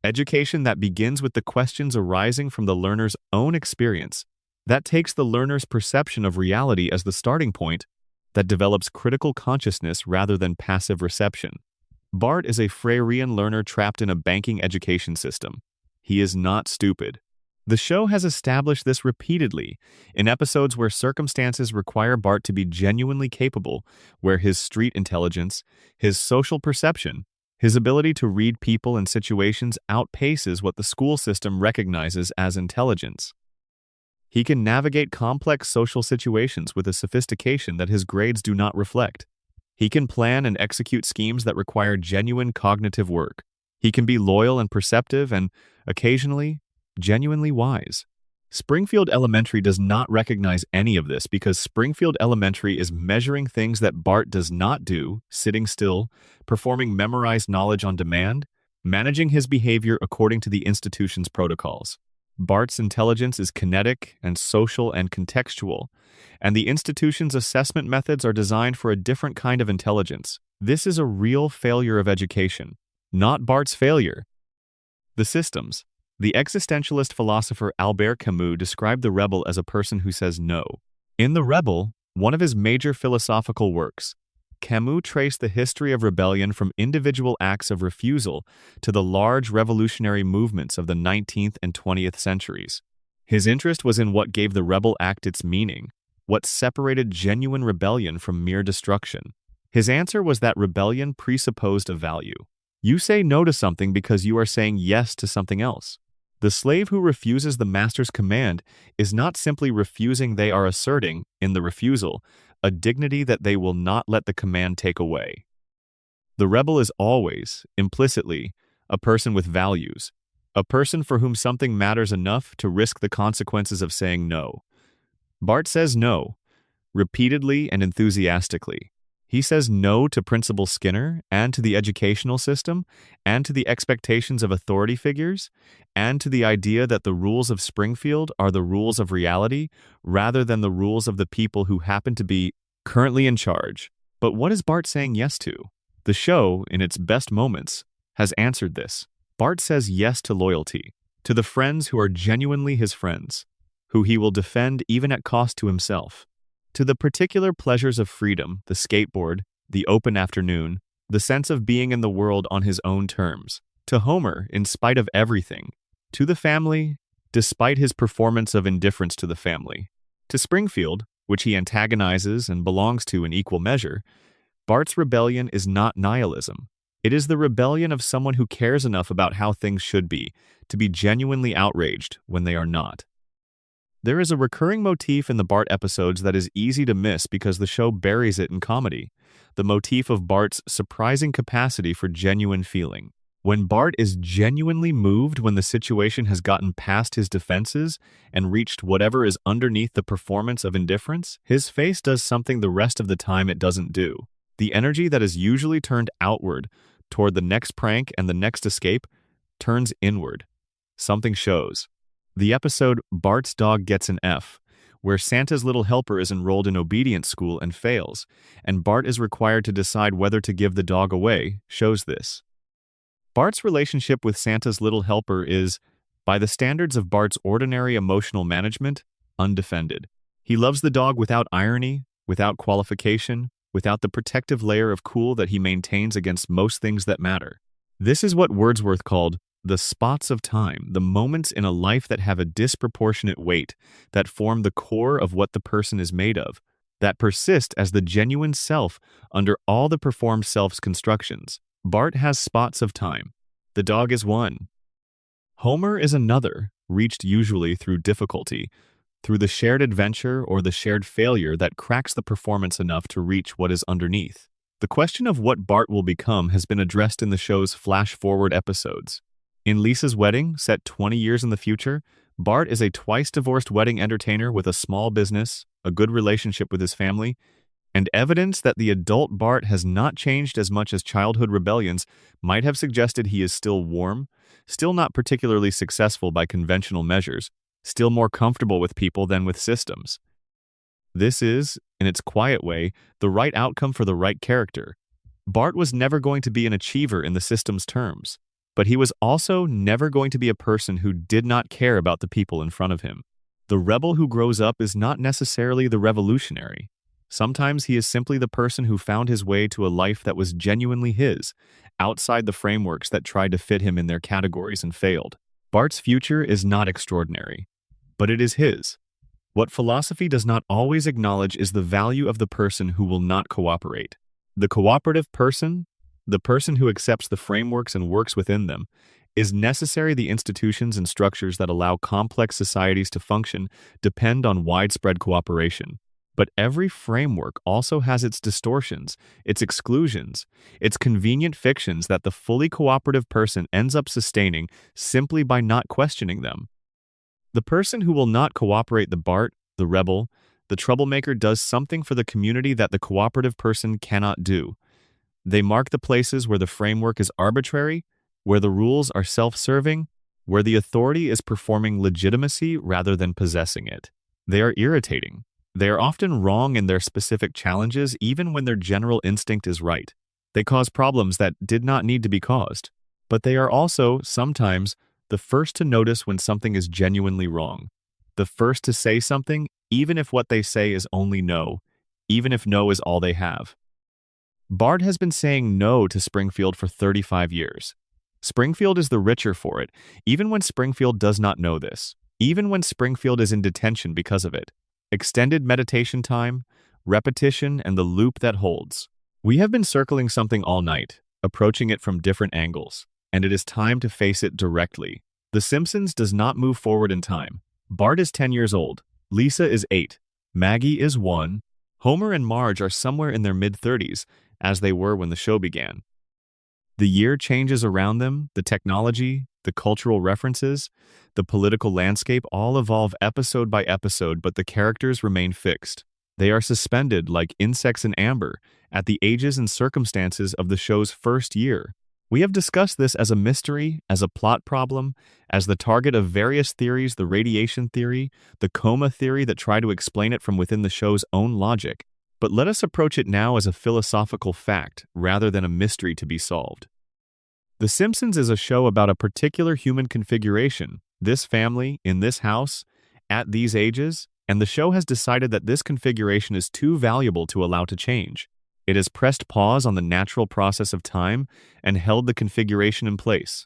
education that begins with the questions arising from the learner's own experience, that takes the learner's perception of reality as the starting point, that develops critical consciousness rather than passive reception. Bart is a Freirean learner trapped in a banking education system. He is not stupid. The show has established this repeatedly in episodes where circumstances require Bart to be genuinely capable, where his street intelligence, his social perception, his ability to read people and situations outpaces what the school system recognizes as intelligence. He can navigate complex social situations with a sophistication that his grades do not reflect. He can plan and execute schemes that require genuine cognitive work. He can be loyal and perceptive and, occasionally, genuinely wise. Springfield Elementary does not recognize any of this because Springfield Elementary is measuring things that Bart does not do, sitting still, performing memorized knowledge on demand, managing his behavior according to the institution's protocols. Bart's intelligence is kinetic and social and contextual, and the institution's assessment methods are designed for a different kind of intelligence. This is a real failure of education, not Bart's failure. The systems. The existentialist philosopher Albert Camus described the rebel as a person who says no. In The Rebel, one of his major philosophical works, Camus traced the history of rebellion from individual acts of refusal to the large revolutionary movements of the 19th and 20th centuries. His interest was in what gave the rebel act its meaning, what separated genuine rebellion from mere destruction. His answer was that rebellion presupposed a value. You say no to something because you are saying yes to something else. The slave who refuses the master's command is not simply refusing, they are asserting, in the refusal, a dignity that they will not let the command take away. The rebel is always, implicitly, a person with values, a person for whom something matters enough to risk the consequences of saying no. Bart says no, repeatedly and enthusiastically. He says no to Principal Skinner and to the educational system and to the expectations of authority figures and to the idea that the rules of Springfield are the rules of reality rather than the rules of the people who happen to be currently in charge. But what is Bart saying yes to? The show, in its best moments, has answered this. Bart says yes to loyalty. to the friends who are genuinely his friends, who he will defend even at cost to himself, to the particular pleasures of freedom, the skateboard, the open afternoon, the sense of being in the world on his own terms, to Homer in spite of everything, to the family, despite his performance of indifference to the family, to Springfield, which he antagonizes and belongs to in equal measure. Bart's rebellion is not nihilism. It is the rebellion of someone who cares enough about how things should be to be genuinely outraged when they are not. There is a recurring motif in the Bart episodes that is easy to miss because the show buries it in comedy, the motif of Bart's surprising capacity for genuine feeling. When Bart is genuinely moved when the situation has gotten past his defenses and reached whatever is underneath the performance of indifference, his face does something the rest of the time it doesn't do. The energy that is usually turned outward toward the next prank and the next escape turns inward. Something shows. The episode Bart's Dog Gets an F, where Santa's little helper is enrolled in obedience school and fails, and Bart is required to decide whether to give the dog away, shows this. Bart's relationship with Santa's little helper is, by the standards of Bart's ordinary emotional management, undefended. He loves the dog without irony, without qualification, without the protective layer of cool that he maintains against most things that matter. This is what Wordsworth called the spots of time, the moments in a life that have a disproportionate weight, that form the core of what the person is made of, that persist as the genuine self under all the performed self's constructions. Bart has spots of time. The dog is one. Homer is another, reached usually through difficulty, through the shared adventure or the shared failure that cracks the performance enough to reach what is underneath. The question of what Bart will become has been addressed in the show's flash-forward episodes. In Lisa's Wedding, set 20 years in the future, Bart is a twice-divorced wedding entertainer with a small business, a good relationship with his family, and evidence that the adult Bart has not changed as much as childhood rebellions might have suggested he is still warm, still not particularly successful by conventional measures, still more comfortable with people than with systems. This is, in its quiet way, the right outcome for the right character. Bart was never going to be an achiever in the system's terms, but he was also never going to be a person who did not care about the people in front of him. The rebel who grows up is not necessarily the revolutionary. Sometimes he is simply the person who found his way to a life that was genuinely his, outside the frameworks that tried to fit him in their categories and failed. Bart's future is not extraordinary, but it is his. What philosophy does not always acknowledge is the value of the person who will not cooperate. The cooperative person, the person who accepts the frameworks and works within them, is necessary. The institutions and structures that allow complex societies to function depend on widespread cooperation. But every framework also has its distortions, its exclusions, its convenient fictions that the fully cooperative person ends up sustaining simply by not questioning them. The person who will not cooperate, the Bart, the rebel, the troublemaker, does something for the community that the cooperative person cannot do. They mark the places where the framework is arbitrary, where the rules are self-serving, where the authority is performing legitimacy rather than possessing it. They are irritating. They are often wrong in their specific challenges even when their general instinct is right. They cause problems that did not need to be caused. But they are also, sometimes, the first to notice when something is genuinely wrong. The first to say something, even if what they say is only no, even if no is all they have. Bart has been saying no to Springfield for 35 years. Springfield is the richer for it, even when Springfield does not know this, even when Springfield is in detention because of it. Extended meditation time, repetition, and the loop that holds. We have been circling something all night, approaching it from different angles, and it is time to face it directly. The Simpsons does not move forward in time. Bart is 10 years old. Lisa is 8. Maggie is 1. Homer and Marge are somewhere in their mid-30s, as they were when the show began. The year changes around them, the technology, the cultural references, the political landscape all evolve episode by episode, but the characters remain fixed. They are suspended like insects in amber at the ages and circumstances of the show's first year. We have discussed this as a mystery, as a plot problem, as the target of various theories, the radiation theory, the coma theory that try to explain it from within the show's own logic. But let us approach it now as a philosophical fact rather than a mystery to be solved. The Simpsons is a show about a particular human configuration, This family, in this house, at these ages, and the show has decided that this configuration is too valuable to allow to change. It has pressed pause on the natural process of time and held the configuration in place.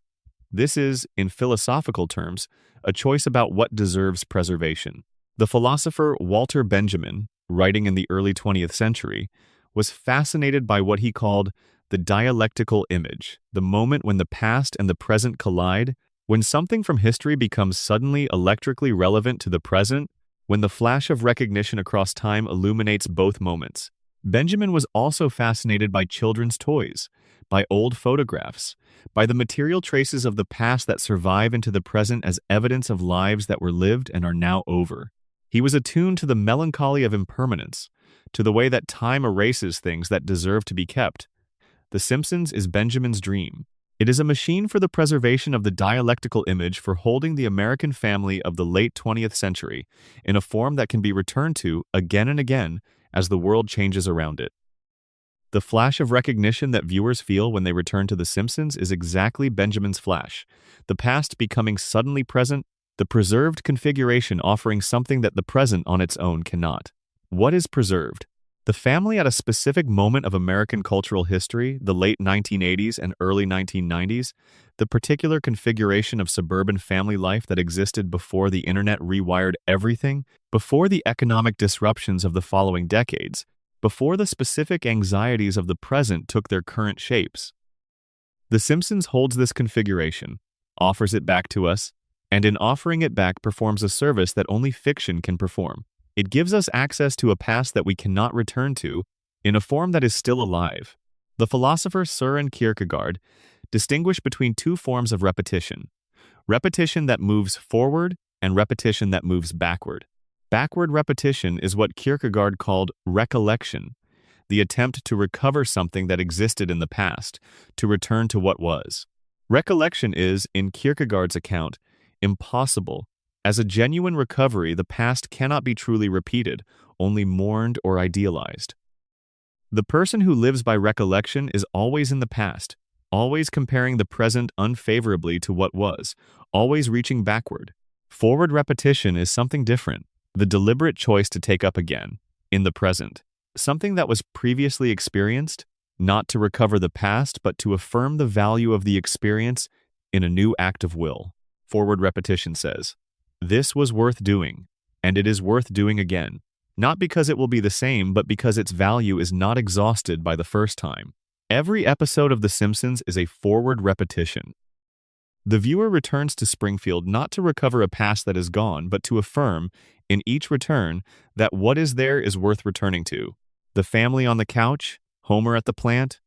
This is, in philosophical terms, a choice about what deserves preservation. The philosopher Walter Benjamin, writing in the early 20th century, was fascinated by what he called the dialectical image, the moment when the past and the present collide, when something from history becomes suddenly electrically relevant to the present, when the flash of recognition across time illuminates both moments. Benjamin was also fascinated by children's toys, by old photographs, by the material traces of the past that survive into the present as evidence of lives that were lived and are now over. He was attuned to the melancholy of impermanence, to the way that time erases things that deserve to be kept. The Simpsons is Benjamin's dream. It is a machine for the preservation of the dialectical image for holding the American family of the late 20th century in a form that can be returned to again and again as the world changes around it. The flash of recognition that viewers feel when they return to The Simpsons is exactly Benjamin's flash, the past becoming suddenly present, the preserved configuration offering something that the present on its own cannot. What is preserved? The family at a specific moment of American cultural history, the late 1980s and early 1990s, the particular configuration of suburban family life that existed before the internet rewired everything, before the economic disruptions of the following decades, before the specific anxieties of the present took their current shapes. The Simpsons holds this configuration, offers it back to us, and in offering it back performs a service that only fiction can perform. It gives us access to a past that we cannot return to, in a form that is still alive. The philosopher Søren Kierkegaard distinguished between two forms of repetition: repetition that moves forward and repetition that moves backward. Backward repetition is what Kierkegaard called recollection, the attempt to recover something that existed in the past, to return to what was. Recollection is, in Kierkegaard's account, impossible. As a genuine recovery, the past cannot be truly repeated, only mourned or idealized. The person who lives by recollection is always in the past, always comparing the present unfavorably to what was, always reaching backward. Forward repetition is something different, the deliberate choice to take up again, in the present, something that was previously experienced, not to recover the past, but to affirm the value of the experience in a new act of will. Forward repetition says, "This was worth doing, and it is worth doing again, not because it will be the same, but because its value is not exhausted by the first time." Every episode of The Simpsons is a forward repetition. The viewer returns to Springfield not to recover a past that is gone, but to affirm, in each return, that what is there is worth returning to. The family on the couch, Homer at the plant,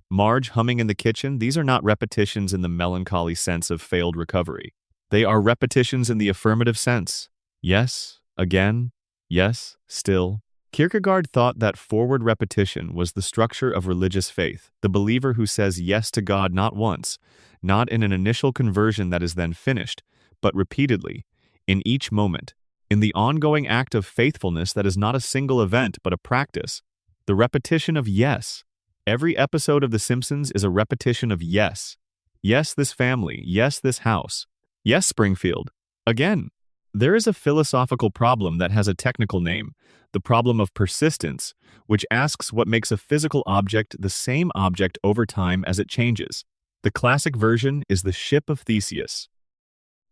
Marge humming in the kitchen, these are not repetitions in the melancholy sense of failed recovery. They are repetitions in the affirmative sense. Yes, again, yes, still. Kierkegaard thought that forward repetition was the structure of religious faith, the believer who says yes to God not once, not in an initial conversion that is then finished, but repeatedly, in each moment, in the ongoing act of faithfulness that is not a single event but a practice, the repetition of yes. Every episode of The Simpsons is a repetition of yes. Yes, this family. Yes, this house. Yes, Springfield. Again. There is a philosophical problem that has a technical name, the problem of persistence, which asks what makes a physical object the same object over time as it changes. The classic version is the ship of Theseus.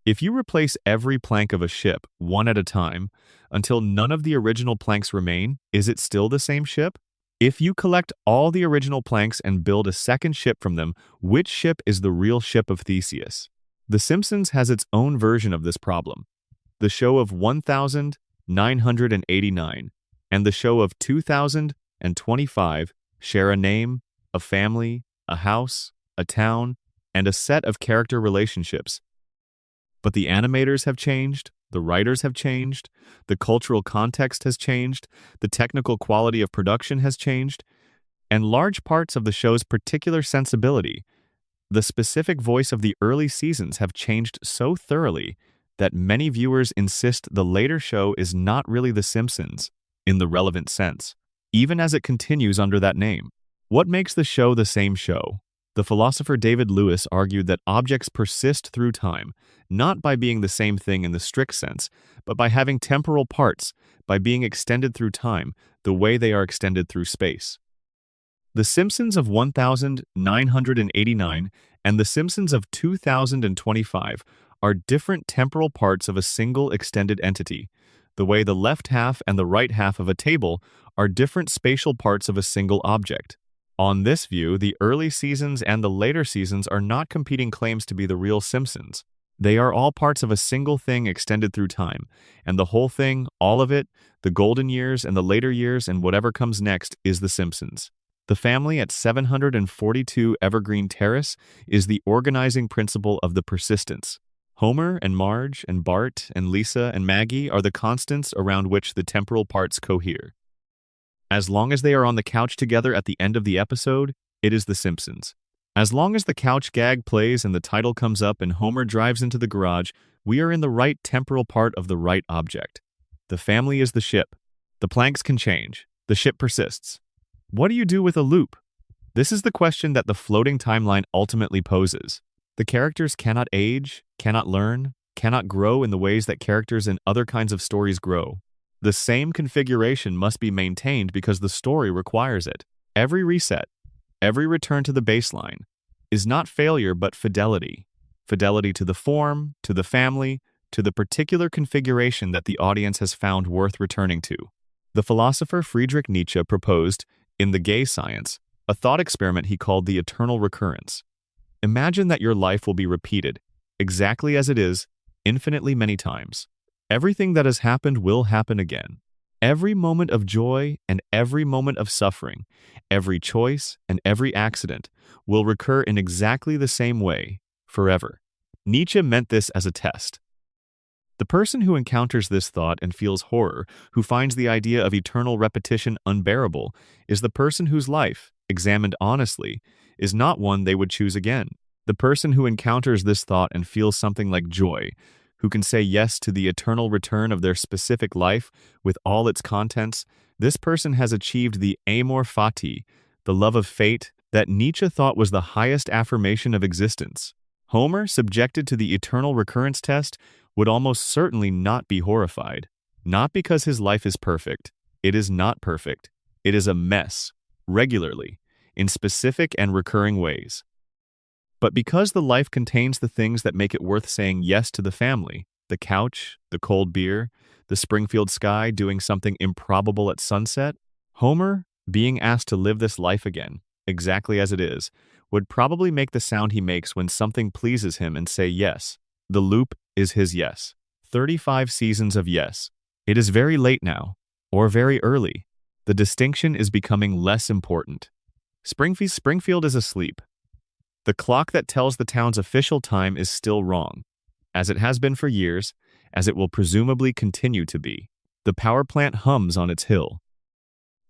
If you replace every plank of a ship, one at a time, until none of the original planks remain, is it still the same ship? If you collect all the original planks and build a second ship from them, which ship is the real ship of Theseus? The Simpsons has its own version of this problem. The show of 1989 and the show of 2025 share a name, a family, a house, a town, and a set of character relationships. But the animators have changed, the writers have changed, the cultural context has changed, the technical quality of production has changed, and large parts of the show's particular sensibility, the specific voice of the early seasons have changed so thoroughly that many viewers insist the later show is not really The Simpsons, in the relevant sense, even as it continues under that name. What makes the show the same show? The philosopher David Lewis argued that objects persist through time, not by being the same thing in the strict sense, but by having temporal parts, by being extended through time, the way they are extended through space. The Simpsons of 1989 and The Simpsons of 2025 are different temporal parts of a single extended entity, the way the left half and the right half of a table are different spatial parts of a single object. On this view, the early seasons and the later seasons are not competing claims to be the real Simpsons. They are all parts of a single thing extended through time, and the whole thing, all of it, the golden years and the later years and whatever comes next, is The Simpsons. The family at 742 Evergreen Terrace is the organizing principle of the persistence. Homer and Marge and Bart and Lisa and Maggie are the constants around which the temporal parts cohere. As long as they are on the couch together at the end of the episode, it is The Simpsons. As long as the couch gag plays and the title comes up and Homer drives into the garage, we are in the right temporal part of the right object. The family is the ship. The planks can change. The ship persists. What do you do with a loop? This is the question that the floating timeline ultimately poses. The characters cannot age, cannot learn, cannot grow in the ways that characters in other kinds of stories grow. The same configuration must be maintained because the story requires it. Every reset, every return to the baseline, is not failure but fidelity. Fidelity to the form, to the family, to the particular configuration that the audience has found worth returning to. The philosopher Friedrich Nietzsche proposed, in The Gay Science, a thought experiment he called the eternal recurrence. Imagine that your life will be repeated, exactly as it is, infinitely many times. Everything that has happened will happen again. Every moment of joy and every moment of suffering, every choice and every accident will recur in exactly the same way, forever. Nietzsche meant this as a test. The person who encounters this thought and feels horror, who finds the idea of eternal repetition unbearable, is the person whose life, examined honestly, is not one they would choose again. The person who encounters this thought and feels something like joy, who can say yes to the eternal return of their specific life with all its contents, this person has achieved the amor fati, the love of fate, that Nietzsche thought was the highest affirmation of existence. Homer, subjected to the eternal recurrence test, would almost certainly not be horrified. Not because his life is perfect. It is not perfect. It is a mess, regularly, in specific and recurring ways. But because the life contains the things that make it worth saying yes to the family, the couch, the cold beer, the Springfield sky doing something improbable at sunset, Homer, being asked to live this life again, exactly as it is, would probably make the sound he makes when something pleases him and say yes. The loop is his yes. 35 seasons of yes. It is very late now, or very early. The distinction is becoming less important. Springfield is asleep. The clock that tells the town's official time is still wrong, as it has been for years, as it will presumably continue to be. The power plant hums on its hill.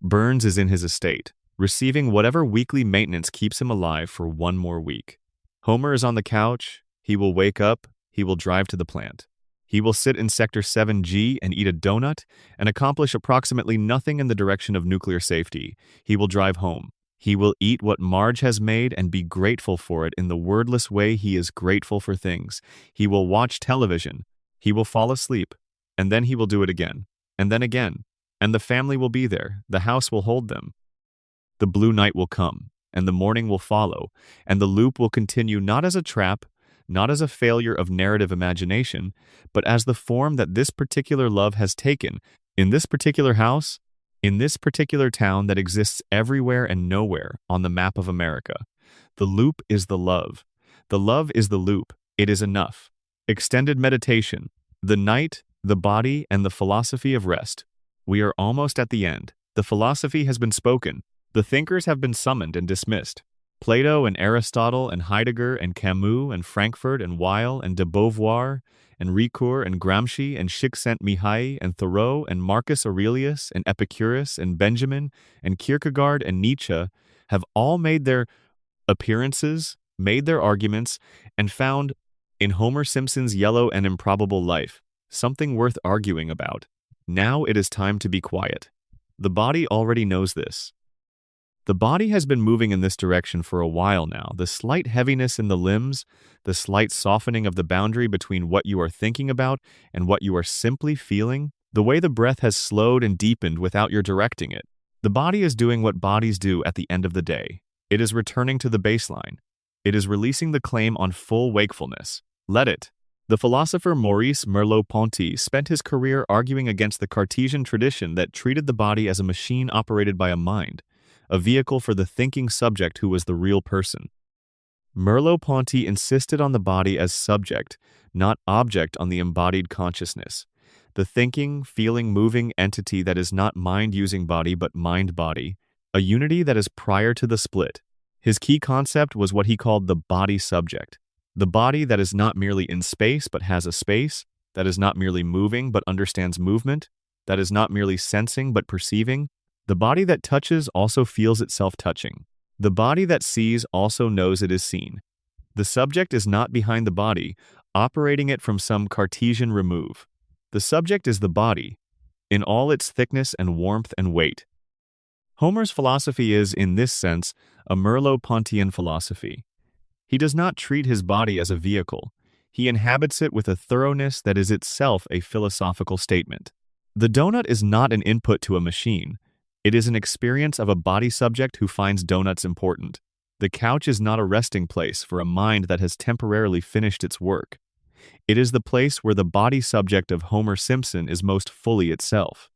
Burns is in his estate, receiving whatever weekly maintenance keeps him alive for one more week. Homer is on the couch. He will wake up. He will drive to the plant. He will sit in Sector 7G and eat a donut and accomplish approximately nothing in the direction of nuclear safety. He will drive home. He will eat what Marge has made and be grateful for it in the wordless way he is grateful for things. He will watch television. He will fall asleep. And then he will do it again. And then again. And the family will be there. The house will hold them. The blue night will come. And the morning will follow. And the loop will continue not as a trap, not as a failure of narrative imagination, but as the form that this particular love has taken in this particular house, in this particular town that exists everywhere and nowhere on the map of America. The loop is the love. The love is the loop. It is enough. Extended meditation. The night, the body, and the philosophy of rest. We are almost at the end. The philosophy has been spoken. The thinkers have been summoned and dismissed. Plato and Aristotle and Heidegger and Camus and Frankfurt and Weil and de Beauvoir and Ricoeur and Gramsci and Csikszentmihalyi and Thoreau and Marcus Aurelius and Epicurus and Benjamin and Kierkegaard and Nietzsche have all made their appearances, made their arguments, and found, in Homer Simpson's yellow and improbable life, something worth arguing about. Now it is time to be quiet. The body already knows this. The body has been moving in this direction for a while now. The slight heaviness in the limbs, the slight softening of the boundary between what you are thinking about and what you are simply feeling, the way the breath has slowed and deepened without your directing it. The body is doing what bodies do at the end of the day. It is returning to the baseline. It is releasing the claim on full wakefulness. Let it. The philosopher Maurice Merleau-Ponty spent his career arguing against the Cartesian tradition that treated the body as a machine operated by a mind, a vehicle for the thinking subject who was the real person. Merleau-Ponty insisted on the body as subject, not object on the embodied consciousness, the thinking, feeling, moving entity that is not mind-using body but mind-body, a unity that is prior to the split. His key concept was what he called the body subject, the body that is not merely in space but has a space, that is not merely moving but understands movement, that is not merely sensing but perceiving, the body that touches also feels itself touching. The body that sees also knows it is seen. The subject is not behind the body, operating it from some Cartesian remove. The subject is the body, in all its thickness and warmth and weight. Homer's philosophy is, in this sense, a Merleau-Pontian philosophy. He does not treat his body as a vehicle. He inhabits it with a thoroughness that is itself a philosophical statement. The donut is not an input to a machine. It is an experience of a body subject who finds donuts important. The couch is not a resting place for a mind that has temporarily finished its work. It is the place where the body subject of Homer Simpson is most fully itself.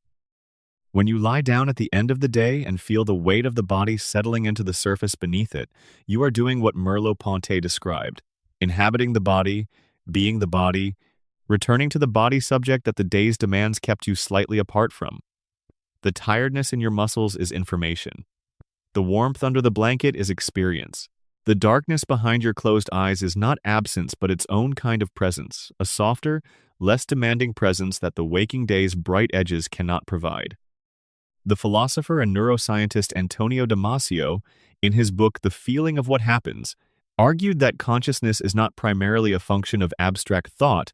When you lie down at the end of the day and feel the weight of the body settling into the surface beneath it, you are doing what Merleau-Ponty described, inhabiting the body, being the body, returning to the body subject that the day's demands kept you slightly apart from. The tiredness in your muscles is information. The warmth under the blanket is experience. The darkness behind your closed eyes is not absence but its own kind of presence, a softer, less demanding presence that the waking day's bright edges cannot provide. The philosopher and neuroscientist Antonio Damasio, in his book The Feeling of What Happens, argued that consciousness is not primarily a function of abstract thought,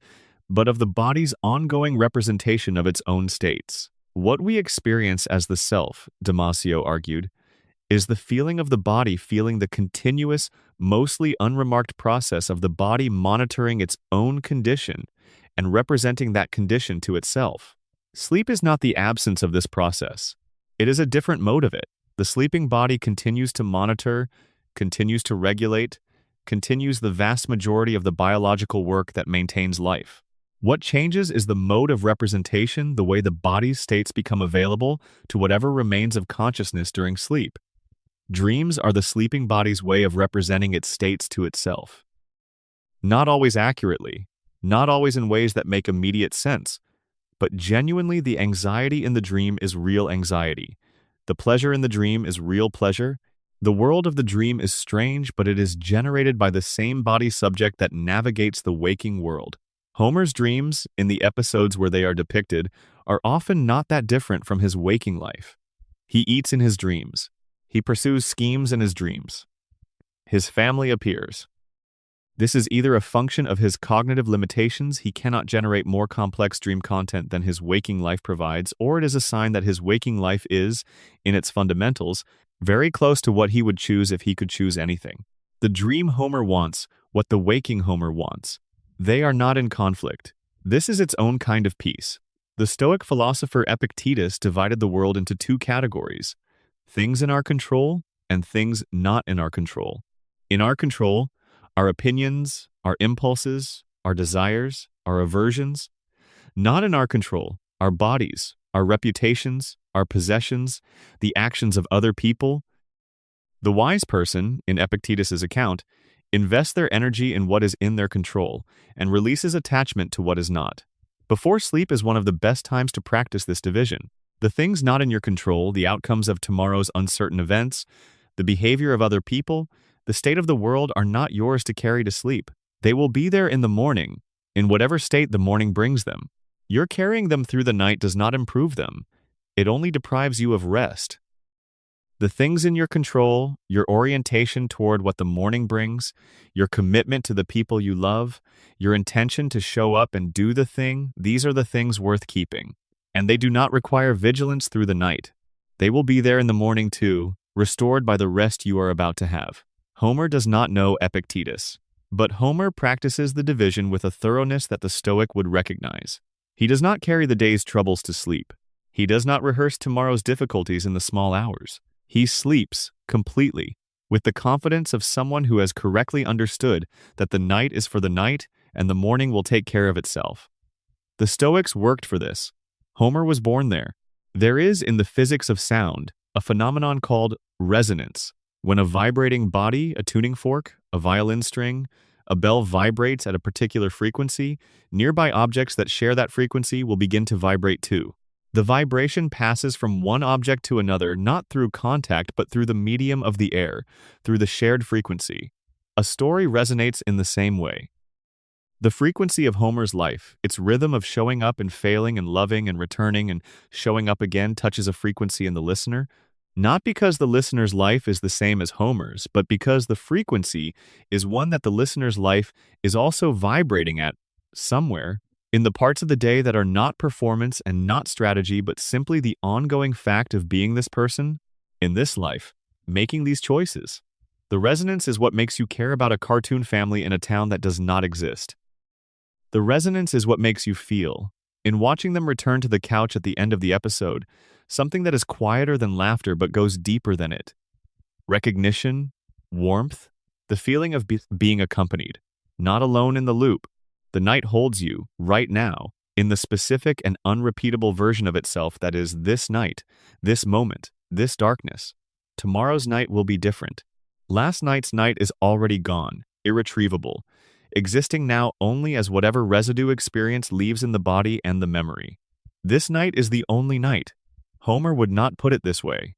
but of the body's ongoing representation of its own states. What we experience as the self, Damasio argued, is the feeling of the body feeling the continuous, mostly unremarked process of the body monitoring its own condition and representing that condition to itself. Sleep is not the absence of this process. It is a different mode of it. The sleeping body continues to monitor, continues to regulate, continues the vast majority of the biological work that maintains life. What changes is the mode of representation, the way the body's states become available to whatever remains of consciousness during sleep. Dreams are the sleeping body's way of representing its states to itself. Not always accurately, not always in ways that make immediate sense, but genuinely the anxiety in the dream is real anxiety. The pleasure in the dream is real pleasure. The world of the dream is strange, but it is generated by the same body subject that navigates the waking world. Homer's dreams, in the episodes where they are depicted, are often not that different from his waking life. He eats in his dreams. He pursues schemes in his dreams. His family appears. This is either a function of his cognitive limitations, he cannot generate more complex dream content than his waking life provides, or it is a sign that his waking life is, in its fundamentals, very close to what he would choose if he could choose anything. The dream Homer wants what the waking Homer wants. They are not in conflict. This is its own kind of peace. The Stoic philosopher Epictetus divided the world into two categories: things in our control and things not in our control. In our control, our opinions, our impulses, our desires, our aversions. Not in our control, our bodies, our reputations, our possessions, the actions of other people. The wise person, in Epictetus's account, invests their energy in what is in their control and releases attachment to what is not. Before sleep is one of the best times to practice this division. The things not in your control, the outcomes of tomorrow's uncertain events, the behavior of other people, the state of the world are not yours to carry to sleep. They will be there in the morning, in whatever state the morning brings them. Your carrying them through the night does not improve them. It only deprives you of rest. The things in your control, your orientation toward what the morning brings, your commitment to the people you love, your intention to show up and do the thing, these are the things worth keeping. And they do not require vigilance through the night. They will be there in the morning too, restored by the rest you are about to have. Homer does not know Epictetus, but Homer practices the division with a thoroughness that the Stoic would recognize. He does not carry the day's troubles to sleep. He does not rehearse tomorrow's difficulties in the small hours. He sleeps completely, with the confidence of someone who has correctly understood that the night is for the night and the morning will take care of itself. The Stoics worked for this. Homer was born there. There is, in the physics of sound, a phenomenon called resonance. When a vibrating body, a tuning fork, a violin string, a bell vibrates at a particular frequency, nearby objects that share that frequency will begin to vibrate too. The vibration passes from one object to another not through contact but through the medium of the air, through the shared frequency. A story resonates in the same way. The frequency of Homer's life, its rhythm of showing up and failing and loving and returning and showing up again, touches a frequency in the listener, not because the listener's life is the same as Homer's, but because the frequency is one that the listener's life is also vibrating at somewhere in the parts of the day that are not performance and not strategy, but simply the ongoing fact of being this person in this life, making these choices. The resonance is what makes you care about a cartoon family in a town that does not exist. The resonance is what makes you feel, in watching them return to the couch at the end of the episode, something that is quieter than laughter but goes deeper than it. Recognition, warmth, the feeling of being accompanied, not alone in the loop. The night holds you, right now, in the specific and unrepeatable version of itself that is this night, this moment, this darkness. Tomorrow's night will be different. Last night's night is already gone, irretrievable, existing now only as whatever residue experience leaves in the body and the memory. This night is the only night. Homer would not put it this way.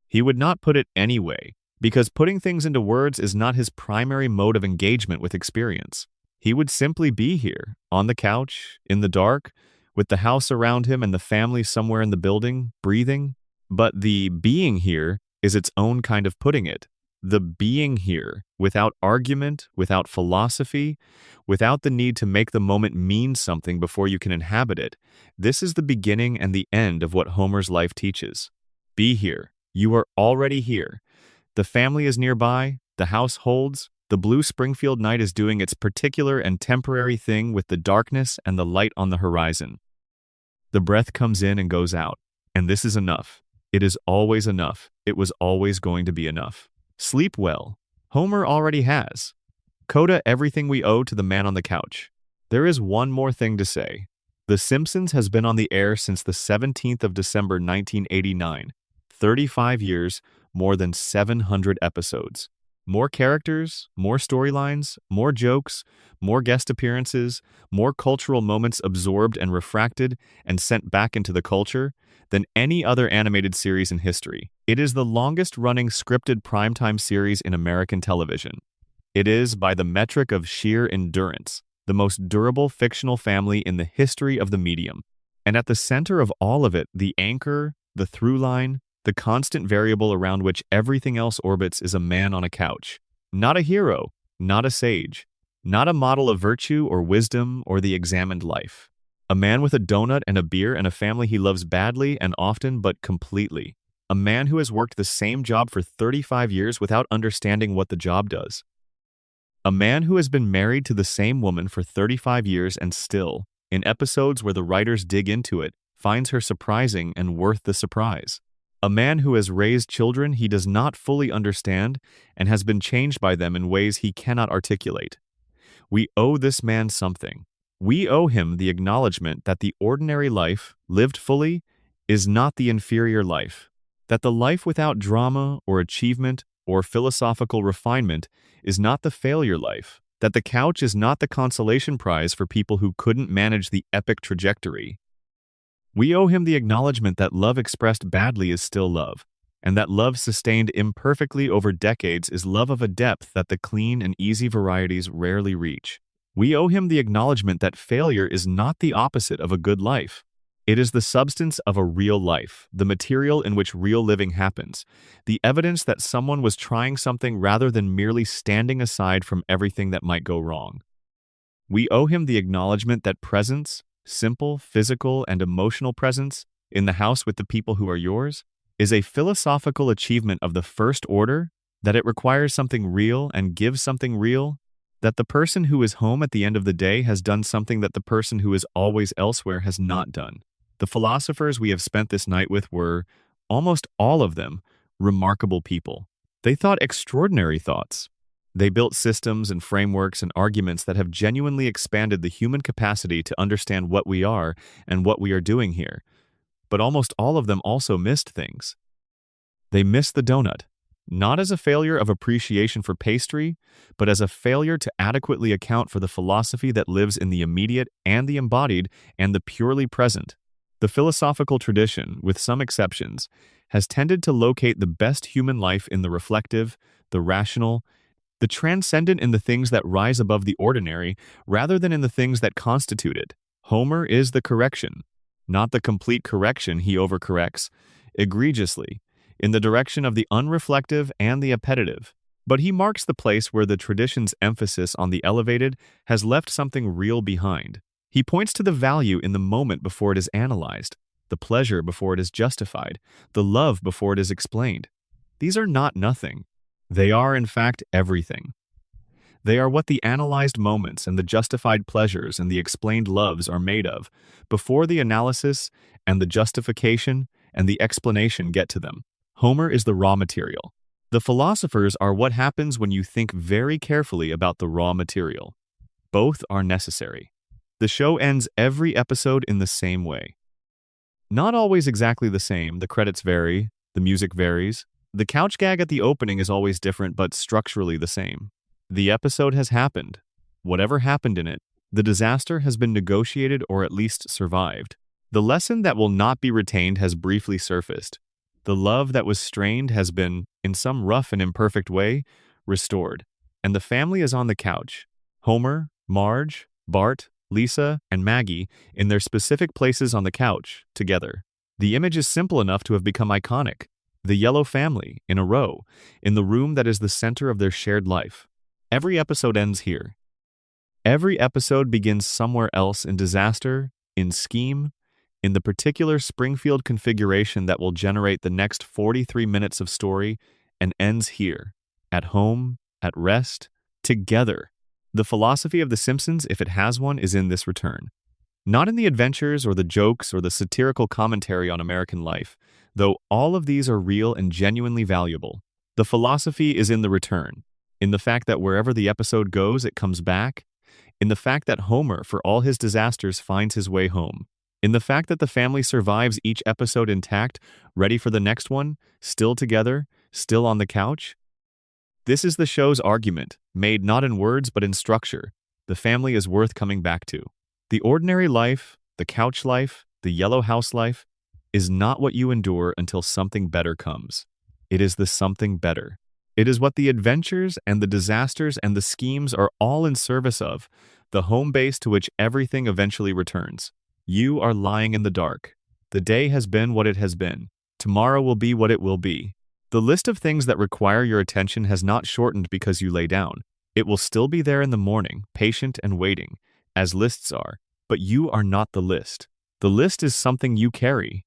He would not put it anyway, because putting things into words is not his primary mode of engagement with experience. He would simply be here, on the couch, in the dark, with the house around him and the family somewhere in the building, breathing. But the being here is its own kind of putting it. The being here, without argument, without philosophy, without the need to make the moment mean something before you can inhabit it, this is the beginning and the end of what Homer's life teaches. Be here. You are already here. The family is nearby, the house holds, the blue Springfield night is doing its particular and temporary thing with the darkness and the light on the horizon. The breath comes in and goes out, and this is enough. It is always enough. It was always going to be enough. Sleep well. Homer already has. Coda everything we owe to the man on the couch. There is one more thing to say. The Simpsons has been on the air since the 17th of December 1989. 35 years, more than 700 episodes. More characters, more storylines, more jokes, more guest appearances, more cultural moments absorbed and refracted and sent back into the culture than any other animated series in history. It is the longest-running scripted primetime series in American television. It is, by the metric of sheer endurance, the most durable fictional family in the history of the medium. And at the center of all of it, the anchor, the through line, the constant variable around which everything else orbits is a man on a couch. Not a hero, not a sage, not a model of virtue or wisdom or the examined life. A man with a donut and a beer and a family he loves badly and often but completely. A man who has worked the same job for 35 years without understanding what the job does. A man who has been married to the same woman for 35 years and still, in episodes where the writers dig into it, finds her surprising and worth the surprise. A man who has raised children he does not fully understand and has been changed by them in ways he cannot articulate. We owe this man something. We owe him the acknowledgement that the ordinary life, lived fully, is not the inferior life. That the life without drama or achievement or philosophical refinement is not the failure life. That the couch is not the consolation prize for people who couldn't manage the epic trajectory. We owe him the acknowledgement that love expressed badly is still love, and that love sustained imperfectly over decades is love of a depth that the clean and easy varieties rarely reach. We owe him the acknowledgement that failure is not the opposite of a good life. It is the substance of a real life, the material in which real living happens, the evidence that someone was trying something rather than merely standing aside from everything that might go wrong. We owe him the acknowledgement that presence, simple, physical, and emotional presence, in the house with the people who are yours, is a philosophical achievement of the first order, that it requires something real and gives something real, that the person who is home at the end of the day has done something that the person who is always elsewhere has not done. The philosophers we have spent this night with were, almost all of them, remarkable people. They thought extraordinary thoughts. They built systems and frameworks and arguments that have genuinely expanded the human capacity to understand what we are and what we are doing here. But almost all of them also missed things. They missed the donut, not as a failure of appreciation for pastry, but as a failure to adequately account for the philosophy that lives in the immediate and the embodied and the purely present. The philosophical tradition, with some exceptions, has tended to locate the best human life in the reflective, the rational, the transcendent, in the things that rise above the ordinary rather than in the things that constitute it. Homer is the correction, not the complete correction. He overcorrects, egregiously, in the direction of the unreflective and the appetitive. But he marks the place where the tradition's emphasis on the elevated has left something real behind. He points to the value in the moment before it is analyzed, the pleasure before it is justified, the love before it is explained. These are not nothing. They are, in fact, everything. They are what the analyzed moments and the justified pleasures and the explained loves are made of, before the analysis and the justification and the explanation get to them. Homer is the raw material. The philosophers are what happens when you think very carefully about the raw material. Both are necessary. The show ends every episode in the same way. Not always exactly the same. The credits vary, the music varies. The couch gag at the opening is always different, but structurally the same. The episode has happened. Whatever happened in it, the disaster has been negotiated or at least survived. The lesson that will not be retained has briefly surfaced. The love that was strained has been, in some rough and imperfect way, restored. And the family is on the couch. Homer, Marge, Bart, Lisa, and Maggie in their specific places on the couch, together. The image is simple enough to have become iconic. The yellow family, in a row, in the room that is the center of their shared life. Every episode ends here. Every episode begins somewhere else, in disaster, in scheme, in the particular Springfield configuration that will generate the next 43 minutes of story, and ends here, at home, at rest, together. The philosophy of The Simpsons, if it has one, is in this return. Not in the adventures or the jokes or the satirical commentary on American life, though all of these are real and genuinely valuable. The philosophy is in the return, in the fact that wherever the episode goes, it comes back, in the fact that Homer, for all his disasters, finds his way home, in the fact that the family survives each episode intact, ready for the next one, still together, still on the couch. This is the show's argument, made not in words but in structure. The family is worth coming back to. The ordinary life, the couch life, the yellow house life, is not what you endure until something better comes. It is the something better. It is what the adventures and the disasters and the schemes are all in service of, the home base to which everything eventually returns. You are lying in the dark. The day has been what it has been. Tomorrow will be what it will be. The list of things that require your attention has not shortened because you lay down. It will still be there in the morning, patient and waiting, as lists are, but you are not the list. The list is something you carry.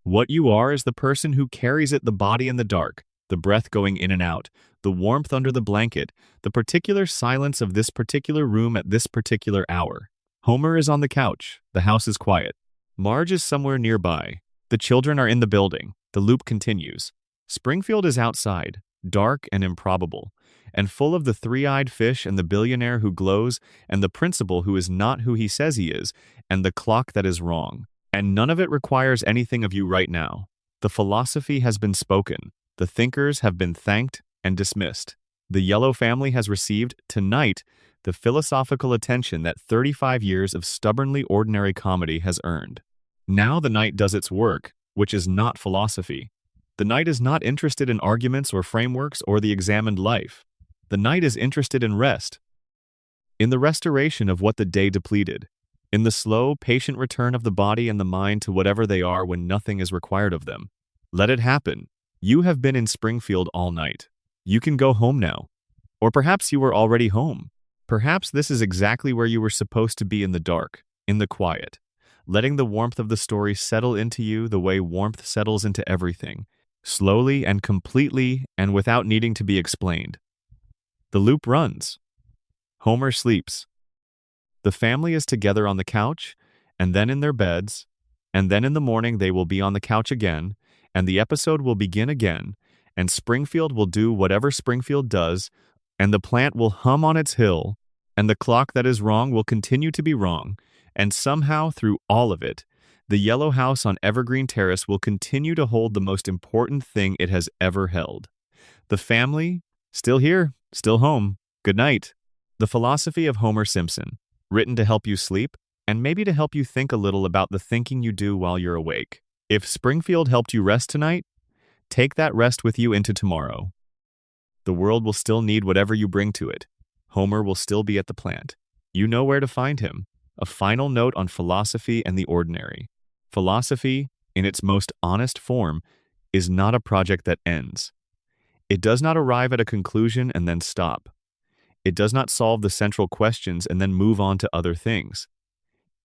What you are is the person who carries it, the body in the dark, the breath going in and out, the warmth under the blanket, the particular silence of this particular room at this particular hour. Homer is on the couch. The house is quiet. Marge is somewhere nearby. The children are in the building. The loop continues. Springfield is outside, dark and improbable, and full of the three-eyed fish and the billionaire who glows and the principal who is not who he says he is and the clock that is wrong. And none of it requires anything of you right now. The philosophy has been spoken. The thinkers have been thanked and dismissed. The yellow family has received, tonight, the philosophical attention that 35 years of stubbornly ordinary comedy has earned. Now the night does its work, which is not philosophy. The night is not interested in arguments or frameworks or the examined life. The night is interested in rest, in the restoration of what the day depleted, in the slow, patient return of the body and the mind to whatever they are when nothing is required of them. Let it happen. You have been in Springfield all night. You can go home now. Or perhaps you were already home. Perhaps this is exactly where you were supposed to be, in the dark, in the quiet. letting the warmth of the story settle into you the way warmth settles into everything, slowly and completely and without needing to be explained. The loop runs. Homer sleeps. The family is together on the couch, and then in their beds, and then in the morning they will be on the couch again, and the episode will begin again, and Springfield will do whatever Springfield does, and the plant will hum on its hill, and the clock that is wrong will continue to be wrong, and somehow through all of it, the yellow house on Evergreen Terrace will continue to hold the most important thing it has ever held. The family, still here, still home. Good night. The Philosophy of Homer Simpson, written to help you sleep, and maybe to help you think a little about the thinking you do while you're awake. If Springfield helped you rest tonight, take that rest with you into tomorrow. The world will still need whatever you bring to it. Homer will still be at the plant. You know where to find him. A final note on philosophy and the ordinary. Philosophy, in its most honest form, is not a project that ends. It does not arrive at a conclusion and then stop. It does not solve the central questions and then move on to other things.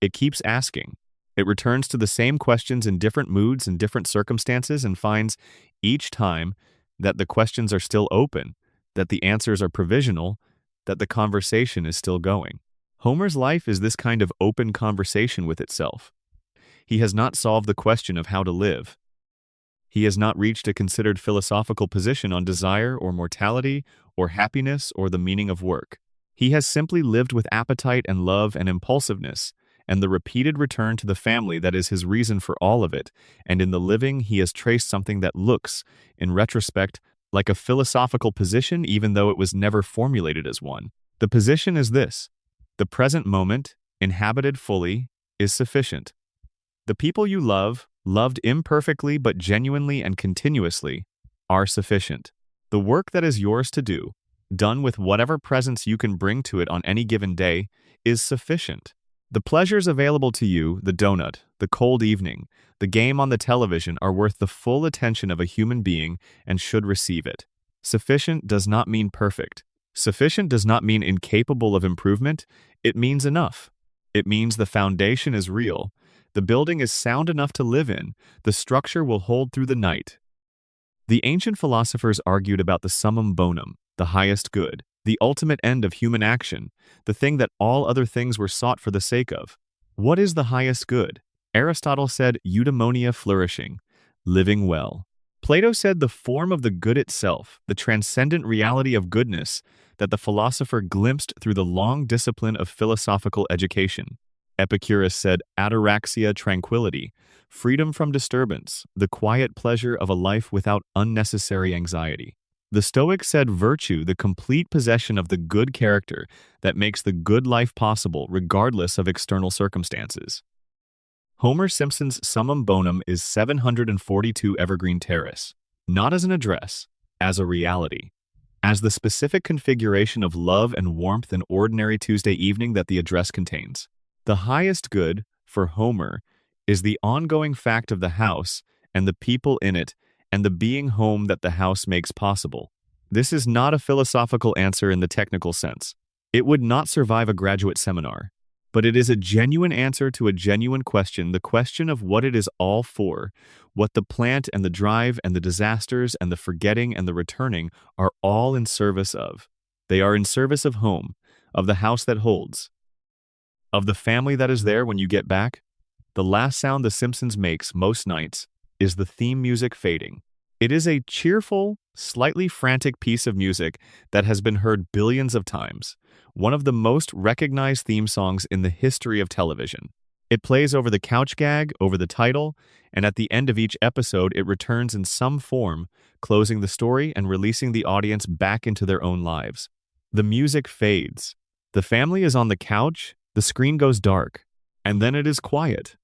It keeps asking. It returns to the same questions in different moods and different circumstances and finds each time that the questions are still open, that the answers are provisional, that the conversation is still going. Homer's life is this kind of open conversation with itself. He has not solved the question of how to live. He has not reached a considered philosophical position on desire or mortality or happiness or the meaning of work. He has simply lived with appetite and love and impulsiveness, and the repeated return to the family that is his reason for all of it, and in the living he has traced something that looks, in retrospect, like a philosophical position even though it was never formulated as one. The position is this: the present moment, inhabited fully, is sufficient. The people you love, loved imperfectly but genuinely and continuously, are sufficient. The work that is yours to do, done with whatever presence you can bring to it on any given day, is sufficient. The pleasures available to you, the donut, the cold evening, the game on the television, are worth the full attention of a human being and should receive it. Sufficient does not mean perfect. Sufficient does not mean incapable of improvement. It means enough. It means the foundation is real. The building is sound enough to live in. The structure will hold through the night. The ancient philosophers argued about the summum bonum, the highest good, the ultimate end of human action, the thing that all other things were sought for the sake of. What is the highest good? Aristotle said eudaimonia, flourishing, living well. Plato said the form of the good itself, the transcendent reality of goodness that the philosopher glimpsed through the long discipline of philosophical education. Epicurus said ataraxia, tranquility, freedom from disturbance, the quiet pleasure of a life without unnecessary anxiety. The Stoics said virtue, the complete possession of the good character that makes the good life possible regardless of external circumstances. Homer Simpson's summum bonum is 742 Evergreen Terrace, not as an address, as a reality, as the specific configuration of love and warmth and ordinary Tuesday evening that the address contains. The highest good, for Homer, is the ongoing fact of the house and the people in it and the being home that the house makes possible. This is not a philosophical answer in the technical sense. It would not survive a graduate seminar. But it is a genuine answer to a genuine question, the question of what it is all for, what the plant and the drive and the disasters and the forgetting and the returning are all in service of. They are in service of home, of the house that holds, of the family that is there when you get back. The last sound The Simpsons makes most nights is the theme music fading. It is a cheerful, slightly frantic piece of music that has been heard billions of times, one of the most recognized theme songs in the history of television. It plays over the couch gag, over the title, and at the end of each episode it returns in some form, closing the story and releasing the audience back into their own lives. The music fades. The family is on the couch, the screen goes dark, and then it is quiet.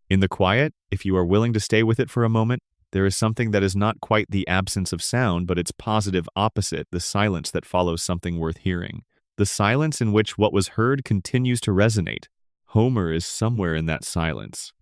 In the quiet, if you are willing to stay with it for a moment, there is something that is not quite the absence of sound, but its positive opposite, the silence that follows something worth hearing. The silence in which what was heard continues to resonate. Homer is somewhere in that silence.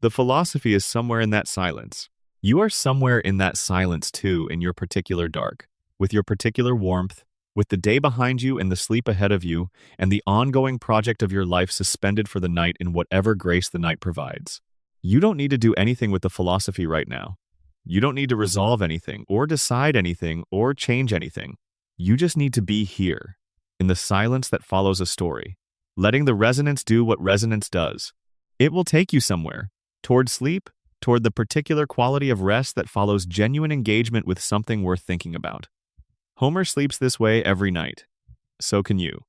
The philosophy is somewhere in that silence. You are somewhere in that silence too, in your particular dark, with your particular warmth, With the day behind you and the sleep ahead of you, and the ongoing project of your life suspended for the night in whatever grace the night provides. You don't need to do anything with the philosophy right now. You don't need to resolve anything, or decide anything, or change anything. You just need to be here, in the silence that follows a story, letting the resonance do what resonance does. It will take you somewhere, toward sleep, toward the particular quality of rest that follows genuine engagement with something worth thinking about. Homer sleeps this way every night. So can you.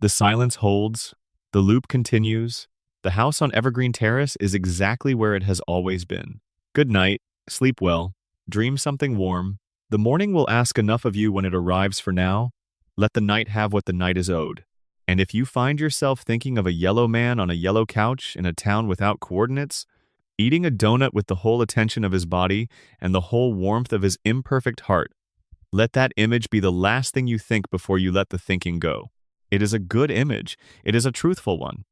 The silence holds, the loop continues. The house on Evergreen Terrace is exactly where it has always been. Good night, sleep well, dream something warm. The morning will ask enough of you when it arrives for now. Let the night have what the night is owed. And if you find yourself thinking of a yellow man on a yellow couch in a town without coordinates, eating a donut with the whole attention of his body and the whole warmth of his imperfect heart, let that image be the last thing you think before you let the thinking go. It is a good image. It is a truthful one.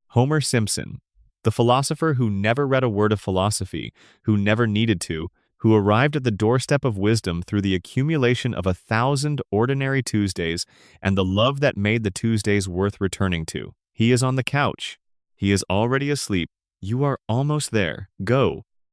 Homer Simpson, the philosopher who never read a word of philosophy, who never needed to, who arrived at the doorstep of wisdom through the accumulation of 1,000 ordinary Tuesdays and the love that made the Tuesdays worth returning to. He is on the couch. He is already asleep. You are almost there. Go.